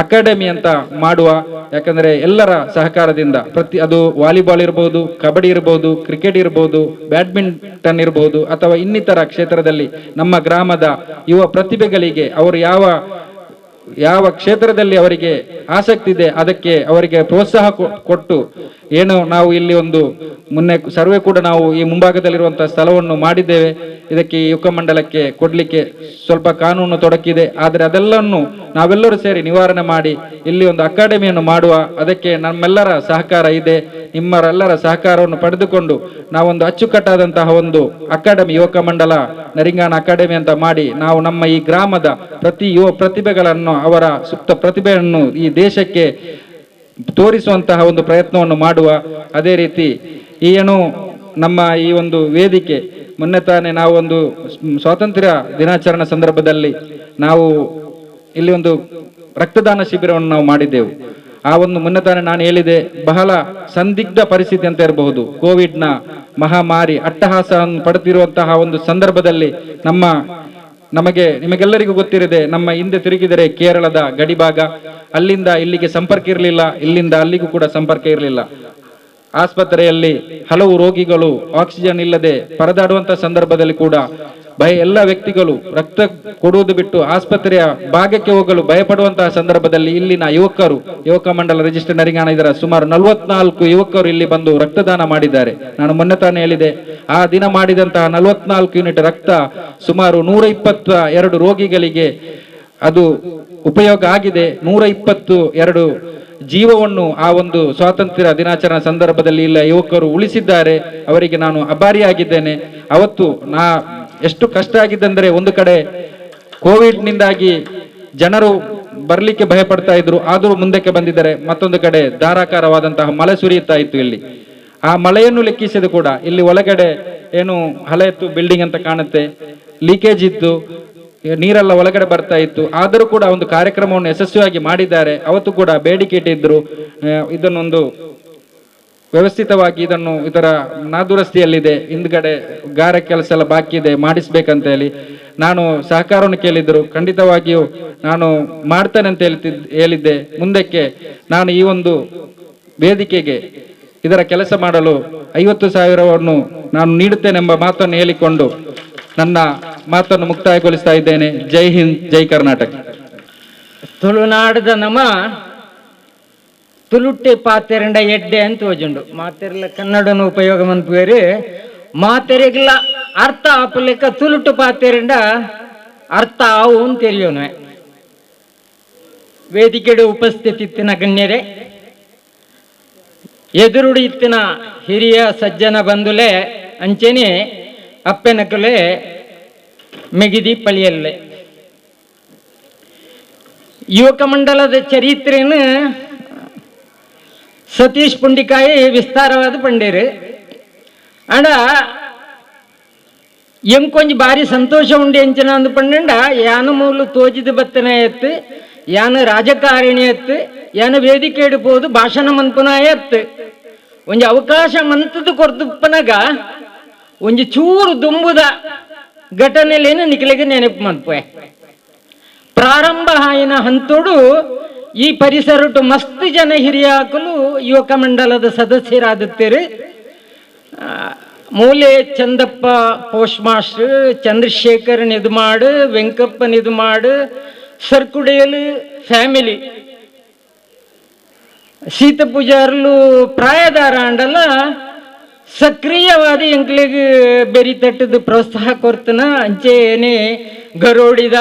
ಅಕಾಡೆಮಿ ಅಂತ ಮಾಡುವ. ಯಾಕಂದ್ರೆ ಎಲ್ಲರ ಸಹಕಾರದಿಂದ ಅದು ವಾಲಿಬಾಲ್ ಇರಬಹುದು, ಕಬಡ್ಡಿ ಇರಬಹುದು, ಕ್ರಿಕೆಟ್ ಇರಬಹುದು, ಬ್ಯಾಡ್ಮಿಂಟನ್ ಇರಬಹುದು, ಅಥವಾ ಇನ್ನಿತರ ಕ್ಷೇತ್ರದಲ್ಲಿ ನಮ್ಮ ಗ್ರಾಮದ ಯುವ ಪ್ರತಿಭೆಗಳಿಗೆ ಅವರು ಯಾವ ಕ್ಷೇತ್ರದಲ್ಲಿ ಅವರಿಗೆ ಆಸಕ್ತಿ ಇದೆ ಅದಕ್ಕೆ ಅವರಿಗೆ ಪ್ರೋತ್ಸಾಹ ಕೊಟ್ಟು ಏನು ನಾವು ಇಲ್ಲಿ ಒಂದು ಮೊನ್ನೆ ಸರ್ವೆ ಕೂಡ ನಾವು ಈ ಮುಂಭಾಗದಲ್ಲಿರುವಂತಹ ಸ್ಥಳವನ್ನು ಮಾಡಿದ್ದೇವೆ. ಇದಕ್ಕೆ ಯುವಕ ಮಂಡಲಕ್ಕೆ ಕೊಡ್ಲಿಕ್ಕೆ ಸ್ವಲ್ಪ ಕಾನೂನು ತೊಡಕಿದೆ. ಆದರೆ ಅದೆಲ್ಲವನ್ನು ನಾವೆಲ್ಲರೂ ಸೇರಿ ನಿವಾರಣೆ ಮಾಡಿ ಇಲ್ಲಿ ಒಂದು ಅಕಾಡೆಮಿಯನ್ನು ಮಾಡುವ. ಅದಕ್ಕೆ ನಮ್ಮೆಲ್ಲರ ಸಹಕಾರ ಇದೆ. ನಿಮ್ಮೆಲ್ಲರ ಸಹಕಾರವನ್ನು ಪಡೆದುಕೊಂಡು ನಾವೊಂದು ಅಚ್ಚುಕಟ್ಟಾದಂತಹ ಒಂದು ಅಕಾಡೆಮಿ, ಯುವಕ ಮಂಡಲ ನರಿಂಗಾಣ ಅಕಾಡೆಮಿ ಅಂತ ಮಾಡಿ ನಾವು ನಮ್ಮ ಈ ಗ್ರಾಮದ ಪ್ರತಿ ಯುವ ಪ್ರತಿಭೆಗಳನ್ನು, ಅವರ ಸುಪ್ತ ಪ್ರತಿಭೆಯನ್ನು ಈ ದೇಶಕ್ಕೆ ತೋರಿಸುವಂತಹ ಒಂದು ಪ್ರಯತ್ನವನ್ನು ಮಾಡುವ. ಅದೇ ರೀತಿ ಏನು ನಮ್ಮ ಈ ಒಂದು ವೇದಿಕೆ ಮೊನ್ನೆ ತಾನೇ ನಾವು ಒಂದು ಸ್ವಾತಂತ್ರ್ಯ ದಿನಾಚರಣೆ ಸಂದರ್ಭದಲ್ಲಿ ನಾವು ಇಲ್ಲಿ ಒಂದು ರಕ್ತದಾನ ಶಿಬಿರವನ್ನು ನಾವು ಮಾಡಿದ್ದೆವು. ಆ ಒಂದು ಮೊನ್ನೆ ತಾನೇ ನಾನು ಹೇಳಿದೆ, ಬಹಳ ಸಂದಿಗ್ಧ ಪರಿಸ್ಥಿತಿ ಅಂತ ಇರಬಹುದು. ಕೋವಿಡ್ನ ಮಹಾಮಾರಿ ಅಟ್ಟಹಾಸವನ್ನು ಪಡೆದಿರುವಂತಹ ಒಂದು ಸಂದರ್ಭದಲ್ಲಿ ನಿಮಗೆಲ್ಲರಿಗೂ ಗೊತ್ತಿರದೆ ನಮ್ಮ ಹಿಂದೆ ತಿರುಗಿದರೆ ಕೇರಳದ ಗಡಿಭಾಗ, ಅಲ್ಲಿಂದ ಇಲ್ಲಿಗೆ ಸಂಪರ್ಕ ಇರಲಿಲ್ಲ, ಇಲ್ಲಿಂದ ಅಲ್ಲಿಗೂ ಕೂಡ ಸಂಪರ್ಕ ಇರಲಿಲ್ಲ. ಆಸ್ಪತ್ರೆಯಲ್ಲಿ ಹಲವು ರೋಗಿಗಳು ಆಕ್ಸಿಜನ್ ಇಲ್ಲದೆ ಪರದಾಡುವಂತಹ ಸಂದರ್ಭದಲ್ಲಿ ಕೂಡ ಎಲ್ಲ ವ್ಯಕ್ತಿಗಳು ರಕ್ತ ಕೊಡುವುದು ಬಿಟ್ಟು ಆಸ್ಪತ್ರೆಯ ಭಾಗಕ್ಕೆ ಹೋಗಲು ಭಯಪಡುವಂತಹ ಸಂದರ್ಭದಲ್ಲಿ ಇಲ್ಲಿನ ಯುವಕ ಮಂಡಲ ರಿಜಿಸ್ಟರ್ ನರಿಂಗಾಣ ಇದರ ಸುಮಾರು 44 ಯುವಕರು ಇಲ್ಲಿ ಬಂದು ರಕ್ತದಾನ ಮಾಡಿದ್ದಾರೆ. ನಾನು ಮೊನ್ನೆ ತಾನೇ ಹೇಳಿದೆ, ಆ ದಿನ ಮಾಡಿದಂತಹ 44 ಯೂನಿಟ್ ರಕ್ತ ಸುಮಾರು 122 ರೋಗಿಗಳಿಗೆ ಅದು ಉಪಯೋಗ ಆಗಿದೆ. 122 ಜೀವವನ್ನು ಆ ಒಂದು ಸ್ವಾತಂತ್ರ್ಯ ದಿನಾಚರಣೆ ಸಂದರ್ಭದಲ್ಲಿ ಇಲ್ಲ ಯುವಕರು ಉಳಿಸಿದ್ದಾರೆ. ಅವರಿಗೆ ನಾನು ಆಭಾರಿಯಾಗಿದ್ದೇನೆ. ಅವತ್ತು ಎಷ್ಟು ಕಷ್ಟ ಆಗಿದ್ದಂದ್ರೆ, ಒಂದು ಕಡೆ ಕೋವಿಡ್ನಿಂದಾಗಿ ಜನರು ಬರ್ಲಿಕ್ಕೆ ಭಯಪಡ್ತಾ ಇದ್ರು, ಆದರೂ ಮುಂದಕ್ಕೆ ಬಂದಿದ್ದಾರೆ. ಮತ್ತೊಂದು ಕಡೆ ಧಾರಾಕಾರವಾದಂತಹ ಮಳೆ ಸುರಿಯುತ್ತಾ ಇತ್ತು. ಇಲ್ಲಿ ಆ ಮಳೆಯನ್ನು ಲೆಕ್ಕಿಸಿದ ಕೂಡ ಇಲ್ಲಿ ಒಳಗಡೆ ಏನು ಹಳೆಯತ್ತು ಬಿಲ್ಡಿಂಗ್ ಅಂತ ಕಾಣುತ್ತೆ, ಲೀಕೇಜ್ ಇತ್ತು, ನೀರೆಲ್ಲ ಒಳಗಡೆ ಬರ್ತಾ ಇತ್ತು. ಆದರೂ ಕೂಡ ಒಂದು ಕಾರ್ಯಕ್ರಮವನ್ನು ಯಶಸ್ವಿಯಾಗಿ ಮಾಡಿದ್ದಾರೆ. ಅವತ್ತು ಕೂಡ ಬೇಡಿಕೆ ಇಟ್ಟಿದ್ರು, ಇದನ್ನೊಂದು ವ್ಯವಸ್ಥಿತವಾಗಿ ಇದರ ನಾದುರಸ್ತಿಯಲ್ಲಿದೆ, ಹಿಂದ್ಗಡೆ ಗಾರೆ ಕೆಲಸ ಎಲ್ಲ ಬಾಕಿ ಇದೆ ಮಾಡಿಸ್ಬೇಕಂತ ಹೇಳಿ. ನಾನು ಸಹಕಾರವನ್ನು ಕೇಳಿದ್ರು. ಖಂಡಿತವಾಗಿಯೂ ನಾನು ಮಾಡ್ತೇನೆ ಅಂತ ಹೇಳಿದ್ದೆ. ಮುಂದಕ್ಕೆ ನಾನು ಈ ಒಂದು ವೇದಿಕೆಗೆ ಇದರ ಕೆಲಸ ಮಾಡಲು 50,000ವನ್ನು ನಾನು ನೀಡುತ್ತೇನೆಂಬ ಮಾತನ್ನು ಹೇಳಿಕೊಂಡು ನನ್ನ ಮಾತನ್ನು ಮುಕ್ತಾಯಗೊಳಿಸ್ತಾ ಇದ್ದೇನೆ. ಜೈ ಹಿಂದ್, ಜೈ ಕರ್ನಾಟಕ. ತುಳುನಾಡದ ನಮ ತುಳುಟ್ಟೆ ಪಾತೆರಂಡ ಎಡ್ಡೆ ಅಂತ ಓಜುಂಡು. ಮಾತೆರ್ಲ ಕನ್ನಡನ ಉಪಯೋಗ ಮನ್ಪುವೇರು ಮಾತೆರೆಗ್ಲ ಅರ್ಥ ಆಪಲೆಕ್ಕ ತುಳುಟು ಪಾತೆರಂಡ ಅರ್ಥ ಆವು ಅಂತ ತೆರಿಯೋನು. ವೇದಿಕೆಡು ಉಪಸ್ಥಿತಿ ಇತ್ತಿನ ಗಣ್ಯರೇ, ಎದುರುಡಿ ಇತ್ತಿನ ಹಿರಿಯ ಸಜ್ಜನ ಬಂಧುಲೆ ಅಂಚೆನೆ ಅಪ್ಪೆನಕಲೆ ಮೆಗಿದಿ ಪಳಿಯಲ್ಲೆ. ಯುವಕ ಮಂಡಲದ ಚರಿತ್ರೆಯನ್ನು ಸತೀಶ್ ಪುಂಡಿಕಾಯಿ ವಿಸ್ತಾರವಾದ ಪಂಡೇರು ಅಣ್ಣ ಎಂಕೊಂಜಿ ಬಾರಿ ಸಂತೋಷ ಉಂಡೆ ಎಂಚಿನ ಅಂದು ಪಂಡ ಯಾನ ಮೂಲು ತೋಜಿದ ಬತ್ತನ ಎತ್ತು, ಯಾನ ರಾಜಕಾರಣಿ ಎತ್ತು, ಯಾನ ವೇದಿಕೆ ಇಡಬಹುದು ಭಾಷಣ ಮನ್ಪುನ ಎತ್ತು ಒಂಜಿ ಅವಕಾಶ ಮಂತದ ಕೊರ್ತುಪ್ಪನಾಗ ಒಂಜಿ ಚೂರು ದುಂಬುದ ಘಟನೆಲೇನು ನಿಖಲಿಗೆ ನೆನಪು ಮನ್ಪೆ. ಪ್ರಾರಂಭ ಆಯಿನ ಹಂತೋಡು ಈ ಪರಿಸರಟು ಮಸ್ತ್ ಜನ ಹಿರಿಯ ಹಾಕಲು ಯುವಕ ಮಂಡಲದ ಸದಸ್ಯರಾದುತ್ತೀರಿ. ಮೂಲೆ ಚಂದಪ್ಪ ಪೋಸ್ಟ್ ಮಾಸ್ಟರ್, ಚಂದ್ರಶೇಖರ್ ನಿದುಮಾಡು, ವೆಂಕಪ್ಪ ನಿದುಮಾಡು, ಸರ್ಕುಡೇಲು ಫ್ಯಾಮಿಲಿ, ಸೀತ ಪೂಜಾರ್ಲು ಪ್ರಾಯದಾರ ಅಂಡಲ್ಲ ಸಕ್ರಿಯವಾದ ಎಂಕ್ಲಿಗೆ ಬೆರಿ ತಟ್ಟದ ಪ್ರೋತ್ಸಾಹ ಕೊರ್ತನ. ಅಂಚೆ ಏನೇ ಗರೋಡಿದ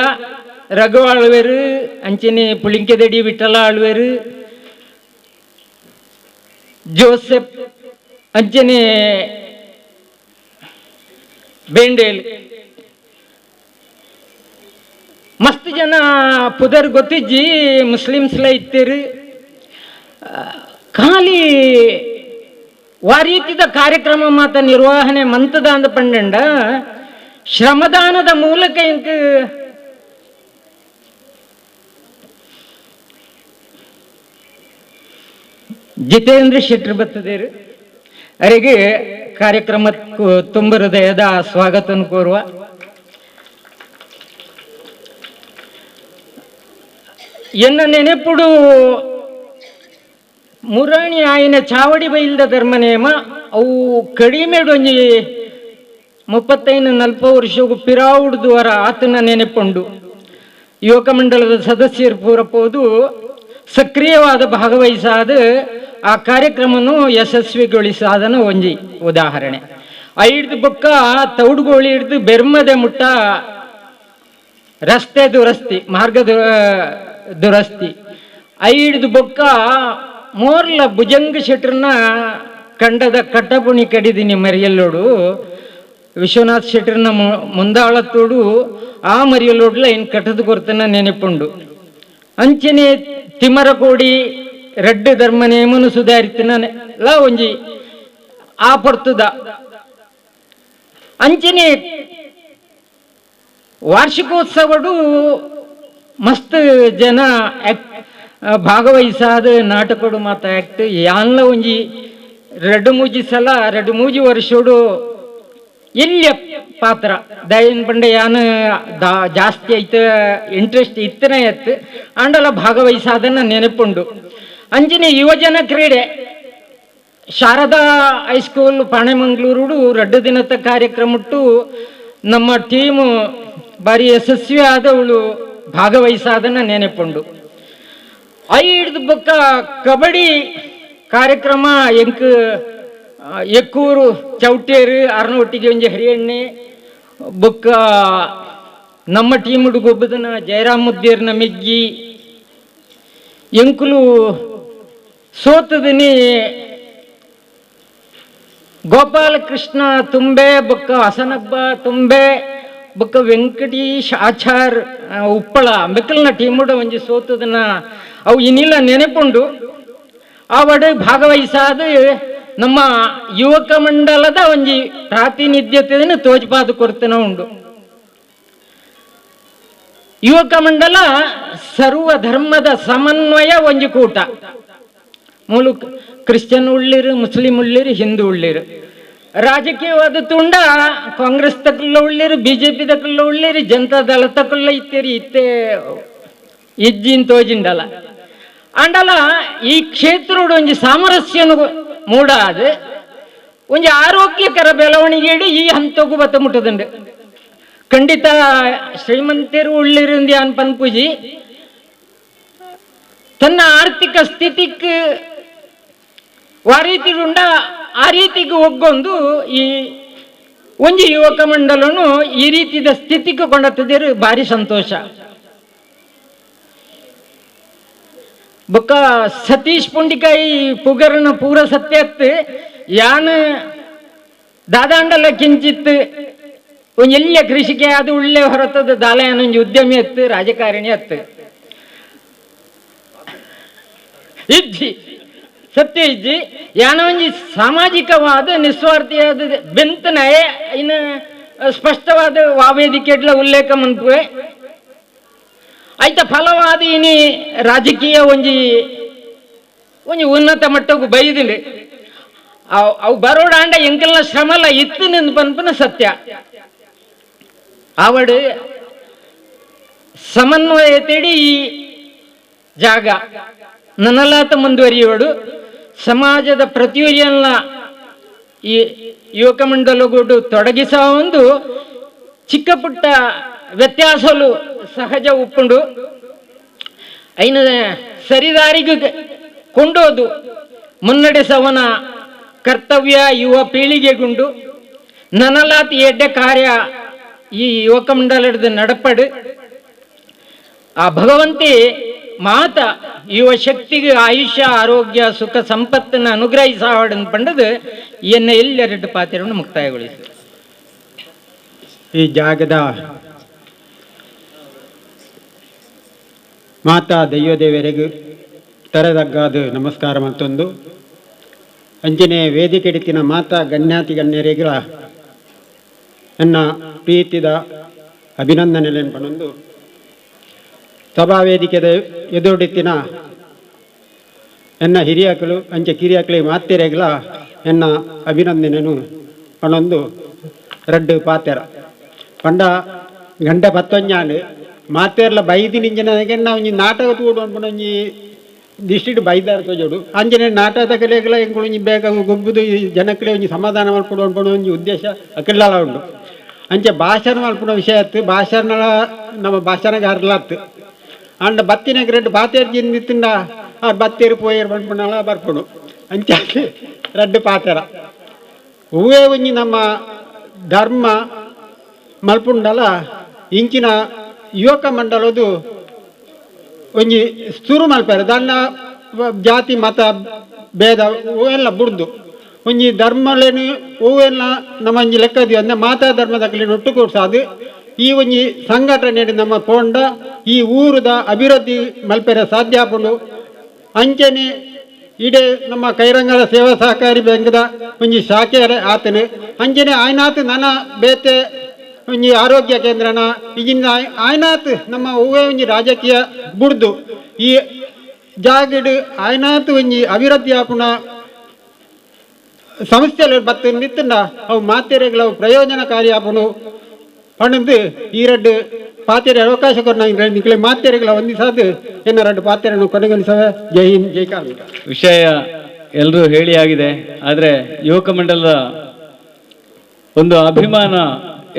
ರಘು ಆಳ್ವೇರು, ಅಂಚೆನೆ ಪುಳಿಂಕೆದಡಿ ವಿಠಲ ಆಳ್ವೇರು, ಜೋಸೆಫ್ ಅಂಚೆನೆ ಬೇಂಡೇಲ್, ಮಸ್ತ್ ಜನ ಪುದರ್ ಗೊತ್ತಿಜ್ಜಿ ಮುಸ್ಲಿಮ್ಸ್ಲ ಇತ್ತೀರು. ಖಾಲಿ ವಾರೀತಿದ ಕಾರ್ಯಕ್ರಮ ಮಾತ ನಿರ್ವಹಣೆ ಮಂತದ ಅಂದ ಪಂಡ ಶ್ರಮದಾನದ ಮೂಲಕ ಇಂಕ ಜಿತೇಂದ್ರ ಶೆಟ್ಟರ್ ಬರ್ತದೇರು ಅವರಿಗೆ ಕಾರ್ಯಕ್ರಮಕ್ಕೂ ತುಂಬ ಹೃದಯದ ಸ್ವಾಗತವನ್ನು ಕೋರುವ. ಎನ್ನ ನೆನೆಪುಡು ಮುರಾಣಿ ಆಯಿನ ಚಾವಡಿ ಬೈಲ್ದ ಧರ್ಮ ನೇಮ ಅವು ಕಡಿಮೆ ಒಂಜಿ 35-40 ವರ್ಷಗೂ ಪಿರಾವುಡ್ದುವರ ಆತನ ನೆನೆಪುಂಡು ಯುವಕ ಮಂಡಲದ ಸದಸ್ಯರು ಪೂರಪೋದು ಸಕ್ರಿಯವಾದ ಭಾಗವಹಿಸಾದ ಆ ಕಾರ್ಯಕ್ರಮವನ್ನು ಯಶಸ್ವಿಗೊಳಿಸಾದನ ಒಂಜಿ ಉದಾಹರಣೆ. ಐಡ್ದು ಬೊಕ್ಕ ತೌಡುಗೋಳಿ ಹಿಡ್ದು ಬೆರ್ಮದೆ ಮುಟ್ಟ ರಸ್ತೆ ದುರಸ್ತಿ, ಮಾರ್ಗ ದುರಸ್ತಿ ಐಡ್ದು ಬೊಕ್ಕ ಮೋರ್ಲ ಭುಜಂಗ ಶೆಟ್ರನ್ನ ಕಂಡದ ಕಟ್ಟಪುಣಿ ಕಡಿದಿನಿ ಮರಿಯಲ್ಲೋಡು ವಿಶ್ವನಾಥ್ ಶೆಟ್ರನ್ನ ಮುಂದಾಳತ್ತೋಡು ಆ ಮರಿಯಲ್ಲೋಡ್ಲ ಇನ್ ಕಟ್ಟದ ಕೊರ್ತನ ನೆನೆಪುಂಡು. ಅಂಚನೆ ತಿಮರಕೋಡಿ ರೆಡ್ಡು ಧರ್ಮ ನೇಮನು ಸುಧಾರಿತನ ಲಾ ಒಂಜಿ ಆ ಪೊರ್ತದ ಅಂಚನೆ ವಾರ್ಷಿಕೋತ್ಸವಡು ಮಸ್ತ್ ಜನ ಭಾಗವಹಿಸಾದ ನಾಟಕಡು ಮಾತ ಆಕ್ಟ್ ಯಾನ್ಲ ಒಂಜಿ 2-3 ಸಲ 2-3 ವರ್ಷೋಡು ಎಲ್ಲಿಯ ಪಾತ್ರ ದಯನ್ ಪಂಡ ಯಾನ ಜಾಸ್ತಿ ಐತ ಇಂಟ್ರೆಸ್ಟ್ ಇತ್ತನ ಎತ್ತು ಅಂಡಲ ಭಾಗವಹಿಸಾದನ್ನ ನೆನಪುಂಡು. ಅಂಜನೆ ಯುವಜನ ಕ್ರೀಡೆ ಶಾರದಾ ಹೈಸ್ಕೂಲ್ ಪಾಣೆಮಂಗ್ಳೂರು 2 ದಿನದ ಕಾರ್ಯಕ್ರಮಟ್ಟು ನಮ್ಮ ಟೀಮು ಬಾರಿ ಯಶಸ್ವಿ ಆದವಳು ಭಾಗವಹಿಸಾದನ್ನ ನೆನಪುಂಡು. ಐದು ಬೊಕ್ಕ ಕಬಡ್ಡಿ ಕಾರ್ಯಕ್ರಮ ಎಂಕ್ ಎಕ್ಕೂರು ಚೌಟೇರು ಅರ್ನೊಟ್ಟಿಗೆ ಒಂಜಿ ಹರಿಯಣ್ಣೆ ಬೊಕ್ಕ ನಮ್ಮ ಟೀಮುಡು ಗೊಬ್ಬದನ ಜಯರಾಮುದ್ದೀರ್ನ ಮೆಗ್ಗಿ ಎಂಕುಲು ಸೋತದನಿ ಗೋಪಾಲಕೃಷ್ಣ ತುಂಬೆ ಬೊಕ್ಕ ಹಸನಬ್ಬ ತುಂಬೆ ಬೊಕ್ಕ ವೆಂಕಟೇಶ್ ಆಚಾರ್ ಉಪ್ಪಳ ಮೆಕ್ಕಲ್ನ ಟೀಮುಡ ಒಂಜಿ ಸೋತದನ ಅವು ಇನ್ನಿಲ್ಲ ನೆನಪುಂಡು. ಆವಡೆ ಭಾಗವಹಿಸಾದ ನಮ್ಮ ಯುವಕ ಮಂಡಲದ ಒಂಜಿ ಪ್ರಾತಿನಿಧ್ಯತೆಯನ್ನು ತೋಜ್ಪಾದ ಕೊರ್ತನ ಉಂಡು. ಯುವಕ ಮಂಡಲ ಸರ್ವ ಧರ್ಮದ ಸಮನ್ವಯ ಒಂಜಿ ಕೂಟ. ಮೂಲು ಕ್ರಿಶ್ಚಿಯನ್ ಉಳ್ಳಿರು, ಮುಸ್ಲಿಂ ಉಳ್ಳಿರು, ಹಿಂದೂ ಉಳ್ಳಿರು ರಾಜಕೀಯವಾದ ತುಂಡ ಕಾಂಗ್ರೆಸ್ ತಕಲ್ಲ ಉಳ್ಳಿರಿ BJP ತಕಲ್ಲ ಉಳ್ಳಿರಿ ಜನತಾ ದಳ ತಕಲ್ಲ ಇತ್ತೇರಿ ಇತ್ತೇ ಇಜ್ಜಿನ್ ತೋಜಿಂಡಲ್ಲ ಅಂಡಲ ಈ ಕ್ಷೇತ್ರೋಡು ಒಂಜಿ ಸಾಮರಸ್ಯನು ಮೂಡಾದ ಒಂಜಿ ಆರೋಗ್ಯಕರ ಬೆಳವಣಿಗೆ ಈ ಹಂತಕ್ಕೂ ಬತ್ತ ಮುಟ್ಟದಂಡು ಖಂಡಿತ ಶ್ರೀಮಂತರು ಉಳ್ಳಿರಿಂದಿ ಅನ್ ಪನ್ಪುಜಿ ತನ್ನ ಆರ್ಥಿಕ ಸ್ಥಿತಿಗೆ ವಾರೀತಿ ಉಂಡ ಆ ರೀತಿಗೆ ಒಗ್ಗೊಂದು ಈ ಒಂಜಿ ಯುವಕ ಮಂಡಲನು ಈ ರೀತಿಯ ಸ್ಥಿತಿಗೆ ಕೊಂಡತ್ತಿದ್ದೀರಿ ಭಾರಿ ಸಂತೋಷ. ಬೊಕ್ಕ ಸತೀಶ್ ಪುಂಡಿಕಾಯಿ ಪುಗರನ ಪೂರ ಸತ್ಯತ್ ಯಾನ್ ದಾದಾಂಡಲ ಕಿಂಚಿತ್ ಒಂಜಿ ಎಲ್ಲಿಯ ಕೃಷಿಗೆ ಅದು ಒಳ್ಳೆ ಹೊರತದ ದಾಲಯನ ಒಂಜಿ ಉದ್ಯಮಿ ಅತ್ತು ರಾಜಕಾರಣಿ ಅತ್ತು ಇಜ್ಜಿ ಸತ್ಯ ಇಜ್ಜಿ ಯಾನ ಒಂಜಿ ಸಾಮಾಜಿಕವಾದ ನಿಸ್ವಾರ್ಥಿಯಾದ ಬೆಂತನಯ ಇನ್ನು ಸ್ಪಷ್ಟವಾದ ವಾವೇದಿಕೆಡ್ಲ ಉಲ್ಲೇಖ ಮನ್ಪುವೆ ಐತ ಫಲವಾದ ಇನಿ ರಾಜಕೀಯ ಒಂಜಿ ಒಂಜಿ ಉನ್ನತ ಮಟ್ಟಕ್ಕೂ ಬೈದಿಲ್ಲ ಅವು ಬರೋಡಾಂಡ ಎಂಕಲ್ನ ಶ್ರಮಲ ಇತ್ತು ನಿಂದು ಪನ್ಪನ ಸತ್ಯ ಆವಡು ಸಮನ್ವಯ ತೇಡಿ ಈ ಜಾಗ ನನಲಾತ ಮುಂದುವರಿಯೋಡು ಸಮಾಜದ ಪ್ರತಿಯೊಂದನ್ನ ಈ ಯುವಕ ಮಂಡಲಗೂಡು ತೊಡಗಿಸ ಒಂದು ಚಿಕ್ಕ ಪುಟ್ಟ ವ್ಯತ್ಯಾಸಲು ಸಹಜ ಉಪ್ಪುಂಡು ಐನ ಸರಿದಾರಿಗೆ ಕೊಂಡೋದು ಮುನ್ನಡೆಸವನ ಕರ್ತವ್ಯ ಯುವ ಪೀಳಿಗೆಗುಂಡು ನನಲಾತಿ ಎಡ್ಡೆ ಕಾರ್ಯ ಈ ಯುವಕ ಮಂಡಲದ ನಡಪಡು ಆ ಭಗವಂತಿ ಮಾತ ಯುವ ಶಕ್ತಿಗೆ ಆಯುಷ್ಯ ಆರೋಗ್ಯ ಸುಖ ಸಂಪತ್ತನ್ನು ಅನುಗ್ರಹಿಸಾವಡನ್ನು ಪಂಡದು ಎನ್ನ ಎಲ್ಲೆರಡು ಪಾತ್ರವನ್ನು ಮುಕ್ತಾಯಗೊಳಿಸಿ ಈ ಜಾಗದ ಮಾತಾ ದೈವದೇವರಿಗೂ ತರದಗ್ಗಾದ ನಮಸ್ಕಾರ ಮತ್ತೊಂದು ಅಂಜನೆ ವೇದಿಕೆ ಇಡಿತಿನ ಮಾತಾ ಗಣ್ಯಾತಿ ಗಣ್ಯರಿಗಳ ನನ್ನ ಪ್ರೀತಿದ ಅಭಿನಂದನೆ ಪಣೊಂದು ಸಭಾ ವೇದಿಕೆದ ಎದುರುಡಿತ್ತಿನ ಎನ್ನ ಹಿರಿಯಕಲು ಅಂಚೆ ಕಿರಿಯಕಲಿ ಮಾತೆರೆಗಳ ಎನ್ನ ಅಭಿನಂದನೆನು ಪಣೊಂದು ರಡ್ಡು ಪಾತೆರ ಪಂಡ ಗಂಡ ಪತ್ತೊಂಜಾಂಡು ಮಾತೆರ್ಲ ಬೈದಿನಿಂಜನ ಒಂಜಿ ನಾಟಕ ತೂಡು ಒಂಜಿ ದಿಷ್ಟಿಡು ಬೈದಾರ ತೋಜೋಡು ಅಂಜನೆ ನಾಟಕ ಕಲೆಗಳ ಎಂಗಳು ಒಂಜಿ ಬೇಗ ಗೊಬ್ಬುದು ಜನಕ್ಕಲೆ ಒಂಜಿ ಸಮಾಧಾನ ಮಲ್ಪಡು ಅನ್ಪಣೋ ಒಂಜಿ ಉದ್ದೇಶ ಅಕಲ್ಲಾಲ ಉಂಡು ಅಂಚೆ ಭಾಷಣ ಮಲ್ಪುಣ ವಿಷಯ ಅತ್ತು ಭಾಷಣ ನಮ್ಮ ಭಾಷಣಗಾರಲಾತ್ತು ಅಂಡ ಬತ್ತಿನಾಗ ರೆಡ್ ಪಾತೆರ್ಜಿ ನಿತ್ತಿಂಡ ಆ ಬತ್ತೇರು ಪೋಯರ್ ಬಂದ್ಪುಣಲ ಬರ್ಪುಡು ಅಂಚೆ ರಡ್ಡು ಪಾತೆರ ಹೂವೇ ಒಂಜಿ ನಮ್ಮ ಧರ್ಮ ಮಲ್ಪುಂಡಲ ಇಂಚಿನ ಯುವಕ ಮಂಡಲದು ಒಂಜಿ ಸುರು ಮಲ್ಪಾರೆ ದಂಡ ಜಾತಿ ಮತ ಭೇದ ಹೂವೆಲ್ಲ ಬುಡ್ದು ಒಂಜಿ ಧರ್ಮಲೇನು ಹೂವೆಲ್ಲ ನಮ್ಮ ಒಂಜಿ ಲೆಕ್ಕದಿ ಅಂದ್ರೆ ಮಾತಾ ಧರ್ಮದಲ್ಲಿ ಒಟ್ಟುಗೂಡ್ಸಾದು ಈ ಒಂಜಿ ಸಂಘಟನೆ ನಮ್ಮ ಪೋಂಡ ಈ ಊರದ ಅಭಿವೃದ್ಧಿ ಮಲ್ಪೆರೆ ಸಾಧ್ಯ ಆಪುಂಡು ಅಂಚನೆ ಇಡೇ ನಮ್ಮ ಕೈರಂಗಲ ಸೇವಾ ಸಹಕಾರಿ ಬ್ಯಾಂಕ್ದ ಒಂಜಿ ಶಾಖೆ ಆತನು ಅಂಚನೆ ಆಯ್ನಾತ್ ನನ್ನ ಬೇತೆ ಒಂಜಿ ಆರೋಗ್ಯ ಕೇಂದ್ರನ ಈಗಿನ ಆಯ್ನಾತ್ ನಮ್ಮ ಹೂವೇ ಒಂಜಿ ರಾಜಕೀಯ ಬುಡ್ದು ಈ ಜಾಗಡ್ ಆಯ್ನಾತ್ ಒಂಜಿ ಅಭಿವೃದ್ಧಿ ಆಪುನ ಸಂಸ್ಥೆಗಳು ಬತ್ತ ನಿತ್ತಂಡ ಅವು ಮಾತೆರೆಗಳ ಪ್ರಯೋಜನಕಾರಿ ಆಪುನು ಪಣಂದು ಈ ರಡ್ಡು ಪಾತೆರೆ ಅವಕಾಶ ಕೊಡ ನಿಕ್ಲೆ ಮಾತೆರೆಗಳ ಹೊಂದಿಸಾದು ಎನ್ನ ರಡ್ಡು ಪಾತೆರೆಯನ್ನು ಕೊನೆಗೊಳಿಸವೆ. ಜೈ ಹಿಂದ್ ಜೈ ಕಾರ್ಮಿಕ. ವಿಷಯ ಎಲ್ಲರೂ ಹೇಳಿ ಆಗಿದೆ. ಆದರೆ ಯುವಕ ಮಂಡಲದ ಒಂದು ಅಭಿಮಾನ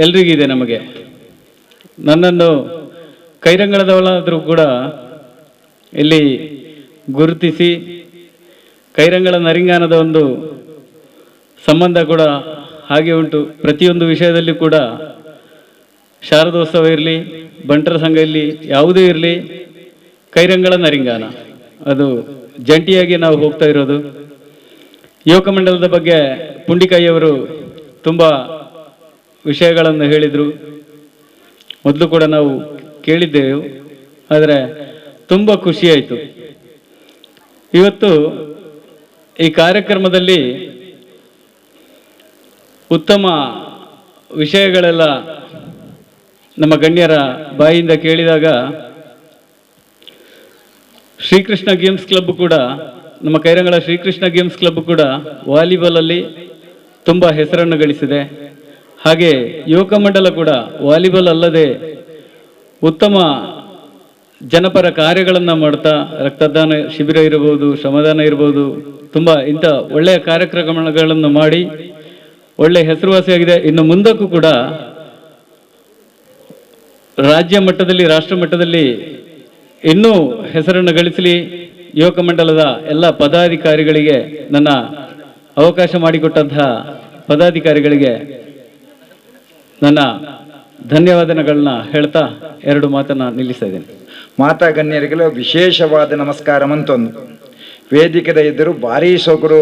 ಎಲ್ರಿಗಿದೆ. ನಮಗೆ ನನ್ನನ್ನು ಕೈರಂಗಳದವಳಾದರೂ ಕೂಡ ಇಲ್ಲಿ ಗುರುತಿಸಿ ಕೈರಂಗಳ ನರಿಂಗಾನದ ಒಂದು ಸಂಬಂಧ ಕೂಡ ಹಾಗೆ ಉಂಟು. ಪ್ರತಿಯೊಂದು ವಿಷಯದಲ್ಲಿ ಕೂಡ ಶಾರದೋತ್ಸವ ಇರಲಿ, ಬಂಟರ ಸಂಘ ಇರಲಿ, ಯಾವುದೇ ಇರಲಿ, ಕೈರಂಗಳ ನರಿಂಗಾನ ಅದು ಜಂಟಿಯಾಗಿ ನಾವು ಹೋಗ್ತಾ ಇರೋದು. ಯುವಕ ಮಂಡಲದ ಬಗ್ಗೆ ಪುಂಡಿಕಾಯಿಯವರು ತುಂಬ ವಿಷಯಗಳನ್ನು ಹೇಳಿದರು. ಮೊದಲು ಕೂಡ ನಾವು ಕೇಳಿದ್ದೆವು, ಆದರೆ ತುಂಬ ಖುಷಿಯಾಯಿತು. ಇವತ್ತು ಈ ಕಾರ್ಯಕ್ರಮದಲ್ಲಿ ಉತ್ತಮ ವಿಷಯಗಳೆಲ್ಲ ನಮ್ಮ ಗಣ್ಯರ ಬಾಯಿಯಿಂದ ಕೇಳಿದಾಗ ಶ್ರೀಕೃಷ್ಣ ಗೇಮ್ಸ್ ಕ್ಲಬ್ ಕೂಡ, ನಮ್ಮ ಕೈರಂಗಳ ಶ್ರೀಕೃಷ್ಣ ಗೇಮ್ಸ್ ಕ್ಲಬ್ ಕೂಡ ವಾಲಿಬಾಲಲ್ಲಿ ತುಂಬ ಹೆಸರನ್ನು ಗಳಿಸಿದೆ. ಹಾಗೆ ಯುವಕ ಮಂಡಲ ಕೂಡ ವಾಲಿಬಾಲ್ ಅಲ್ಲದೆ ಉತ್ತಮ ಜನಪರ ಕಾರ್ಯಗಳನ್ನು ಮಾಡ್ತಾ ರಕ್ತದಾನ ಶಿಬಿರ ಇರಬಹುದು, ಶ್ರಮದಾನ ಇರಬಹುದು, ತುಂಬ ಇಂಥ ಒಳ್ಳೆಯ ಕಾರ್ಯಕ್ರಮಗಳನ್ನು ಮಾಡಿ ಒಳ್ಳೆ ಹೆಸರುವಾಸಿಯಾಗಿದೆ. ಇನ್ನು ಮುಂದಕ್ಕೂ ಕೂಡ ರಾಜ್ಯ ಮಟ್ಟದಲ್ಲಿ, ರಾಷ್ಟ್ರ ಮಟ್ಟದಲ್ಲಿ ಇನ್ನೂ ಹೆಸರನ್ನು ಗಳಿಸಲಿ. ಯುವಕ ಮಂಡಲದ ಎಲ್ಲ ಪದಾಧಿಕಾರಿಗಳಿಗೆ, ನನ್ನ ಅವಕಾಶ ಮಾಡಿಕೊಟ್ಟಂತಹ ಪದಾಧಿಕಾರಿಗಳಿಗೆ ನನ್ನ ಧನ್ಯವಾದಗಳನ್ನ ಹೇಳ್ತಾ 2 ಮಾತನ್ನ ನಿಲ್ಲಿಸ್ತಾ ಇದ್ದೇನೆ. ಮಾತಾ ಗಣ್ಯರಿಗೆಲ್ಲ ವಿಶೇಷವಾದ ನಮಸ್ಕಾರ ಮಂತೊಂದು. ವೇದಿಕೆದ ಎದುರು ಭಾರಿ ಸೊಗರು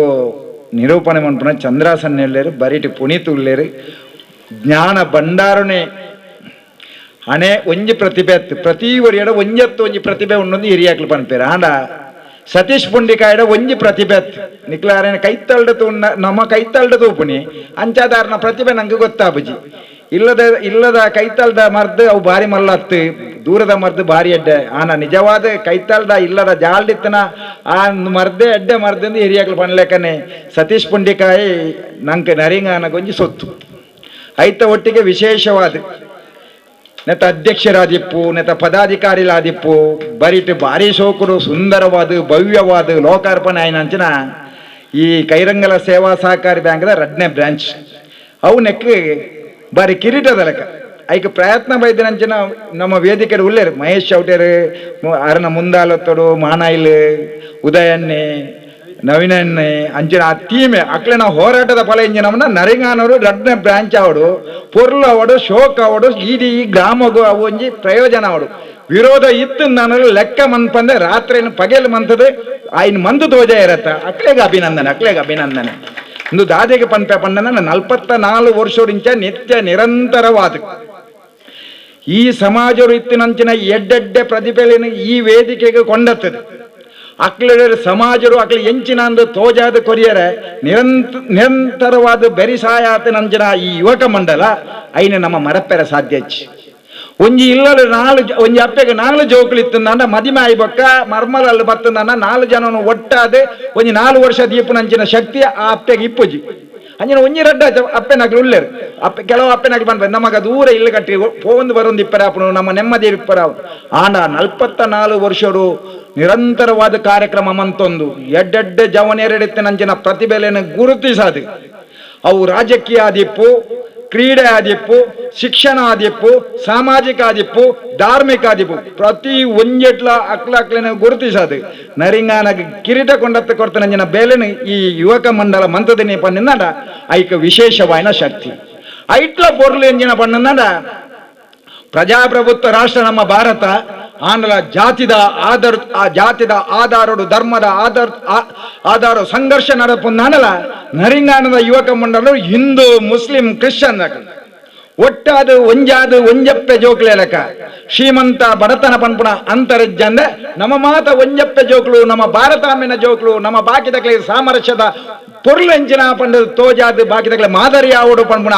ನಿರೂಪಣೆ ಮಾಡ್ಪುಣ ಚಂದ್ರಾಸನ್ ಹೇಳೇರು, ಬರೀಟಿ ಪುನೀತ್ ಉಳ್ಳೇರು, ಜ್ಞಾನ ಭಂಡಾರನೇ ಹಣೆ ಒಂಜಿ ಪ್ರತಿಭೆ ಅತ್ತು. ಪ್ರತಿ ಒರಿಯಡ ಒಂಜತ್ತು ಒಂಜಿ ಪ್ರತಿಭೆ ಉಣ್ಣೊಂದು ಹಿರಿಯಾಕ್ಲು ಪನ್ಪೇರು. ಆಂಡ ಸತೀಶ್ ಪುಂಡಿಕಾಯಡ ಒಂಜಿ ಪ್ರತಿಭೆ ಅತ್ತು. ನಿಕ್ಲಾರೇನ ಕೈತಲ್ಡತು ನಮ್ಮ ಕೈತಲ್ಡದು ಉಪುಣಿ ಅಂಚಾದಾರನ ಪ್ರತಿಭೆ ನಂಗೆ ಗೊತ್ತಾಬುಜಿ. ಇಲ್ಲದ ಕೈತಲ್ದ ಮರ್ದು ಅವು ಭಾರಿ ಮಲ್ಲತ್ತು, ದೂರದ ಮರ್ದು ಭಾರಿ ಎಡ್ಡೆ. ಆನ ನಿಜವಾದ ಕೈತಲ್ದ ಇಲ್ಲದ ಜಾಲ್ಡಿತ್ತನ ಆ ಮರ್ದೆ ಎಡ್ಡೆ ಮರ್ದಿಂದ ಹಿರಿಯಾಕ್ಲು ಪನ್ಲೇಕನೆ ಸತೀಶ್ ಪುಂಡಿಕಾಯಿ ನಂಗೆ ನರಿಂಗಾನಗೊಂಜಿ ಸೊತ್ತು ಐತ. ಒಟ್ಟಿಗೆ ವಿಶೇಷವಾದ ನೆತ ಅಧ್ಯಕ್ಷರಾದಿಪ್ಪು, ನೆತ ಪದಾಧಿಕಾರಿಲಾದಿಪ್ಪು, ಬರೀಟ್ ಭಾರಿ ಸೋಕರು ಸುಂದರವಾದ ಭವ್ಯವಾದ ಲೋಕಾರ್ಪಣೆ ಆಯ್ನಂಚಿನ ಈ ಕೈರಂಗಲ ಸೇವಾ ಸಹಕಾರಿ ಬ್ಯಾಂಕ್ದ 2ನೇ ಬ್ರಾಂಚ್ ಅವು ನೆಕ್ ಬಾರಿ ಕಿರೀಟದ ಲೆಕ್ಕ ಐಕ್ ಪ್ರಯತ್ನ ಬೈದಿನಂಚಿನ ನಮ್ಮ ವೇದಿಕೆ ಉಳ್ಳೇರು ಮಹೇಶ್ ಚೌಟೇರು, ಅರನ ಮುಂದಾಲತ್ತೋಡು, ಮಾನಾಯಿಲ್, ಉದಯನ್ನೇ, ನವೀನನ್ನೇ ಅಂಚಿನ ಆ ಟೀಮೆ ಅಕ್ಲೆನ ಹೋರಾಟದ ಫಲ ಇಂಜಿನವನ್ನ ನರಿಂಗಾನವರು 2ನೇ ಬ್ರಾಂಚ್ ಅವಡು ಪೊರ್ಲು ಅವಡು ಶೋಕ್ ಅವಡು ಇಡೀ ಗ್ರಾಮಗೂ ಅವು ಒಂಜಿ ಪ್ರಯೋಜನ ಅವಡು. ವಿರೋಧ ಇತ್ತು ನಾನು ಲೆಕ್ಕ ಮನ್ಪಂದೆ ರಾತ್ರಿನ ಪಗೆಲ್ ಮಂತದ ಆಯ್ನ ಮಂದು ತೋಜ ಇರತ್ತ. ಅಕ್ಲೆಗೆ ಅಭಿನಂದನೆ. ಒಂದು ದಾದೆಗೆ ಪನ್ಪೆ ಪಂಡನ 44 ವರ್ಷೋರಿಂಚ ನಿತ್ಯ ನಿರಂತರವಾದ ಈ ಸಮಾಜರು ಇತ್ತಿನಂಚಿನ ಎಡ್ಡೆಡ್ಡೆ ಪ್ರತಿಭೆಯನ್ನು ಈ ವೇದಿಕೆಗೆ ಕೊಂಡತ್ತದೆ. ಅಕ್ಲ ಸಮಾಜರು ಅಕ್ಲ ಎಂಚಿನ ಅಂದು ತೋಜಾದ ಕೊರಿಯರ ನಿರಂತರವಾದ ಬೆರಿಸಾಯಾತನಂಚಿನ ಈ ಯುವಕ ಮಂಡಲ ಐನ ನಮ್ಮ ಮರಪ್ಪೆರ ಸಾಧ್ಯ ಒಂಜಿ ಇಲ್ಲಲು 4 ಒಂಜಿ ಅಪ್ಪೆಗೆ 4 ಜೋಕುಲಿತ್ತಂದ ಮದಿಮೆ ಆಯ್ಬಕ್ಕ ಮರ್ಮಲಲ್ಲಿ ಬತ್ತಂದ 4 ಜನನು ಒಟ್ಟಾದೆ ಒಂಜಿ 4 ವರ್ಷ ದೀಪನಂಚಿನ ಶಕ್ತಿ ಆ ಅಪ್ಪೆಗೆ ಇಪ್ಪುಜಿ ಅಂಚಿನ ಒಂಜಿ 2 ಅಪ್ಪೆನಾಗ್ಲು ಉಳ್ಳೇರು. ಕೆಲವು ಅಪ್ಪೆನಾಗ್ಲು ಬಂದ್ಬೇಕು ನಮಗ ದೂರ ಇಲ್ಲ ಕಟ್ಟಿ ಪೋಂದು ಬರೋದು ಇಪ್ಪರಾಪನು ನಮ್ಮ ನೆಮ್ಮದಿ ಇಪ್ಪರಾವು. ಆಂಡ 44 ವರ್ಷರು ನಿರಂತರವಾದ ಕಾರ್ಯಕ್ರಮ ಮಂತೊಂದು ಎಡ್ಡೆಡ್ಡೆ ಜವನೇರೆಡಿತ್ತಿನಂಚಿನ ಪ್ರತಿಭೆಯನ್ನು ಗುರುತಿಸದು. ಅವು ರಾಜಕೀಯ ಆದಿಪ್ಪು, ಕ್ರೀಡೆ ಆದಿಪ್ಪು, ಶಿಕ್ಷಣ ಆದಿಪ್ಪು, ಸಾಮಾಜಿಕ ಆದಿಪ್ಪು, ಧಾರ್ಮಿಕ ಆದಿಪ್ಪು, ಪ್ರತಿ ಒಂಜೆಟ್ಲ ಅಕ್ಲಕ್ಲೇನ ಗುರುತಿಸದು. ನರಿಂಗಾನ ಕಿರೀಟ ಕೊಂಡತ್ತ ಕೊಡ್ತಾನಂಜಿನ ಬೇಲೆನ ಈ ಯುವಕ ಮಂಡಲ ಮಂತದಿನಿ ಪಂಡಿಂದ ಐಕ ವಿಶೇಷವಾಯಿನ ಶಕ್ತಿ ಐಟ್ಲ ಪೊರ್ಲು ಎಂಜಿನ ಪಂಡಿಂದ ಪ್ರಜಾಪ್ರಭುತ್ವ ರಾಷ್ಟ್ರ ನಮ್ಮ ಭಾರತ. ಆಂಡ್ಲ ಜಾತಿದ ಆಧಾರಡು ಧರ್ಮದ ಆಧಾರ ಸಂಘರ್ಷ ನಡಪುಂದಾನಲ ನರಿಂಗಾನದ ಯುವಕ ಮಂಡಲ ಹಿಂದೂ ಮುಸ್ಲಿಂ ಕ್ರಿಶ್ಚಿಯನ್ ಒಟ್ಟಾದ ಒಂಜಪ್ಪೆ ಜೋಕ್ಲೆ ಲೆಕ್ಕ ಶ್ರೀಮಂತ ಬಡತನ ಪನ್ಪುಣ ಅಂತರಿಜ್ಜಂದೆ ನಮ್ಮ ಮಾತ ಒಂಜಪ್ಪೆ ಜೋಕ್ಲು, ನಮ್ಮ ಭಾರತಾಮಿನ ಜೋಕ್ಲು, ನಮ್ಮ ಬಾಕಿದಕ್ಲೆ ಸಾಮರಸ್ಯದ ಪೊರ್ಲು ಎಂಚಿನ ಪಂಡ ತೋಜಾದ ಬಾಕಿದಕ್ಲೆ ಮಾದರಿ ಆವಡು ಪನ್ಪುಣ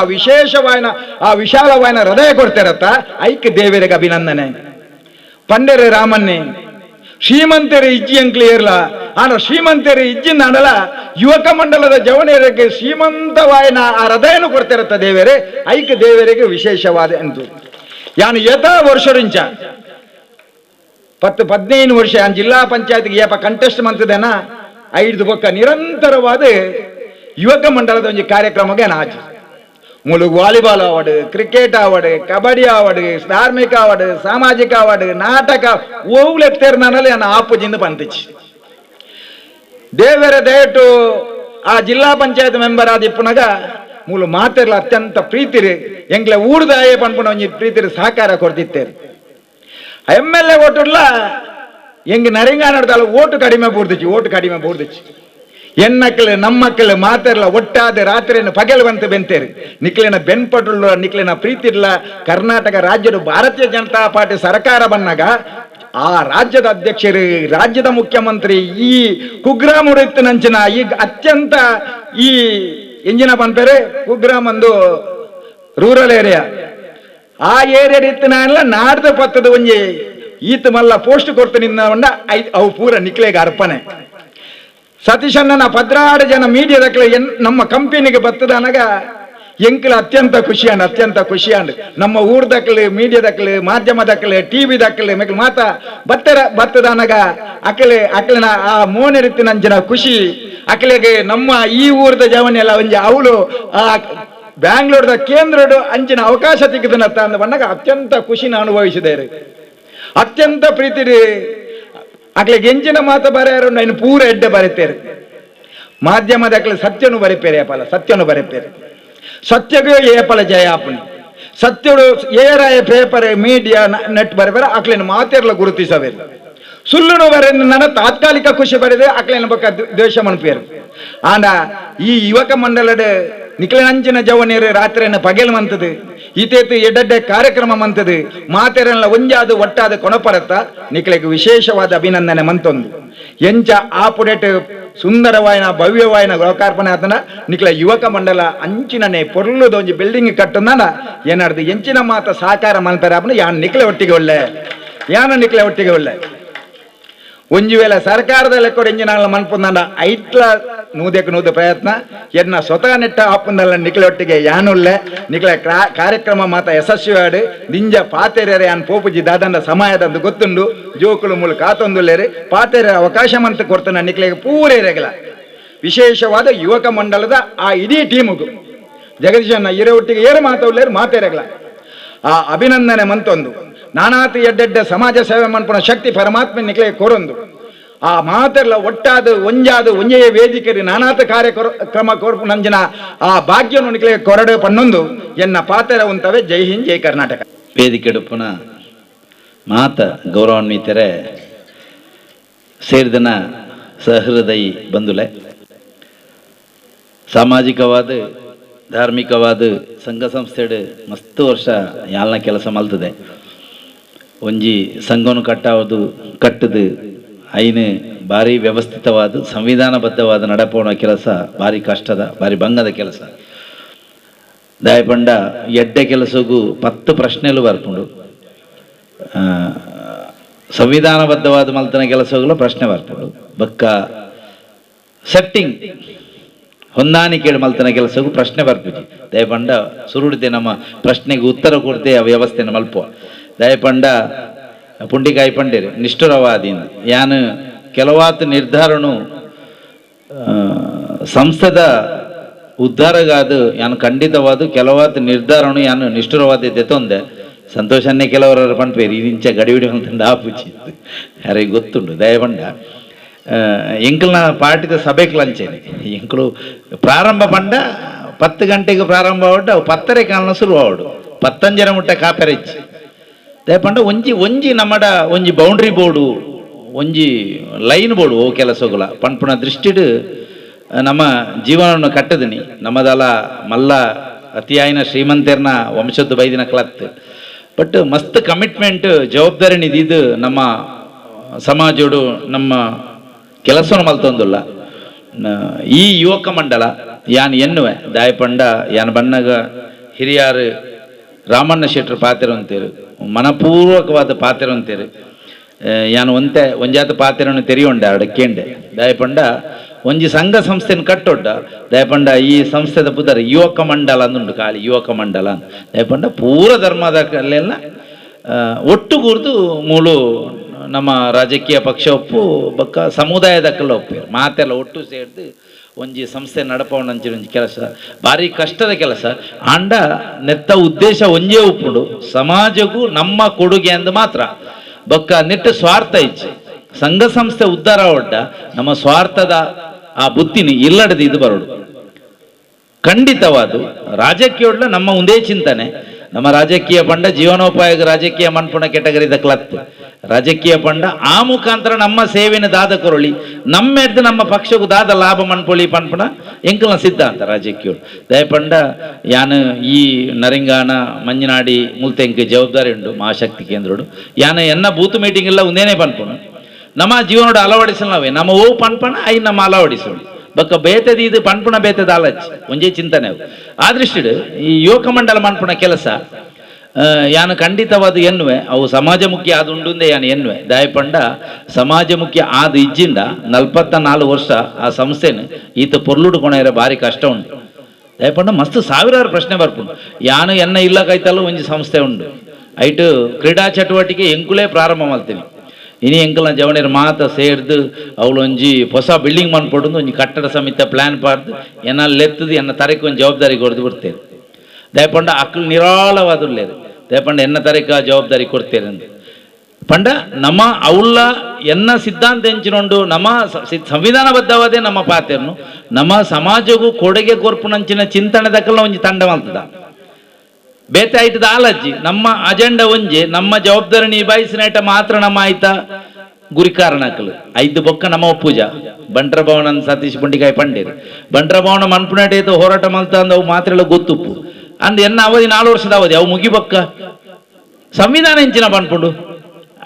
ಆ ವಿಶಾಲವಾಯಿನ ಹೃದಯ ಕೊಡ್ತಿರತ್ತ ಐಕ್ ದೇವರಿಗೆ ಅಭಿನಂದನೆ. ಪಂಡೆರೆ ರಾಮನ್ನೇ ಶ್ರೀಮಂತರು ಇಜ್ಜಿ ಅಂಕ್ಲಿಯರ್ಲ ಆನ ಶ್ರೀಮಂತರು ಇಜ್ಜಿನ ಆಡಲ ಯುವಕ ಮಂಡಲದ ಜವನಿಯರಿಗೆ ಶ್ರೀಮಂತವಾಯಿನ ಆ ಹೃದಯನು ಕೊಡ್ತಿರತ್ತ ದೇವರೇ ಐಕ ದೇವರಿಗೆ ವಿಶೇಷವಾದ ಎಂದು ಯಾನು ಯಥಾ ವರ್ಷರಿಂಚ 10-15 ವರ್ಷ ಜಿಲ್ಲಾ ಪಂಚಾಯತ್ಗೆ ಏಪ ಕಂಟೆಸ್ಟ್ ಮಂತದೇನ 5 ಬೊಕ್ಕ ನಿರಂತರವಾದ ಯುವಕ ಮಂಡಲದ ಒಂದು ಕಾರ್ಯಕ್ರಮಕ್ಕೆ ನಾಚು ಮುಳುಗು volleyball award, cricket award, kabaddi award, ಧಾರ್ಮಿಕ ಅವಾರ್ಡ್, ಸಾಮಾಜಿಕ ಅವಾರ್ಡ್, ನಾಟಕ ಓವ್ಲೆತ್ತೇರ್ನಾನಲ್ಲಿ ನನ್ನ ಆಪುಜಿಂದ ಬಂತಿಚ್ಚಿ ದೇವರ ದಯಟು ಆ ಜಿಲ್ಲಾ ಪಂಚಾಯತ್ ಮೆಂಬರ್ ಆದಿಪ್ಪುನಗ ಮೂಲು ಮಾತೆರ್ಲ ಅತ್ಯಂತ ಪ್ರೀತಿರಿ ಎಂಗ್ಲೆ ಊಡ್ದಾಯೇ ಪನ್ಪುಣ ಒಂಜಿ ಪ್ರೀತಿರಿ ಸಹಕಾರ ಕೊಡ್ತಿತ್ತೇರು. MLA ಓಟುಡ್ಲ ಎಂಗ್ ನರಿಂಗಾನಡ್ದಲ್ಲ ಓಟು ಕಡಿಮೆ ಬೂರ್ದಿಚ್ಚಿ ಎನ್ನಕ್ಕಳು ನಮ್ಮಕ್ಕಳು ಮಾತೆರ್ಲ ಒಟ್ಟಾದ ರಾತ್ರಿಯನ್ನು ಪಗೆಲು ಬಂತು ಬೆಂತೇರು ನಿಕ್ಲಿನ ಬೆನ್ಪಟುಳ್ಳ ನಿಕ್ಲಿನ ಪ್ರೀತಿರ್ಲ ಕರ್ನಾಟಕ ರಾಜ್ಯದ ಭಾರತೀಯ ಜನತಾ ಪಾರ್ಟಿ ಸರ್ಕಾರ ಬಂದಾಗ ಆ ರಾಜ್ಯದ ಅಧ್ಯಕ್ಷರು, ರಾಜ್ಯದ ಮುಖ್ಯಮಂತ್ರಿ ಈ ಕುಗ್ರಾಮ್ ಉಡಿತ್ತು ನಂಚಿನ ಈಗ ಅತ್ಯಂತ ಈ ಎಂಜಿನ ಪನ್ಪೇರೆ ಕುಗ್ರಾಮ್ ಒಂದು ರೂರಲ್ ಏರಿಯಾ ಆ ಏರಿಯಾ ಇತ್ತಿನ ನಾಡ್ದ ಪತ್ತದ ಒಂಜಿ ಈತ ಮಲ್ಲ ಪೋಸ್ಟ್ ಕೊಡ್ತು ನಿನ್ನ ಅವು ಪೂರ ನಿಕ್ಲೆಗೆ ಅರ್ಪಣೆ ಸತೀಶಣ್ಣನ ಪದ್ರಾಡು ಜನ ಮೀಡಿಯಾದಕ್ಲೆ ನಮ್ಮ ಕಂಪನಿಗೆ ಬತ್ತದನಗ ಎಂಕಲ್ ಅತ್ಯಂತ ಖುಷಿಯಂಡ್ ನಮ್ಮ ಊರ್ದಕ್ಲೆ ಮೀಡಿಯಾದಕ್ಲೆ ಮಾಧ್ಯಮದಕ್ಲೆ ಟಿವಿ ದಕ್ಲೆ ಮೆಕ್ಲು ಮಾತ ಬತ್ತದನಗ ಅಕ್ಲೆನ ಆ ಮೋನೆ ರೀತಿ ನಂಜನ ಖುಷಿ ಅಕ್ಲೆಗೆ ನಮ್ಮ ಈ ಊರ್ದ ಜವನಿ ಎಲ್ಲ ಒಂಜಿ ಅವಳು ಆ ಬ್ಯಾಂಗ್ಳೂರ್ದ ಕೇಂದ್ರಡು ಅಂಚಿನ ಅವಕಾಶ ತೆಗೆದನತ್ತ ಅಂದ ಬಣ್ಣಗ ಅತ್ಯಂತ ಖುಷಿನ ಅನುಭವಿಸಿದೆ ಅತ್ಯಂತ ಪ್ರೀತಿ ಅಕ್ಲೆಗೆ ಎಂಚಿನ ಮಾತು ಬರೆಯರು ನಾನು ಪೂರ ಎಡ್ಡೆ ಬರೀತೇನೆ ಮಾಧ್ಯಮದಕ್ಲೆ ಸತ್ಯನು ಬರೀಪೇರೆ ಏಪಲ ಸತ್ಯನು ಬರೀಪೇರೆ ಸತ್ಯಗೂ ಏಪಲ ಜಯ ಆಪಣಿ ಸತ್ಯಡು ಏರಾಯ ಪೇಪರ್ ಮೀಡಿಯಾ ನೆಟ್ ಬರೀಬೇರೆ ಅಕ್ಲೇನು ಮಾತೆರ್ಲ ಗುರುತಿಸಬೇಕು ಸುಳ್ಳುನು ಬರ ನನ್ನ ತಾತ್ಕಾಲಿಕ ಖುಷಿ ಬರೆದೆ ಅಕ್ಲೇನ ಬಕ್ಕ ದ್ವೇಷ ಮನ್ಪೇರು ಆಂಡ ಈ ಯುವಕ ಮಂಡಲದ ನಿಖಿಲಂಚಿನ ಜವನಿಯರು ರಾತ್ರಿಯನ್ನು ಪಗೆಲ್ ಮಂತದು ಈತೇತು ಎಡ್ಡೆ ಕಾರ್ಯಕ್ರಮ ಮಂತದು ಮಾತೆರಲ್ಲ ಒಂಜಾದು ಒಟ್ಟಾದ ಕೊಣಪರತ್ತ ನಿಖಿಲೆಗೆ ವಿಶೇಷವಾದ ಅಭಿನಂದನೆ ಮಂತೊಂದು ಎಂಚ ಆ ಪುಡೆಟ್ ಸುಂದರವಾಯಿನ ಭವ್ಯವಾಯಿನ ಲೋಕಾರ್ಪಣೆ ಆತನ ನಿಖಿಲ ಯುವಕ ಮಂಡಲ ಅಂಚಿನನೆ ಪೊರ್ಲುದ ಒಂಜಿ ಬಿಲ್ಡಿಂಗ್ ಕಟ್ಟುಂದಾನ ಏನಾರ್ದು ಎಂಚಿನ ಮಾತ ಸಾಕಾರ ಮಲ್ಪರ ಆಪನ ಯಾನ್ ನಿಖಿಲೆ ಒಟ್ಟಿಗೆ ಒಳ್ಳೆ ಒಂಜಿ ವೇಳೆ ಸರ್ಕಾರದ ಲೆಕ್ಕ ಎಂಜಿನ ಮನ್ಪುಂದ ಐಟ್ಲ ನೂದೆಕ್ ಪ್ರಯತ್ನ ಎನ್ನ ಸ್ವತಃ ನೆಟ್ಟ ಆಪುಂದಲ್ಲ ನಿಖಿಲೊಟ್ಟಿಗೆ ಯಾನುಲ್ಲೆ ನಿಖಿಲ ಕಾರ್ಯಕ್ರಮ ಮಾತ ಯಶಸ್ವಿ ಆಡು ನಿಂಜ ಪಾತೆರೆ ಯಾನ್ ಪೋಪುಜಿ ದಾದಂಡ ಸಮಯದಂದು ಗೊತ್ತುಂಡು ಜೋಕುಲು ಮೂಲ ಕಾತೊಂದುಲ್ಲೇರಿ ಪಾತೆರೆ ಅವಕಾಶ ಮಂತ ಕೊಡ್ತಾನ ನಿಖಿಲಿಗೆ ಪೂರೈರೆಗಲ ವಿಶೇಷವಾದ ಯುವಕ ಮಂಡಲದ ಆ ಇಡೀ ಟೀಮುಗು ಜಗದೀಶನ್ನ ಇರೆ ಒಟ್ಟಿಗೆ ಏರು ಮಾತುಲ್ಲೇರು ಮಾತೆರೆಗಲ ಆ ಅಭಿನಂದನೆ ಮಂತೊಂದು ನಾನಾತಿ ಎಡ್ಡೆಡ್ಡೆ ಸಮಾಜ ಸೇವೆ ಮನ್ಪುನ ಶಕ್ತಿ ಪರಮಾತ್ಮ ನಿಖಿಲಿಗೆ ಕೊರೊಂದು ಆ ಮಾತೆಲ್ಲ ಒಟ್ಟಾದ ಒಂಜೆಯ ವೇದಿಕೆರಿ ನಾನಾತ ಕಾರ್ಯಕ್ರಮ ಕೊರ್ಪು ನಂಜಿನ ಆ ಭಾಗ್ಯನು ನಿಖಿಲಿಗೆ ಕೊರಡು ಪನ್ನೊಂದು ಎನ್ನ ಪಾತೆರ ಉಂತವೆ ಜೈ ಹಿಂದ್ ಜೈ ಕರ್ನಾಟಕ ವೇದಿಕೆಡುಪುನ ಮಾತ ಗೌರವಾನ್ವಿತರೆ ಸೇರಿದನ ಸಹೃದಯಿ ಬಂಧುಲೆ ಸಾಮಾಜಿಕವಾದ ಧಾರ್ಮಿಕವಾದ ಸಂಘ ಸಂಸ್ಥೆಡು ಮಸ್ತ್ ವರ್ಷ ಯಾಲ್ನ ಕೆಲಸ ಮಲ್ತದೆ ಒಂಜಿ ಸಂಘನು ಕಟ್ಟದು ಐನು ಭಾರಿ ವ್ಯವಸ್ಥಿತವಾದ ಸಂವಿಧಾನಬದ್ಧವಾದ ನಡಪೋಣ ಕೆಲಸ ಭಾರಿ ಕಷ್ಟದ ಭಾರಿ ಭಂಗದ ಕೆಲಸ ದಾಯಪಂಡ ಎಡ್ಡೆ ಕೆಲಸಗೂ 10 ಪ್ರಶ್ನೆಲು ಬರ್ಪುಂಡು ಸಂವಿಧಾನಬದ್ಧವಾದ ಮಲ್ತನ ಕೆಲಸಗಳು ಪ್ರಶ್ನೆ ಬರ್ಪುಂಡು ಬಕ್ಕ ಸೆಟ್ಟಿಂಗ್ ಹೊಂದಾಣಿಕೆ ಮಲ್ತನ ಕೆಲಸಗೂ ಪ್ರಶ್ನೆ ಬರ್ಪುಜಿ ದಯಪಂಡ ಸುರುಡಿದೆ ನಮ್ಮ ಪ್ರಶ್ನೆಗೆ ಉತ್ತರ ಕೊಡ್ತೆ ಆ ವ್ಯವಸ್ಥೆನ ಮಲ್ಪುವ ದಯಪಂಡ ಪುಂಡಿಕಾಯಿ ಪಂಡೇರು ನಿಷ್ಠುರವಾದೀನ ಯಾನು ಕೆಲವಾತು ನಿರ್ಧಾರನು ಸಂಸ್ಥದ ಉದ್ಧಾರಗಾದು ಯಾನು ಖಂಡಿತವಾದ ಕೆಲವಾತು ನಿರ್ಧಾರನು ಯಾನು ನಿಷ್ಠುರವಾದ ದೆತೊಂದೆ ಸಂತೋಷನ್ನೇ ಕೆಲವರ ಪಂಡ್ಪೇರು ಇಂಚ ಗಡಿಬಿಡಿ ಅಂತಂದು ಆಪುಚಿ ಯಾರಿಗೆ ಗೊತ್ತುಂಡು ದಯಪಂಡ ಎಂಕಲ್ನ ಪಾರ್ಟಿದ ಸಭೆಗೆ ಲಂಚೇನೆ ಎಂಕಲು ಪ್ರಾರಂಭ ಪಂಡ 10 ಗಂಟೆಗೆ ಪ್ರಾರಂಭ ಆವಡ್ಡು ಅವು 10 ಕಾಲನ ಶುರು ಆವಡು 15 ಮುಟ್ಟ ಕಾಪೆರೆಚ್ಚಿ ದಯಪಂಡ ಒಂಜಿ ನಮ್ಮಡ ಒಂಜಿ ಬೌಂಡ್ರಿ ಬೋರ್ಡು ಒಂಜಿ ಲೈನ್ ಬೋರ್ಡು ಓ ಕೆಲಸಗಳ ಪಂಪುನ ದೃಷ್ಟಿಡು ನಮ್ಮ ಜೀವನವನ್ನು ಕಟ್ಟದಿನಿ ನಮ್ಮದಲ್ಲ ಮಲ್ಲ ಅತಿಯಾಯಿನ ಶ್ರೀಮಂತರ್ನ ವಂಶದ್ದು ಬೈದಿನ ಕ್ಲತ್ ಬಟ್ ಮಸ್ತ್ ಕಮಿಟ್ಮೆಂಟ್ ಜವಾಬ್ದಾರಿ ನಿಧಿದು ನಮ್ಮ ಸಮಾಜೋಡು ನಮ್ಮ ಕೆಲಸವನ್ನು ಮಲ್ತೊಂದುಲ್ಲ ಈ ಯುವಕ ಮಂಡಲ ಯಾನ್ ಎನ್ನುವೆ ದಾಯಪಂಡ ಯಾನ್ ಬಣ್ಣಗ ಹಿರಿಯಾರು ರಾಮಣ್ಣ ಶೆಟ್ಟರು ಪಾತ್ರ ಅಂತೀರು ಮನಪೂರ್ವಕವಾದ ಪಾತ್ರ ಅಂತೀರು ಯಾನು ಒಂಜಾತ ಪಾತ್ರವನ್ನು ತೆರೆಯೊಂಡೆ ಅಡಕ್ಕೇಂಡೆ ದಯಪಂಡ ಒಂಜಿ ಸಂಘ ಸಂಸ್ಥೆನ ಕಟ್ಟೊಡ್ಡ ದಯಪಂಡ ಈ ಸಂಸ್ಥೆದ ಪುದರ್ ಯುವಕ ಮಂಡಲ ಅಂದುಂಡು ಖಾಲಿ ಯುವಕ ಮಂಡಲ ಅಂತ ದಯಪಂಡ ಪೂರ ಧರ್ಮದ ಕಲ್ಲೆಲ್ಲ ಒಟ್ಟುಗೂರ್ದು ಮೂಲು ನಮ್ಮ ರಾಜಕೀಯ ಪಕ್ಷ ಒಪ್ಪು ಬಕ್ಕ ಸಮುದಾಯದಕ್ಕೆಲ್ಲ ಒಪ್ಪಿರು ಮಾತೆಲ್ಲ ಒಟ್ಟು ಸೇರಿದು ಒಂಜಿ ಸಂಸ್ಥೆ ನಡಪವನಂಚಿನ ಒಂಜಿ ಕೆಲಸ ಭಾರಿ ಕಷ್ಟದ ಕೆಲಸ ಆಂಡ ನೆತ್ತ ಉದ್ದೇಶ ಒಂಜೇ ಉಪ್ಪುಂಡು ಸಮಾಜಗೂ ನಮ್ಮ ಕೊಡುಗೆ ಅಂದು ಮಾತ್ರ ಬೊಕ್ಕ ನೆಟ್ಟು ಸ್ವಾರ್ಥ ಇಚ್ಚೆ ಸಂಘ ಸಂಸ್ಥೆ ಉದ್ಧಾರ ಒಡ್ಡ ನಮ್ಮ ಸ್ವಾರ್ಥದ ಆ ಬುದ್ಧಿನಿ ಇಲ್ಲಡದು ಇದು ಬರೋಡು ಖಂಡಿತವಾದು ರಾಜಕೀಯ ನಮ್ಮ ಒಂದೇ ಚಿಂತನೆ ನಮ್ಮ ರಾಜಕೀಯ ಪಂಡ ಜೀವನೋಪಾಯ ರಾಜಕೀಯ ಮನ್ಪುಣ ಕೆಟಗರಿದ ಕ್ಲತ್ ರಾಜಕೀಯ ಪಂಡ ಆ ಮುಖಾಂತರ ನಮ್ಮ ಸೇವೆನ ದಾದ ಕೊರಳಿ ನಮ್ಮೆಡ್ದು ನಮ್ಮ ಪಕ್ಷಕ್ಕೂ ದಾದ ಲಾಭ ಮನ್ಪೊಳಿ ಪನ್ಪುಣ ಎಂಕಲ್ನ ಸಿದ್ಧಾಂತ ರಾಜಕೀಯ ದಯಪಂಡ ಯಾನು ಈ ನರಿಂಗಾನ ಮಂಜನಾಡಿ ಮುಲ್ತೆಂಕ್ ಜವಾಬ್ದಾರಿ ಉಂಡು ಮಹಾಶಕ್ತಿ ಕೇಂದ್ರಡು ಯಾನು ಎನ್ನ ಬೂತ್ ಮೀಟಿಂಗ್ ಎಲ್ಲ ಒಂದೇನೆ ಪನ್ಪುಣ ನಮ್ಮ ಜೀವನೋಡು ಅಳವಡಿಸಲು ನಾವೇ ನಮ್ಮ ಓ ಪನ್ಪಣ ಐ ನಮ್ಮ ಅಳವಡಿಸೋಳು ಬೊಕ್ಕ ಬೇತದ ಇದು ಪನ್ಪುಣ ಬೇತದ ಆಲಚ್ ಒಂಜೇ ಚಿಂತನೆ ಅವು ಆ ದೃಷ್ಟಿಡು ಈ ಯುವಕ ಮಂಡಲ ಮನ್ಪುಣ ಕೆಲಸ ಯಾನು ಖಂಡಿತವಾದ ಎನ್ನುವೆ ಅವು ಸಮಾಜಮುಖಿ ಆದುಂಡುಂದೆ ಯಾನು ಎನ್ನುವೆ ದಯಪಂಡ ಸಮಾಜಮುಖಿ ಆದ ಇಜ್ಜಿಂಡ 44 ವರ್ಷ ಆ ಸಂಸ್ಥೆನ ಈತ ಪೊರ್ಲುಡು ಕೊನೆಯರ ಭಾರಿ ಕಷ್ಟ ಉಂಟು ದಯಪಂಡ ಮಸ್ತ್ ಸಾವಿರಾರು ಪ್ರಶ್ನೆ ಬರ್ಪುಂಡು ಯಾನು ಎನ್ನ ಇಲ್ಲ ಕೈತಲ್ಲ ಒಂಜಿ ಸಂಸ್ಥೆ ಉಂಡು ಐಟು ಕ್ರೀಡಾ ಚಟುವಟಿಕೆ ಎಂಕುಲೇ ಪ್ರಾರಂಭ ಮಾಡ್ತೀನಿ ಇನಿ ಎಂಕಲ್ನ ಜವಣಿಯರು ಮಾತ ಸೇರ್ದು ಅವಳು ಒಂಜಿ ಹೊಸ ಬಿಲ್ಡಿಂಗ್ ಮಾಡ್ಕೊಡು ಒಂಜಿ ಕಟ್ಟಡ ಸಮಿತಿ ಪ್ಲಾನ್ ಪಾರ್ದು ಎನ್ನಲ್ಲಿ ಎತ್ತದು ಎನ್ನ ತರಕ್ಕೆ ಒಂದು ಜವಾಬ್ದಾರಿ ಕೊಡ್ದು ಬಿಡ್ತೇವೆ ದಯಪಂಡ ಅಕ್ಕಳು ನಿರಾಳವಾದುಲ್ಲೇರು ದಯಪಂಡ ಎನ್ನ ತರಕ ಜವಾಬ್ದಾರಿ ಕೊಡ್ತೇನೆ ಅಂತ ಪಂಡ ನಮ್ಮ ಅವಳ ಎನ್ನ ಸಿದ್ಧಾಂತ ಎಂಚಿನೊಂಡು ನಮ್ಮ ಸಂವಿಧಾನಬದ್ಧವಾದೇ ನಮ್ಮ ಪಾತೆರ್ನು ನಮ್ಮ ಸಮಾಜಗೂ ಕೊಡುಗೆ ಕೊರ್ಪುನಂಚಿನ ಚಿಂತನೆ ದಕ್ಕಲ್ಲ ಒಂಜಿ ತಂಡ ಮಾಡ್ತದ ಬೇತೆ ಆಯ್ತದ ಆಲಜ್ಜಿ ನಮ್ಮ ಅಜೆಂಡಾ ಒಂಜಿ ನಮ್ಮ ಜವಾಬ್ದಾರಿ ನಿಭಾಯಿಸಿನೇಟ ಮಾತ್ರ ನಮ್ಮ ಆಯ್ತ ಗುರಿ ಕಾರಣಕ್ಕಲು 5 ಬೊಕ್ಕ ನಮ್ಮ ಒಪ್ಪುಜ ಬಂಟ್ರ ಭವನ ಸತೀಶ್ ಪುಂಡಿಕಾಯಿ ಪಂಡೇರು ಬಂಟ್ರ ಭವನ ಮನ್ಪುನೇಟ ಹೋರಾಟ ಮಾಡ್ತಾ ಅಂದ ಅವು ಮಾತ್ರ ಗೊತ್ತುಪ್ಪು ಅಂದ್ ಎನ್ನ ಅವಧಿ 4 ವರ್ಷದ ಅವಧಿ ಅವು ಮುಗಿಬೊಕ್ಕ ಸಂವಿಧಾನ ಹೆಂಚಿನ ಪನ್ಪುಂಡು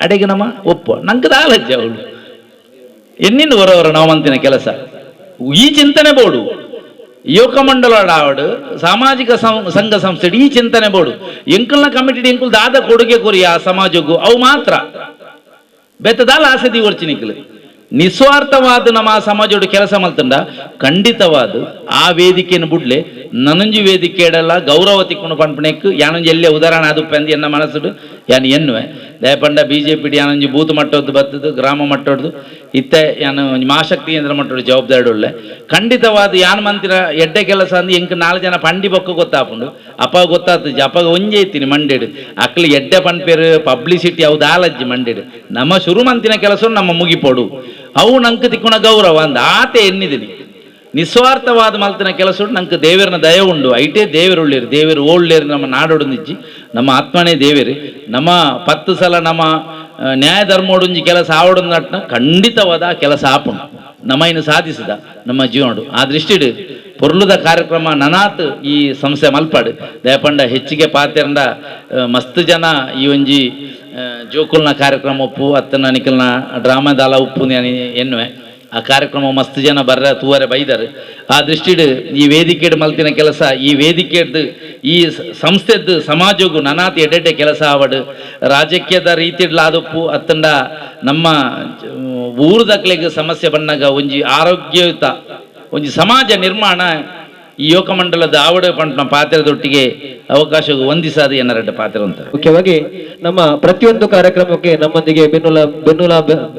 ಅಡೆಗೆ ನಮ್ಮ ಒಪ್ಪು ನಂಗದ ಆಲಜ್ಜಿ ಅವಳು ಎನ್ನಿಂದ ಹೊರವರ ನಾವು ಮಂತಿನ ಕೆಲಸ ಈ ಚಿಂತನೆ ಬೋಡು ಯುವಕ ಮಂಡಲ ಆವಡು ಸಾಮಾಜಿಕ ಸಂಘ ಸಂಸ್ಥೆ ಈ ಚಿಂತನೆ ಬೋಡು ಎಂಕಲ್ನ ಕಮಿಟಿ ಎಂಕುಲ್ ದಾದ ಕೊಡುಗೆ ಕೊರಿ ಆ ಸಮಾಜಕ್ಕೂ ಅವು ಮಾತ್ರ ಬೆತ್ತದಾಲ ಆಸಕ್ತಿ ವರ್ಚಿನಿಕಲು ನಿಸ್ವಾರ್ಥವಾದ ನಮ್ಮ ಆ ಸಮಾಜೋಡು ಕೆಲಸ ಮಲ್ತಂಡ ಖಂಡಿತವಾದ ಆ ವೇದಿಕೆಯನ್ನು ಬಿಡ್ಲೆ ನನಂಜು ವೇದಿಕೆ ಇಡಲ್ಲ ಗೌರವ ತಿಕ್ಕೊಂಡು ಪಂಪಣೆಕ್ಕು ಯಾನೊಂಜಿ ಎಲ್ಲೇ ಉದಾಹರಣೆ ಅದು ಪಂದಿ ಎನ್ನ ಮನಸ್ಸುಡು ಯಾನು ಎನ್ನುವೆ ದಯಪಂಡ BJP ಯಾನೊಂಜಿ ಬೂತ್ ಮಟ್ಟದ್ದು ಬತ್ತದು ಗ್ರಾಮ ಮಟ್ಟದ್ದು ಇತ್ತೆ ಯಾನು ಮಹಾಶಕ್ತಿ ಕೇಂದ್ರ ಮಟ್ಟದ ಜವಾಬ್ದಾರಿ ಒಳ್ಳೆ ಖಂಡಿತವಾದ ಯಾನ್ ಮಂತಿರ ಎಡ್ಡೆ ಕೆಲಸ ಅಂದು ಎಂಕ್ 4 ಜನ ಪಂಡಿ ಬೊಕ್ಕ ಗೊತ್ತಾಪುಂಡು ಅಪ್ಪ ಗೊತ್ತಾತಜ್ಜಿ ಅಪ್ಪಾಗ ಒಂಜೆ ಇತ್ತೀನಿ ಮಂಡೇಡು ಅಕ್ಲಿ ಎಡ್ಡೆ ಪನ್ಪೇರು ಪಬ್ಲಿಸಿಟಿ ಅವು ದಾಲಜ್ಜಿ ಮಂಡೇಡು ನಮ್ಮ ಶುರು ಮಂತಿನ ಕೆಲಸ ನಮ್ಮ ಮುಗಿಪೋಡು ಅವು ನಂಗೆ ತಿಕ್ಕುಣ ಗೌರವ ಅಂದ ಆತೆ ಎನ್ನಿದ್ದೀನಿ ನಿಸ್ವಾರ್ಥವಾದ ಮಲ್ತಿನ ಕೆಲಸ ನಂಗೆ ದೇವರನ ದಯ ಉಂಡು ಐಟೇ ದೇವರು ಉಳ್ಳೇರು ದೇವರು ಓಳ್ಲೇರು ನಮ್ಮ ನಾಡೋಡು ನಿಜ್ಜಿ ನಮ್ಮ ಆತ್ಮನೇ ದೇವೇರು ನಮ್ಮ 10 ಸಲ ನಮ್ಮ ನ್ಯಾಯ ಧರ್ಮೋಡೊಂಜಿ ಕೆಲಸ ಆವಡು ನಟ್ನ ಖಂಡಿತವಾದ ಆ ಕೆಲಸ ಆಪುಂಡು ನಮ್ಮ ಇನ್ನು ಸಾಧಿಸಿದ ನಮ್ಮ ಜೀವನಡು ಆ ದೃಷ್ಟಿಡು ಪೊರ್ಲುದ ಕಾರ್ಯಕ್ರಮ ನನಾತ್ ಈ ಸಂಸ್ಥೆ ಮಲ್ಪಾಡು ದಯಪಂಡ ಹೆಚ್ಚಿಗೆ ಪಾತೆರಂಡ ಮಸ್ತ್ ಜನ ಈ ಒಂಜಿ ಜೋಕುಲ್ನ ಕಾರ್ಯಕ್ರಮ ಉಪ್ಪು ಅತ್ತನ ನಿಖಲ್ನ ಡ್ರಾಮಾದಾಲ ಉಪ್ಪು ಎನ್ನುವೆ ಆ ಕಾರ್ಯಕ್ರಮ ಮಸ್ತ್ ಜನ ಬರ್ರ ತೂವರೆ ಬೈದರು ಆ ದೃಷ್ಟಿಡು ಈ ವೇದಿಕೆಡ್ ಮಲ್ತಿನ ಕೆಲಸ ಈ ವೇದಿಕೆಡ್ ಈ ಸಂಸ್ಥೆದ್ದು ಸಮಾಜಗೂ ನನಾತಿ ಎಡೆಡ್ಡೆ ಕೆಲಸ ಆವಡು ರಾಜಕೀಯದ ರೀತಿಡ್ಲಾದಪ್ಪು ಅತ್ತಂಡ ನಮ್ಮ ಊರದಕ್ಲೆಗೆ ಸಮಸ್ಯೆ ಬಂದಾಗ ಒಂಜಿ ಆರೋಗ್ಯಯುತ ಒಂಜಿ ಸಮಾಜ ನಿರ್ಮಾಣ ಈ ಯುವಕ ಮಂಡಲದ ಆವಡ ಪಂಡ ಪಾತ್ರದೊಟ್ಟಿಗೆ ಅವಕಾಶ ಹೊಂದಿಸಾದ ಎನ್ನರಡ್ಡ ಪಾತ್ರ ಅಂತ ಮುಖ್ಯವಾಗಿ ನಮ್ಮ ಪ್ರತಿಯೊಂದು ಕಾರ್ಯಕ್ರಮಕ್ಕೆ ನಮ್ಮೊಂದಿಗೆ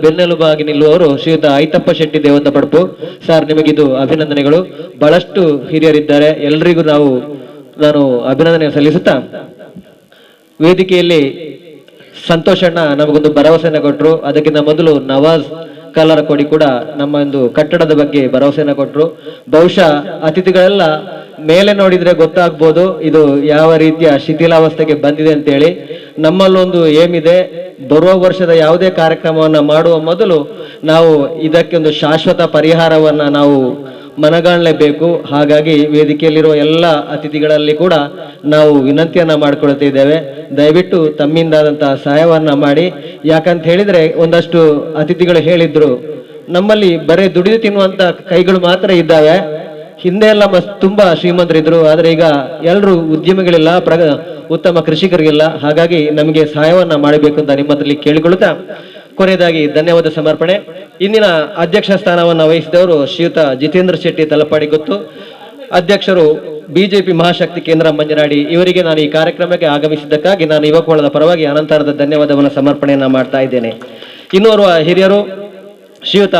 ಬೆನ್ನೆಲುಬಾಗಿ ನಿಲ್ಲುವವರು ಶ್ರೀಯುತ ಐತಪ್ಪ ಶೆಟ್ಟಿ ದೇವಂತ ಪಡಪು ಸರ್, ನಿಮಗಿದು ಅಭಿನಂದನೆಗಳು. ಬಹಳಷ್ಟು ಹಿರಿಯರಿದ್ದಾರೆ, ಎಲ್ರಿಗೂ ನಾನು ಅಭಿನಂದನೆ ಸಲ್ಲಿಸುತ್ತಾ ವೇದಿಕೆಯಲ್ಲಿ ಸಂತೋಷಣ್ಣ ನಮಗೊಂದು ಭರವಸೆನ ಕೊಟ್ಟರು. ಅದಕ್ಕಿಂತ ಮೊದಲು ನವಾಜ್ ಕಾಲರಕೋಡಿ ಕೂಡ ನಮ್ಮ ಒಂದು ಕಟ್ಟಡದ ಬಗ್ಗೆ ಭರವಸೆನ ಕೊಟ್ಟರು. ಬಹುಶಃ ಅತಿಥಿಗಳೆಲ್ಲ ಮೇಲೆ ನೋಡಿದ್ರೆ ಗೊತ್ತಾಗ್ಬೋದು ಇದು ಯಾವ ರೀತಿಯ ಶಿಥಿಲಾವಸ್ಥೆಗೆ ಬಂದಿದೆ ಅಂತೇಳಿ. ನಮ್ಮಲ್ಲೊಂದು ಏಮಿದೆ, ಬರುವ ವರ್ಷದ ಯಾವುದೇ ಕಾರ್ಯಕ್ರಮವನ್ನ ಮಾಡುವ ಮೊದಲು ನಾವು ಇದಕ್ಕೆ ಒಂದು ಶಾಶ್ವತ ಪರಿಹಾರವನ್ನ ನಾವು ಮನಗಾಣಲೇಬೇಕು. ಹಾಗಾಗಿ ವೇದಿಕೆಯಲ್ಲಿರುವ ಎಲ್ಲ ಅತಿಥಿಗಳಲ್ಲಿ ಕೂಡ ನಾವು ವಿನಂತಿಯನ್ನ ಮಾಡಿಕೊಳ್ತಿದ್ದೇವೆ, ದಯವಿಟ್ಟು ತಮ್ಮಿಂದಾದಂತಹ ಸಹಾಯವನ್ನ ಮಾಡಿ. ಯಾಕಂತ ಹೇಳಿದ್ರೆ ಒಂದಷ್ಟು ಅತಿಥಿಗಳು ಹೇಳಿದ್ರು, ನಮ್ಮಲ್ಲಿ ಬರೀ ದುಡಿದು ತಿನ್ನುವಂತ ಕೈಗಳು ಮಾತ್ರ ಇದ್ದಾವೆ, ಹಿಂದೆ ಎಲ್ಲ ತುಂಬಾ ಶ್ರೀಮಂತರಿದ್ರು, ಆದ್ರೆ ಈಗ ಎಲ್ಲರೂ ಉದ್ಯಮಿಗಳಿಲ್ಲ, ಉತ್ತಮ ಕೃಷಿಕರಿಗಿಲ್ಲ. ಹಾಗಾಗಿ ನಮಗೆ ಸಹಾಯವನ್ನ ಮಾಡಬೇಕು ಅಂತ ನಿಮ್ಮ ಹತ್ರ ಕೇಳಿಕೊಳ್ಳುತ್ತಾ ಕೊನೆಯದಾಗಿ ಧನ್ಯವಾದ ಸಮರ್ಪಣೆ. ಇಂದಿನ ಅಧ್ಯಕ್ಷ ಸ್ಥಾನವನ್ನು ವಹಿಸಿದವರು ಶ್ರೀಯುತ ಜಿತೇಂದ್ರ ಶೆಟ್ಟಿ ತಲಪಾಡಿ ಗೊತ್ತು, ಅಧ್ಯಕ್ಷರು ಬಿಜೆಪಿ ಮಹಾಶಕ್ತಿ ಕೇಂದ್ರ ಮಂಜನಾಡಿ. ಇವರಿಗೆ ನಾನು ಈ ಕಾರ್ಯಕ್ರಮಕ್ಕೆ ಆಗಮಿಸಿದ್ದಕ್ಕಾಗಿ ನಾನು ಯುವಕವಳದ ಪರವಾಗಿ ಅನಂತರದ ಧನ್ಯವಾದವನ್ನು ಸಮರ್ಪಣೆಯನ್ನ ಮಾಡ್ತಾ ಇದ್ದೇನೆ. ಇನ್ನೋರ್ವ ಹಿರಿಯರು ಶ್ರೀಯುತ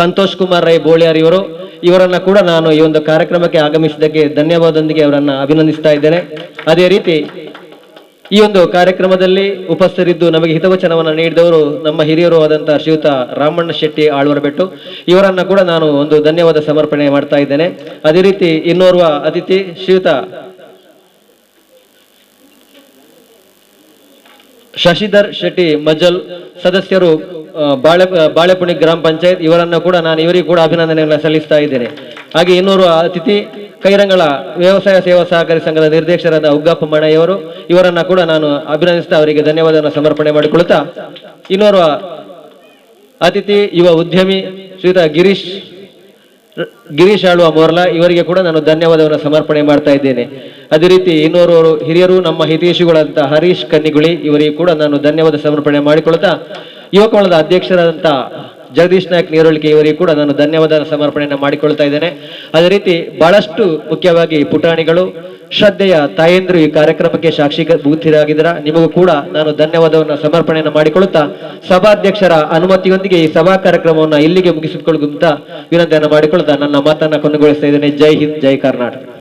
ಸಂತೋಷ್ ಕುಮಾರ್ ರೈ ಬೋಳಿಯಾರ್ ಇವರು, ಇವರನ್ನ ಕೂಡ ನಾನು ಈ ಒಂದು ಕಾರ್ಯಕ್ರಮಕ್ಕೆ ಆಗಮಿಸಿದ್ದಕ್ಕೆ ಧನ್ಯವಾದದೊಂದಿಗೆ ಅವರನ್ನ ಅಭಿನಂದಿಸ್ತಾ ಇದ್ದೇನೆ. ಅದೇ ರೀತಿ ಈ ಒಂದು ಕಾರ್ಯಕ್ರಮದಲ್ಲಿ ಉಪಸ್ಥಿತರಿದ್ದು ನಮಗೆ ಹಿತವಚನವನ್ನು ನೀಡಿದವರು ನಮ್ಮ ಹಿರಿಯರು ಆದಂತಹ ಶ್ರೀಯುತ ರಾಮಣ್ಣ ಶೆಟ್ಟಿ ಆಳ್ವರಬೆಟ್ಟು, ಇವರನ್ನ ಕೂಡ ನಾನು ಒಂದು ಧನ್ಯವಾದ ಸಮರ್ಪಣೆ ಮಾಡ್ತಾ ಇದ್ದೇನೆ. ಅದೇ ರೀತಿ ಇನ್ನೋರ್ವ ಅತಿಥಿ ಶ್ರೀಯುತ ಶಶಿಧರ್ ಶೆಟ್ಟಿ ಮಜ್ಜಲ್, ಸದಸ್ಯರು ಬಾಳೆಪುಣಿ ಗ್ರಾಮ ಪಂಚಾಯತ್, ಇವರನ್ನ ಕೂಡ ನಾನು ಇವರಿಗೆ ಕೂಡ ಅಭಿನಂದನೆಗಳನ್ನು ಸಲ್ಲಿಸ್ತಾ ಇದ್ದೇನೆ. ಹಾಗೆ ಇನ್ನೋರ್ವ ಅತಿಥಿ ಕೈರಂಗಳ ವ್ಯವಸಾಯ ಸೇವಾ ಸಹಕಾರಿ ಸಂಘದ ನಿರ್ದೇಶಕರಾದ ಉಗ್ಗಪ್ಪ ಮಣಯ್ಯವರು, ಇವರನ್ನ ಕೂಡ ನಾನು ಅಭಿನಂದಿಸ್ತಾ ಅವರಿಗೆ ಧನ್ಯವಾದವನ್ನು ಸಮರ್ಪಣೆ ಮಾಡಿಕೊಳ್ಳುತ್ತಾ ಇನ್ನೋರ್ವ ಅತಿಥಿ ಯುವ ಉದ್ಯಮಿ ಶ್ರೀಯುತ ಗಿರೀಶ್ ಗಿರೀಶ್ ಆಳ್ವ ಮೋರ್ಲಾ ಇವರಿಗೆ ಕೂಡ ನಾನು ಧನ್ಯವಾದವನ್ನು ಸಮರ್ಪಣೆ ಮಾಡ್ತಾ ಇದ್ದೇನೆ. ಅದೇ ರೀತಿ ಇನ್ನೋರ್ವರು ಹಿರಿಯರು ನಮ್ಮ ಹಿತೈಷಿಗಳಂತ ಹರೀಶ್ ಕನ್ನಿಗುಳಿ ಇವರಿಗೆ ಕೂಡ ನಾನು ಧನ್ಯವಾದ ಸಮರ್ಪಣೆ ಮಾಡಿಕೊಳ್ತಾ, ಯುವಕ ಮಂಡಲದ ಅಧ್ಯಕ್ಷರಾದಂಥ ಜಗದೀಶ್ ನಾಯಕ್ ನೀರೊಳಿಕೆ ಇವರಿಗೆ ಕೂಡ ನಾನು ಧನ್ಯವಾದ ಸಮರ್ಪಣೆಯನ್ನು ಮಾಡಿಕೊಳ್ತಾ ಇದ್ದೇನೆ. ಅದೇ ರೀತಿ ಬಹಳಷ್ಟು ಮುಖ್ಯವಾಗಿ ಪುಟಾಣಿಗಳು, ಶ್ರದ್ಧೆಯ ತಾಯಂದ್ರು ಈ ಕಾರ್ಯಕ್ರಮಕ್ಕೆ ಸಾಕ್ಷೀಭೂತರಾಗಿದ್ದೀರಾ. ನಿಮಗೂ ಕೂಡ ನಾನು ಧನ್ಯವಾದವನ್ನು ಸಮರ್ಪಣೆಯನ್ನು ಮಾಡಿಕೊಳ್ಳುತ್ತಾ, ಸಭಾಧ್ಯಕ್ಷರ ಅನುಮತಿಯೊಂದಿಗೆ ಈ ಸಭಾ ಕಾರ್ಯಕ್ರಮವನ್ನು ಇಲ್ಲಿಗೆ ಮುಗಿಸಿಕೊಳ್ಳುವಂತ ವಿನಂತಿಯನ್ನು ಮಾಡಿಕೊಳ್ಳುತ್ತಾ ನನ್ನ ಮಾತನ್ನು ಕೊನೆಗೊಳಿಸ್ತಾ ಇದ್ದೇನೆ. ಜೈ ಹಿಂದ್, ಜೈ ಕರ್ನಾಟಕ.